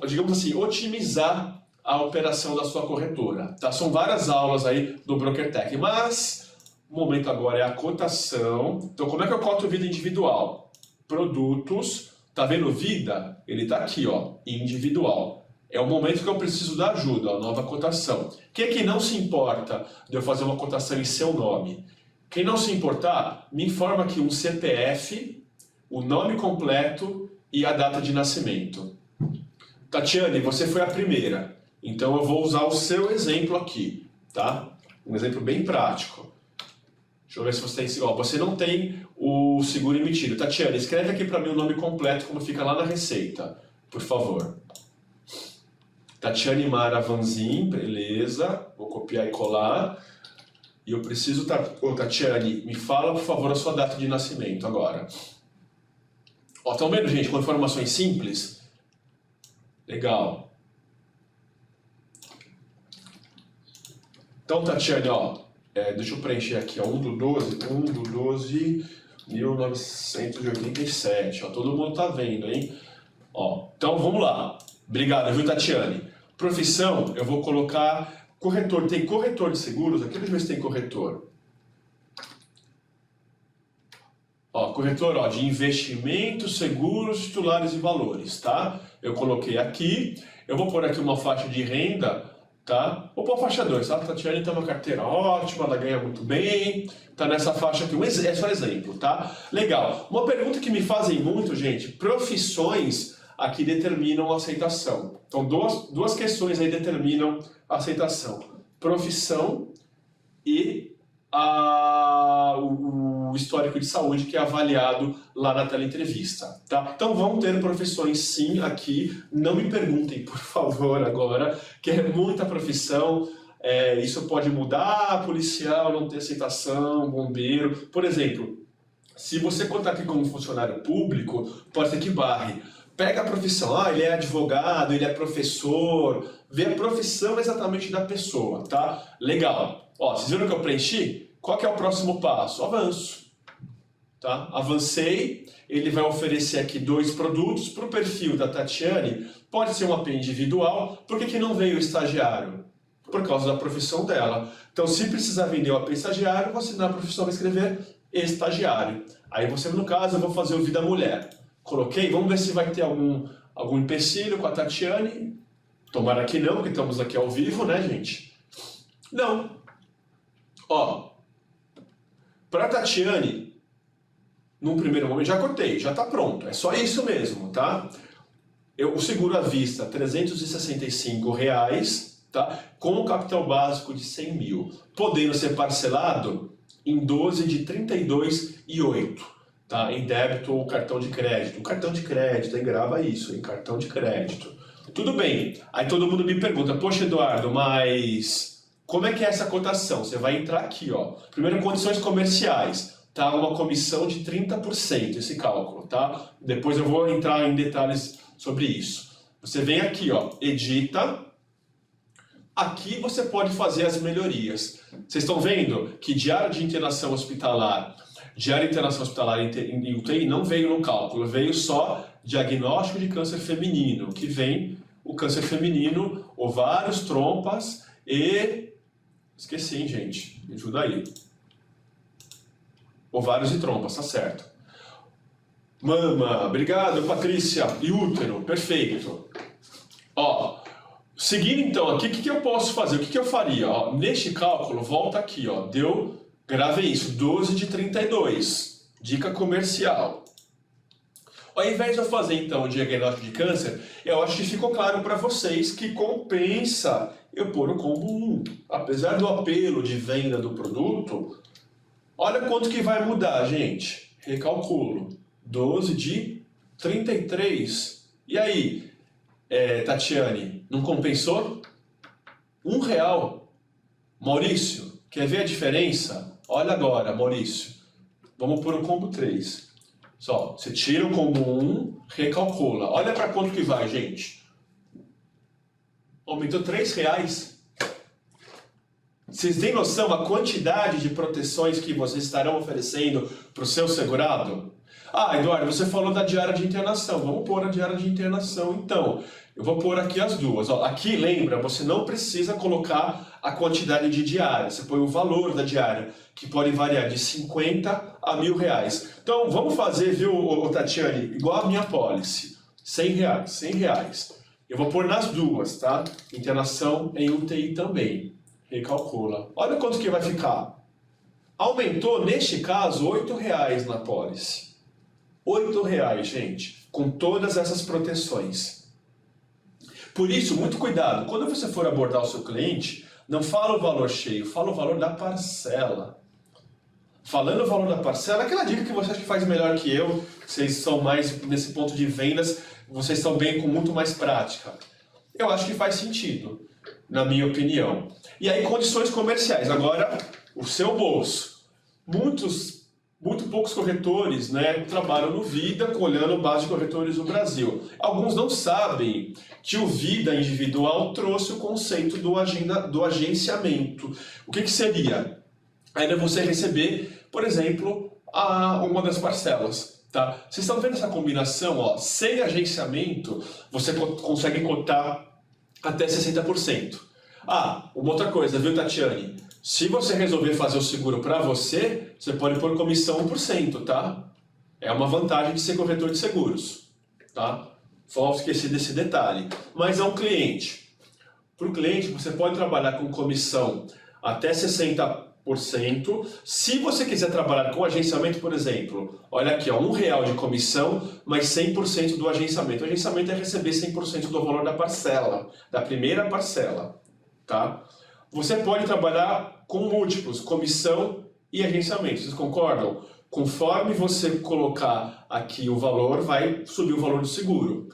digamos assim, otimizar a operação da sua corretora, tá? São várias aulas aí do Broker Tech, mas o momento agora é a cotação. Então, como é que eu coto vida individual? Produtos, tá vendo vida? Ele tá aqui, ó, individual. É o momento que eu preciso da ajuda, ó, nova cotação. Quem é que não se importa de eu fazer uma cotação em seu nome? Quem não se importar, me informa aqui um CPF, o nome completo e a data de nascimento. Tatiane, você foi a primeira, então eu vou usar o seu exemplo aqui, tá? Um exemplo bem prático. Deixa eu ver se você tem... Ó, você não tem o seguro emitido. Tatiane, escreve aqui para mim o nome completo, como fica lá na receita, por favor. Tatiane Mara Vanzin, beleza. Vou copiar e colar. E eu preciso... Ô, Tatiane, me fala, por favor, a sua data de nascimento agora. Ó, estão vendo, gente, com informações simples? Legal. Então, Tatiane, ó, deixa eu preencher aqui, ó, 1/12/1987. Ó, todo mundo tá vendo, hein? Ó, então, vamos lá. Obrigado, viu, Tatiane? Profissão, eu vou colocar corretor. Tem corretor de seguros? Aqui, deixa eu ver se tem corretor. Ó, corretor, ó, de investimentos, seguros, titulares e valores, tá? Eu coloquei aqui. Eu vou pôr aqui uma faixa de renda, tá? Vou pôr faixa 2, tá? A Tatiane tem uma carteira ótima, ela ganha muito bem, tá nessa faixa aqui. É só exemplo, tá? Legal. Uma pergunta que me fazem muito, gente, profissões aqui determinam a aceitação. Então, duas questões aí determinam a aceitação. Profissão e o histórico de saúde que é avaliado lá na teleentrevista, tá? Então vão ter profissões sim aqui, não me perguntem por favor agora, que é muita profissão, isso pode mudar, policial não ter aceitação, bombeiro, por exemplo, se você contar aqui como funcionário público, pode ser que barre. Pega a profissão, ele é advogado, ele é professor, vê a profissão exatamente da pessoa, tá? Legal. Ó, vocês viram que eu preenchi? Qual que é o próximo passo? Avanço. Tá? Avancei, ele vai oferecer aqui 2 produtos para o perfil da Tatiane, pode ser um AP individual, por que não veio o estagiário? Por causa da profissão dela. Então, se precisar vender o AP estagiário, você na profissão vai escrever estagiário. Aí você, no caso, eu vou fazer o Vida Mulher. Coloquei, vamos ver se vai ter algum empecilho com a Tatiane. Tomara que não, porque estamos aqui ao vivo, né, gente? Não. Ó, para a Tatiane, num primeiro momento, já cortei, já está pronto. É só isso mesmo, tá? O seguro à vista, R$ 365, tá? Com o capital básico de 100 mil. Podendo ser parcelado em 12 de 32,8. Tá? Em débito ou cartão de crédito. O cartão de crédito, aí grava isso, em cartão de crédito. Tudo bem. Aí todo mundo me pergunta, poxa, Eduardo, mas Como é que é essa cotação? Você vai entrar aqui, ó. Primeiro, condições comerciais. Tá? Uma comissão de 30%, esse cálculo, tá? Depois eu vou entrar em detalhes sobre isso. Você vem aqui, ó, edita. Aqui você pode fazer as melhorias. Vocês estão vendo que diária de internação hospitalar em UTI não veio no cálculo, veio só diagnóstico de câncer feminino, que vem o câncer feminino, ovários, trompas e... Esqueci, hein, gente? Me ajuda aí. Ovários e trompas, tá certo. Mama, obrigado, Patrícia. E útero, perfeito. Ó, seguindo então aqui, o que eu posso fazer? O que eu faria? Ó, neste cálculo, volta aqui, ó, gravei isso, 12 de 32, dica comercial. Ao invés de eu fazer então o diagnóstico de câncer, eu acho que ficou claro para vocês que compensa eu pôr o combo 1. Apesar do apelo de venda do produto, olha quanto que vai mudar, gente. Recalculo. 12 de 33. E aí, Tatiane, não compensou? R$1. Maurício, quer ver a diferença? Olha agora, Maurício. Vamos pôr o combo 3. Só, você tira o combo 1, recalcula. Olha para quanto que vai, gente. Aumentou R$3. Vocês têm noção a quantidade de proteções que vocês estarão oferecendo para o seu segurado? Ah, Eduardo, você falou da diária de internação. Vamos pôr a diária de internação, então. Eu vou pôr aqui as duas. Ó, aqui, lembra, você não precisa colocar a quantidade de diária. Você põe o valor da diária, que pode variar de 50 a R$1.000. Então, vamos fazer, viu, Tatiane, igual a minha pólice. R$100, R$100. Eu vou pôr nas duas, tá? Internação em UTI também. Recalcula. Olha quanto que vai ficar. Aumentou, neste caso, R$8 na pólice. R$8, gente, com todas essas proteções. Por isso, muito cuidado. Quando você for abordar o seu cliente, não fala o valor cheio, fala o valor da parcela. Falando o valor da parcela, aquela dica que você acha que faz melhor que eu, vocês são mais nesse ponto de vendas, vocês estão bem com muito mais prática. Eu acho que faz sentido, na minha opinião. E aí, condições comerciais. Agora, o seu bolso. Muito poucos corretores, né, trabalham no Vida, olhando base de corretores no Brasil. Alguns não sabem que o Vida individual trouxe o conceito do agenciamento. O que seria? Ainda você receber, por exemplo, uma das parcelas. Tá? Vocês estão vendo essa combinação? Ó, sem agenciamento, você consegue cotar até 60%. Ah, uma outra coisa, viu, Tatiane? Se você resolver fazer o seguro para você, você pode pôr comissão 1%, tá? É uma vantagem de ser corretor de seguros, tá? Só esqueci desse detalhe. Mas é um cliente. Para o cliente, você pode trabalhar com comissão até 60%. Se você quiser trabalhar com agenciamento, por exemplo, olha aqui, ó, R$1 de comissão, mais 100% do agenciamento. O agenciamento é receber 100% do valor da parcela, da primeira parcela, tá? Você pode trabalhar com múltiplos, comissão e agenciamento, vocês concordam? Conforme você colocar aqui o valor, vai subir o valor do seguro.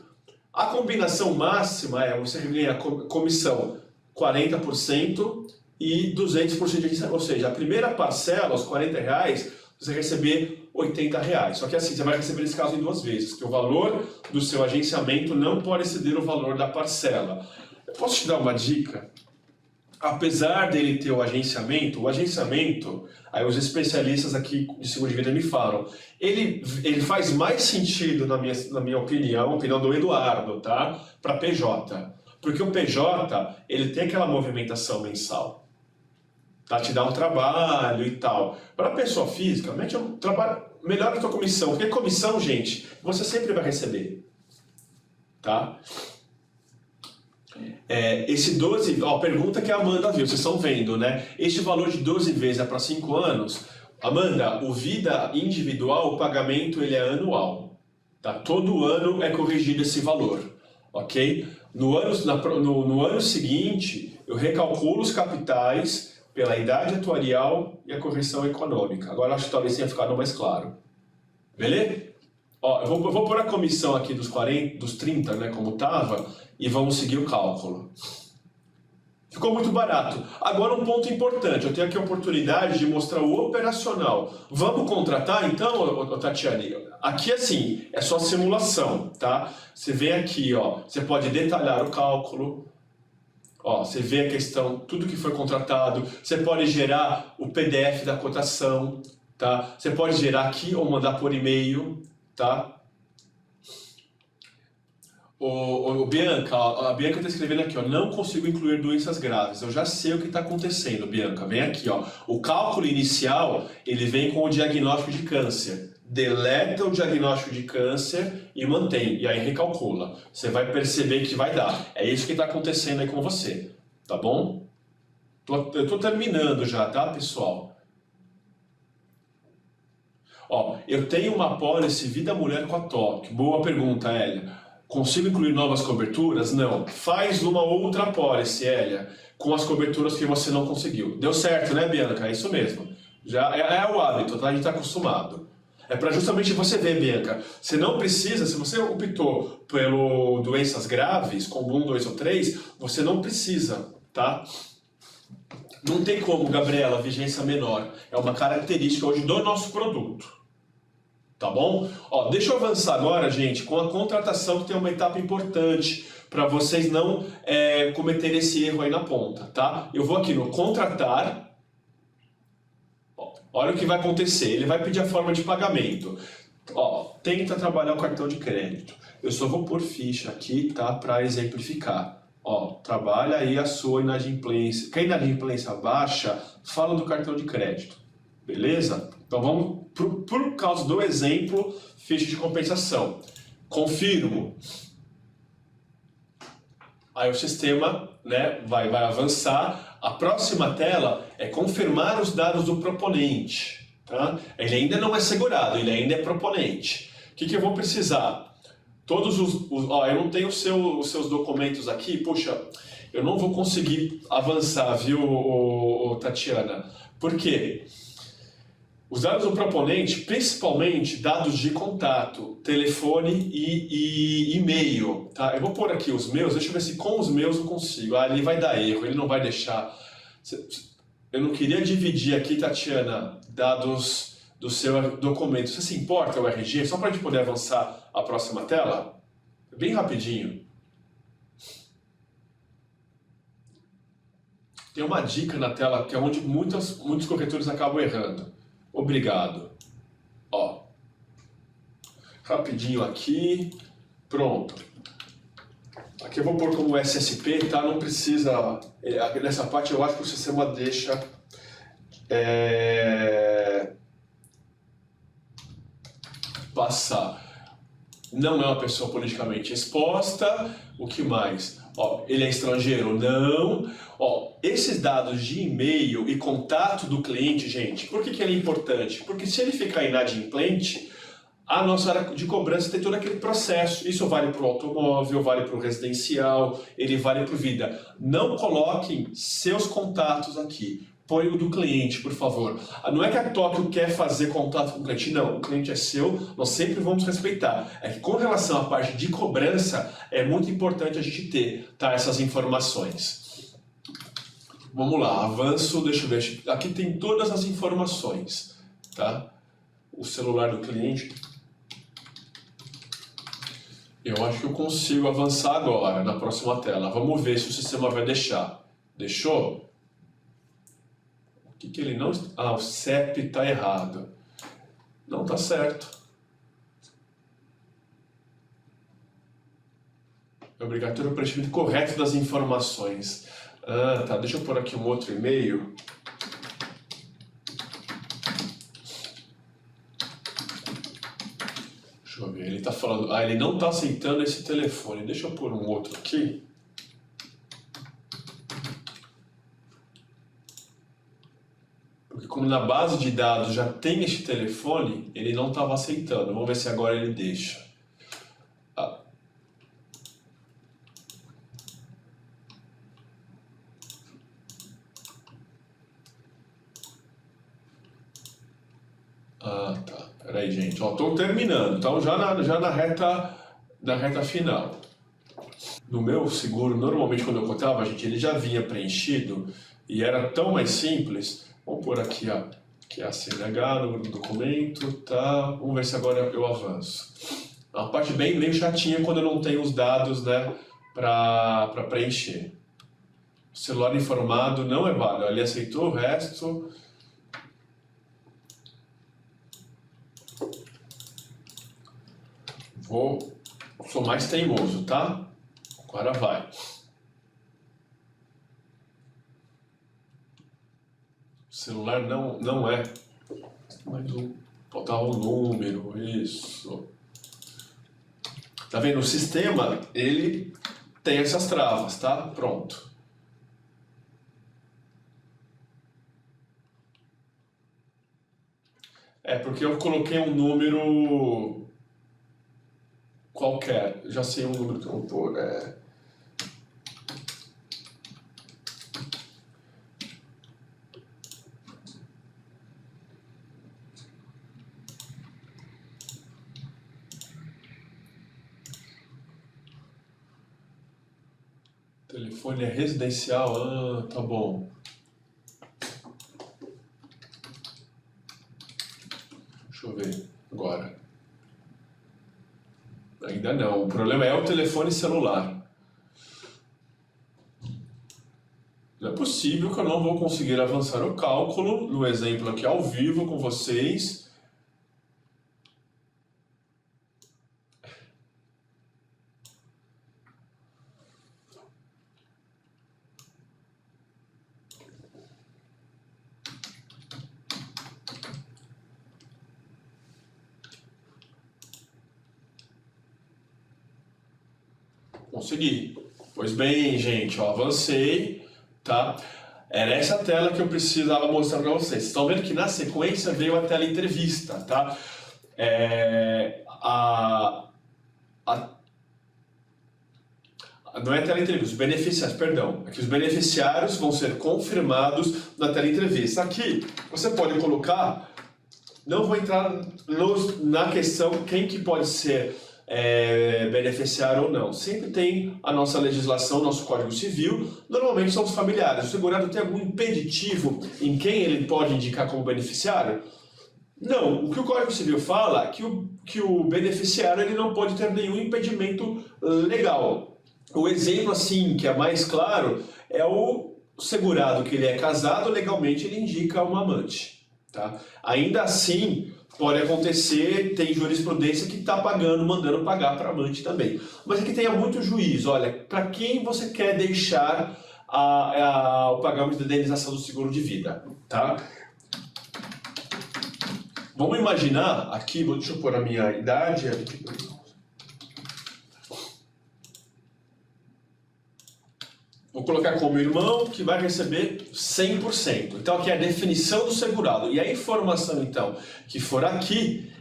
A combinação máxima é você ganhar comissão 40% e 200% de agenciamento, ou seja, a primeira parcela, os R$40, você vai receber R$80. Só que assim, você vai receber nesse caso em 2 vezes, que o valor do seu agenciamento não pode exceder o valor da parcela. Eu posso te dar uma dica? Apesar dele ter o agenciamento, aí os especialistas aqui de seguro de vida me falam, ele faz mais sentido, na minha opinião, a opinião do Eduardo, tá? Para PJ. Porque o PJ, ele tem aquela movimentação mensal. Tá? Te dá um trabalho e tal. Para a pessoa física, melhora a tua comissão. Porque comissão, gente, você sempre vai receber. Tá? Esse 12, ó, pergunta que a Amanda viu, vocês estão vendo, né? Este valor de 12 vezes é para 5 anos. Amanda, o Vida individual, o pagamento ele é anual. Tá? Todo ano é corrigido esse valor, ok? No ano seguinte, eu recalculo os capitais pela idade atuarial e a correção econômica. Agora acho que talvez tenha ficado mais claro. Beleza? Ó, eu vou pôr a comissão aqui dos 30, né, como estava, e vamos seguir o cálculo. Ficou muito barato. Agora um ponto importante, eu tenho aqui a oportunidade de mostrar o operacional. Vamos contratar então, Tatiane? Aqui assim, é só simulação, tá? Você vem aqui, ó, você pode detalhar o cálculo, ó, você vê a questão, tudo que foi contratado, você pode gerar o PDF da cotação, tá? Você pode gerar aqui ou mandar por e-mail, tá? Bianca, a Bianca está escrevendo aqui, ó, não consigo incluir doenças graves. Eu já sei o que está acontecendo, Bianca. Vem aqui, ó. O cálculo inicial, ele vem com o diagnóstico de câncer. Deleta o diagnóstico de câncer e mantém. E aí recalcula. Você vai perceber que vai dar. É isso que está acontecendo aí com você. Tá bom? Eu estou terminando já, tá, pessoal? Ó, eu tenho uma apólice Vida Mulher com a TOC. Boa pergunta, Hélia. Consigo incluir novas coberturas? Não. Faz uma outra apólice, Hélia, com as coberturas que você não conseguiu. Deu certo, né, Bianca? É isso mesmo. Já é o hábito, tá? A gente está acostumado. É para justamente você ver, Bianca. Você não precisa, se você optou pelo doenças graves, como 1, 2 ou 3, você não precisa, tá? Não tem como, Gabriela, vigência menor. É uma característica hoje do nosso produto. Tá bom? Ó, deixa eu avançar agora, gente, com a contratação, que tem uma etapa importante para vocês não cometerem esse erro aí na ponta, tá? Eu vou aqui no contratar. Ó, olha o que vai acontecer. Ele vai pedir a forma de pagamento. Ó, tenta trabalhar o cartão de crédito. Eu só vou pôr ficha aqui, tá? Para exemplificar. Ó, trabalha aí a sua inadimplência. Que a inadimplência baixa, fala do cartão de crédito. Beleza? Então vamos, por causa do exemplo, ficha de compensação. Confirmo. Aí o sistema, né, vai avançar. A próxima tela é confirmar os dados do proponente. Tá? Ele ainda não é segurado, ele ainda é proponente. O que eu vou precisar? Todos ó, eu não tenho os seus documentos aqui. Puxa, eu não vou conseguir avançar, viu, Tatiana? Por quê? Os dados do proponente, principalmente dados de contato, telefone e e-mail, tá? Eu vou pôr aqui os meus, deixa eu ver se com os meus eu consigo. Ah, ele vai dar erro, ele não vai deixar. Eu não queria dividir aqui, Tatiana, dados do seu documento. Você se importa, o RG? Só para a gente poder avançar a próxima tela? Bem rapidinho. Tem uma dica na tela que é onde muitos corretores acabam errando. Obrigado. Ó, rapidinho aqui, pronto. Aqui eu vou pôr como SSP, tá? Não precisa, nessa parte eu acho que o sistema deixa passar. Não é uma pessoa politicamente exposta. O que mais? Ó, ele é estrangeiro? Não. Ó, esses dados de e-mail e contato do cliente, gente, por que ele é importante? Porque se ele ficar inadimplente, a nossa área de cobrança tem todo aquele processo. Isso vale para o automóvel, vale para o residencial, ele vale para o vida. Não coloquem seus contatos aqui. Põe o do cliente, por favor. Não é que a Tóquio quer fazer contato com o cliente, não. O cliente é seu, nós sempre vamos respeitar. É que com relação à parte de cobrança, é muito importante a gente ter, tá, essas informações. Vamos lá, avanço, deixa eu ver. Aqui tem todas as informações, tá? O celular do cliente. Eu acho que eu consigo avançar agora, na próxima tela. Vamos ver se o sistema vai deixar. Deixou? O que ele não... Ah, o CEP está errado. Não está certo. É obrigatório o preenchimento correto das informações. Ah, tá. Deixa eu pôr aqui um outro e-mail. Deixa eu ver. Ele está falando... Ah, ele não está aceitando esse telefone. Deixa eu pôr um outro aqui. Porque como na base de dados já tem este telefone, ele não estava aceitando. Vamos ver se agora ele deixa. Ah. Ah, tá. Peraí, gente. Ó, tô terminando. Então já na reta final. no meu seguro, normalmente quando eu cotava, gente, ele já vinha preenchido e era tão mais simples. Vamos pôr aqui, ó, que é a CNH, número do documento, tá? Vamos ver se agora eu avanço. É uma parte bem chatinha quando eu não tenho os dados, né, para preencher. O celular informado não é válido. Ele aceitou o resto. Sou mais teimoso, tá? Agora vai. O celular não é. Mais um. Faltava um número, isso. Tá vendo? O sistema, ele tem essas travas, tá? Pronto. É porque eu coloquei um número qualquer. Já sei um número que eu vou pôr. Telefone é residencial? Ah, tá bom. Deixa eu ver agora. Ainda não. O problema é o telefone celular. Não é possível que eu não vou conseguir avançar o cálculo no exemplo aqui ao vivo com vocês. Consegui. Pois bem, gente, ó, avancei, tá? Era essa tela que eu precisava mostrar para vocês. Vocês estão vendo que na sequência veio a tela entrevista, tá? Não é a tela entrevista, os beneficiários, perdão. Aqui os beneficiários vão ser confirmados na tela entrevista. Aqui você pode colocar, não vou entrar na questão quem que pode ser beneficiário ou não. Sempre tem a nossa legislação, nosso Código Civil, normalmente são os familiares. O segurado tem algum impeditivo em quem ele pode indicar como beneficiário? Não, o que o Código Civil fala é que o beneficiário ele não pode ter nenhum impedimento legal. O exemplo assim que é mais claro é o segurado que ele é casado, legalmente ele indica uma amante. Tá? Ainda assim, pode acontecer, tem jurisprudência que está pagando, mandando pagar para amante também. Mas aqui tenha muito juízo, olha, para quem você quer deixar o pagamento da indenização do seguro de vida, tá? Vamos imaginar, aqui, deixa eu pôr a minha idade, vou colocar como irmão que vai receber 100%. Então aqui é a definição do segurado. E a informação então que for aqui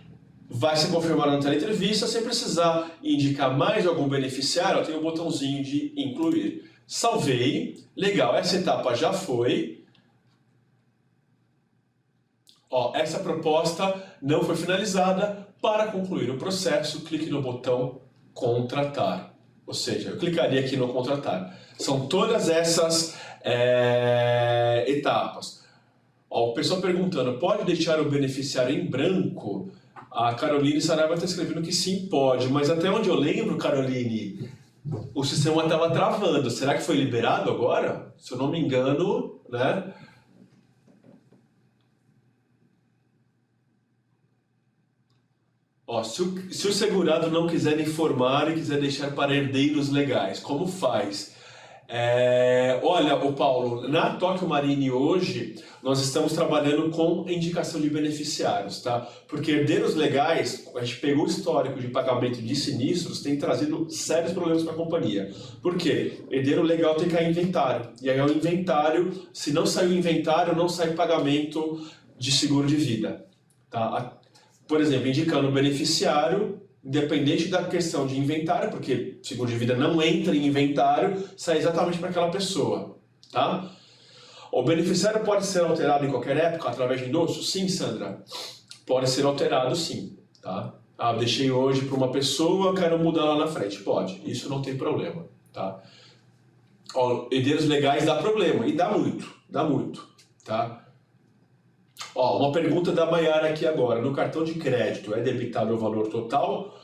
vai se confirmar na teleentrevista sem precisar indicar mais algum beneficiário. Tem o botãozinho de incluir. Salvei. Legal, essa etapa já foi. Ó, essa proposta não foi finalizada. Para concluir o processo, clique no botão contratar. Ou seja, eu clicaria aqui no contratar. São todas essas etapas. Ó, o pessoal perguntando, pode deixar o beneficiário em branco? A Caroline Saraiva está escrevendo que sim, pode. Mas até onde eu lembro, Caroline, o sistema estava travando. Será que foi liberado agora? Se eu não me engano, né? Ó, se o segurado não quiser informar e quiser deixar para herdeiros legais, como faz? Olha, o Paulo, na Tóquio Marine hoje, nós estamos trabalhando com indicação de beneficiários, tá? Porque herdeiros legais, a gente pegou o histórico de pagamento de sinistros, tem trazido sérios problemas para a companhia. Por quê? Herdeiro legal tem que cair inventário. E aí é o inventário, se não sair o inventário, não sai pagamento de seguro de vida, tá? Por exemplo, indicando o beneficiário, independente da questão de inventário, porque seguro de vida não entra em inventário, sai exatamente para aquela pessoa, tá? O beneficiário pode ser alterado em qualquer época através de endosso? Sim, Sandra. Pode ser alterado, sim, tá? Eu deixei hoje para uma pessoa, quero mudar lá na frente. Pode, isso não tem problema. tá? Ó, herdeiros legais dá problema, e dá muito, tá? Ó, uma pergunta da Maiara aqui agora, no cartão de crédito é debitado o valor total?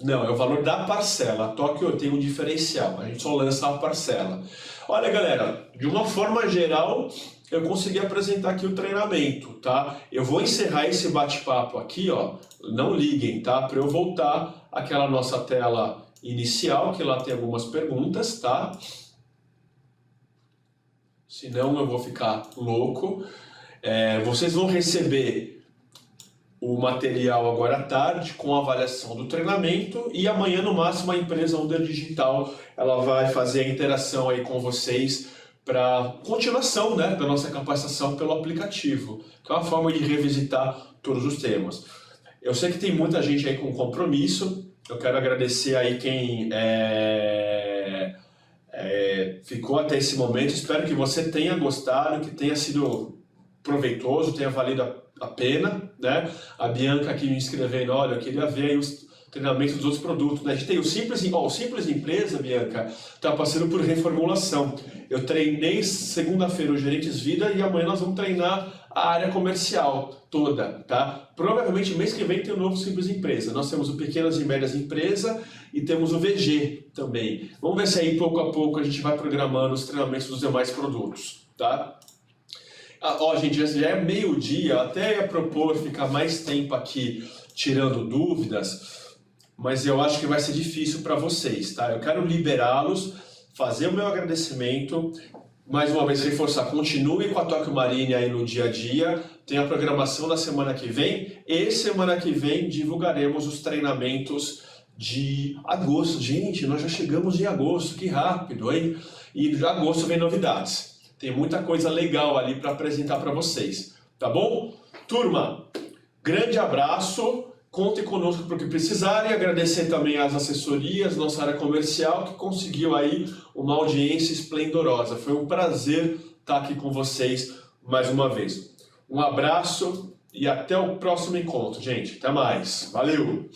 Não, é o valor da parcela. A Tóquio tem um diferencial, a gente só lança a parcela. Olha, galera, de uma forma geral, eu consegui apresentar aqui o treinamento, tá? Eu vou encerrar esse bate-papo aqui, ó, não liguem, tá? Para eu voltar àquela nossa tela inicial, que lá tem algumas perguntas, tá? Senão eu vou ficar louco. Vocês vão receber o material agora à tarde com a avaliação do treinamento e amanhã no máximo a empresa Under Digital ela vai fazer a interação aí com vocês para continuação, né, da nossa capacitação pelo aplicativo, que é uma forma de revisitar todos os temas. Eu sei que tem muita gente aí com compromisso, eu quero agradecer aí quem ficou até esse momento, espero que você tenha gostado, que tenha sido proveitoso, tenha valido a pena, né? A Bianca aqui me escrevendo, olha, eu queria ver aí os treinamentos dos outros produtos, né? A gente tem o Simples Empresa, Bianca, está passando por reformulação. Eu treinei segunda-feira os gerentes vida e amanhã nós vamos treinar a área comercial toda, tá? Provavelmente mês que vem tem o novo Simples Empresa. Nós temos o Pequenas e Médias Empresa e temos o VG também. Vamos ver se aí pouco a pouco a gente vai programando os treinamentos dos demais produtos, tá? Ó, gente, já é meio-dia, até ia propor ficar mais tempo aqui tirando dúvidas, mas eu acho que vai ser difícil para vocês, tá? Eu quero liberá-los, fazer o meu agradecimento, mais uma vez reforçar, continue com a Tóquio Marine aí no dia a dia, tem a programação da semana que vem, e semana que vem divulgaremos os treinamentos de agosto. Gente, nós já chegamos em agosto, que rápido, hein? E de agosto vem novidades. Tem muita coisa legal ali para apresentar para vocês, tá bom? Turma, grande abraço, contem conosco para o que precisarem, agradecer também às assessorias, nossa área comercial, que conseguiu aí uma audiência esplendorosa. Foi um prazer estar aqui com vocês mais uma vez. Um abraço e até o próximo encontro, gente. Até mais. Valeu!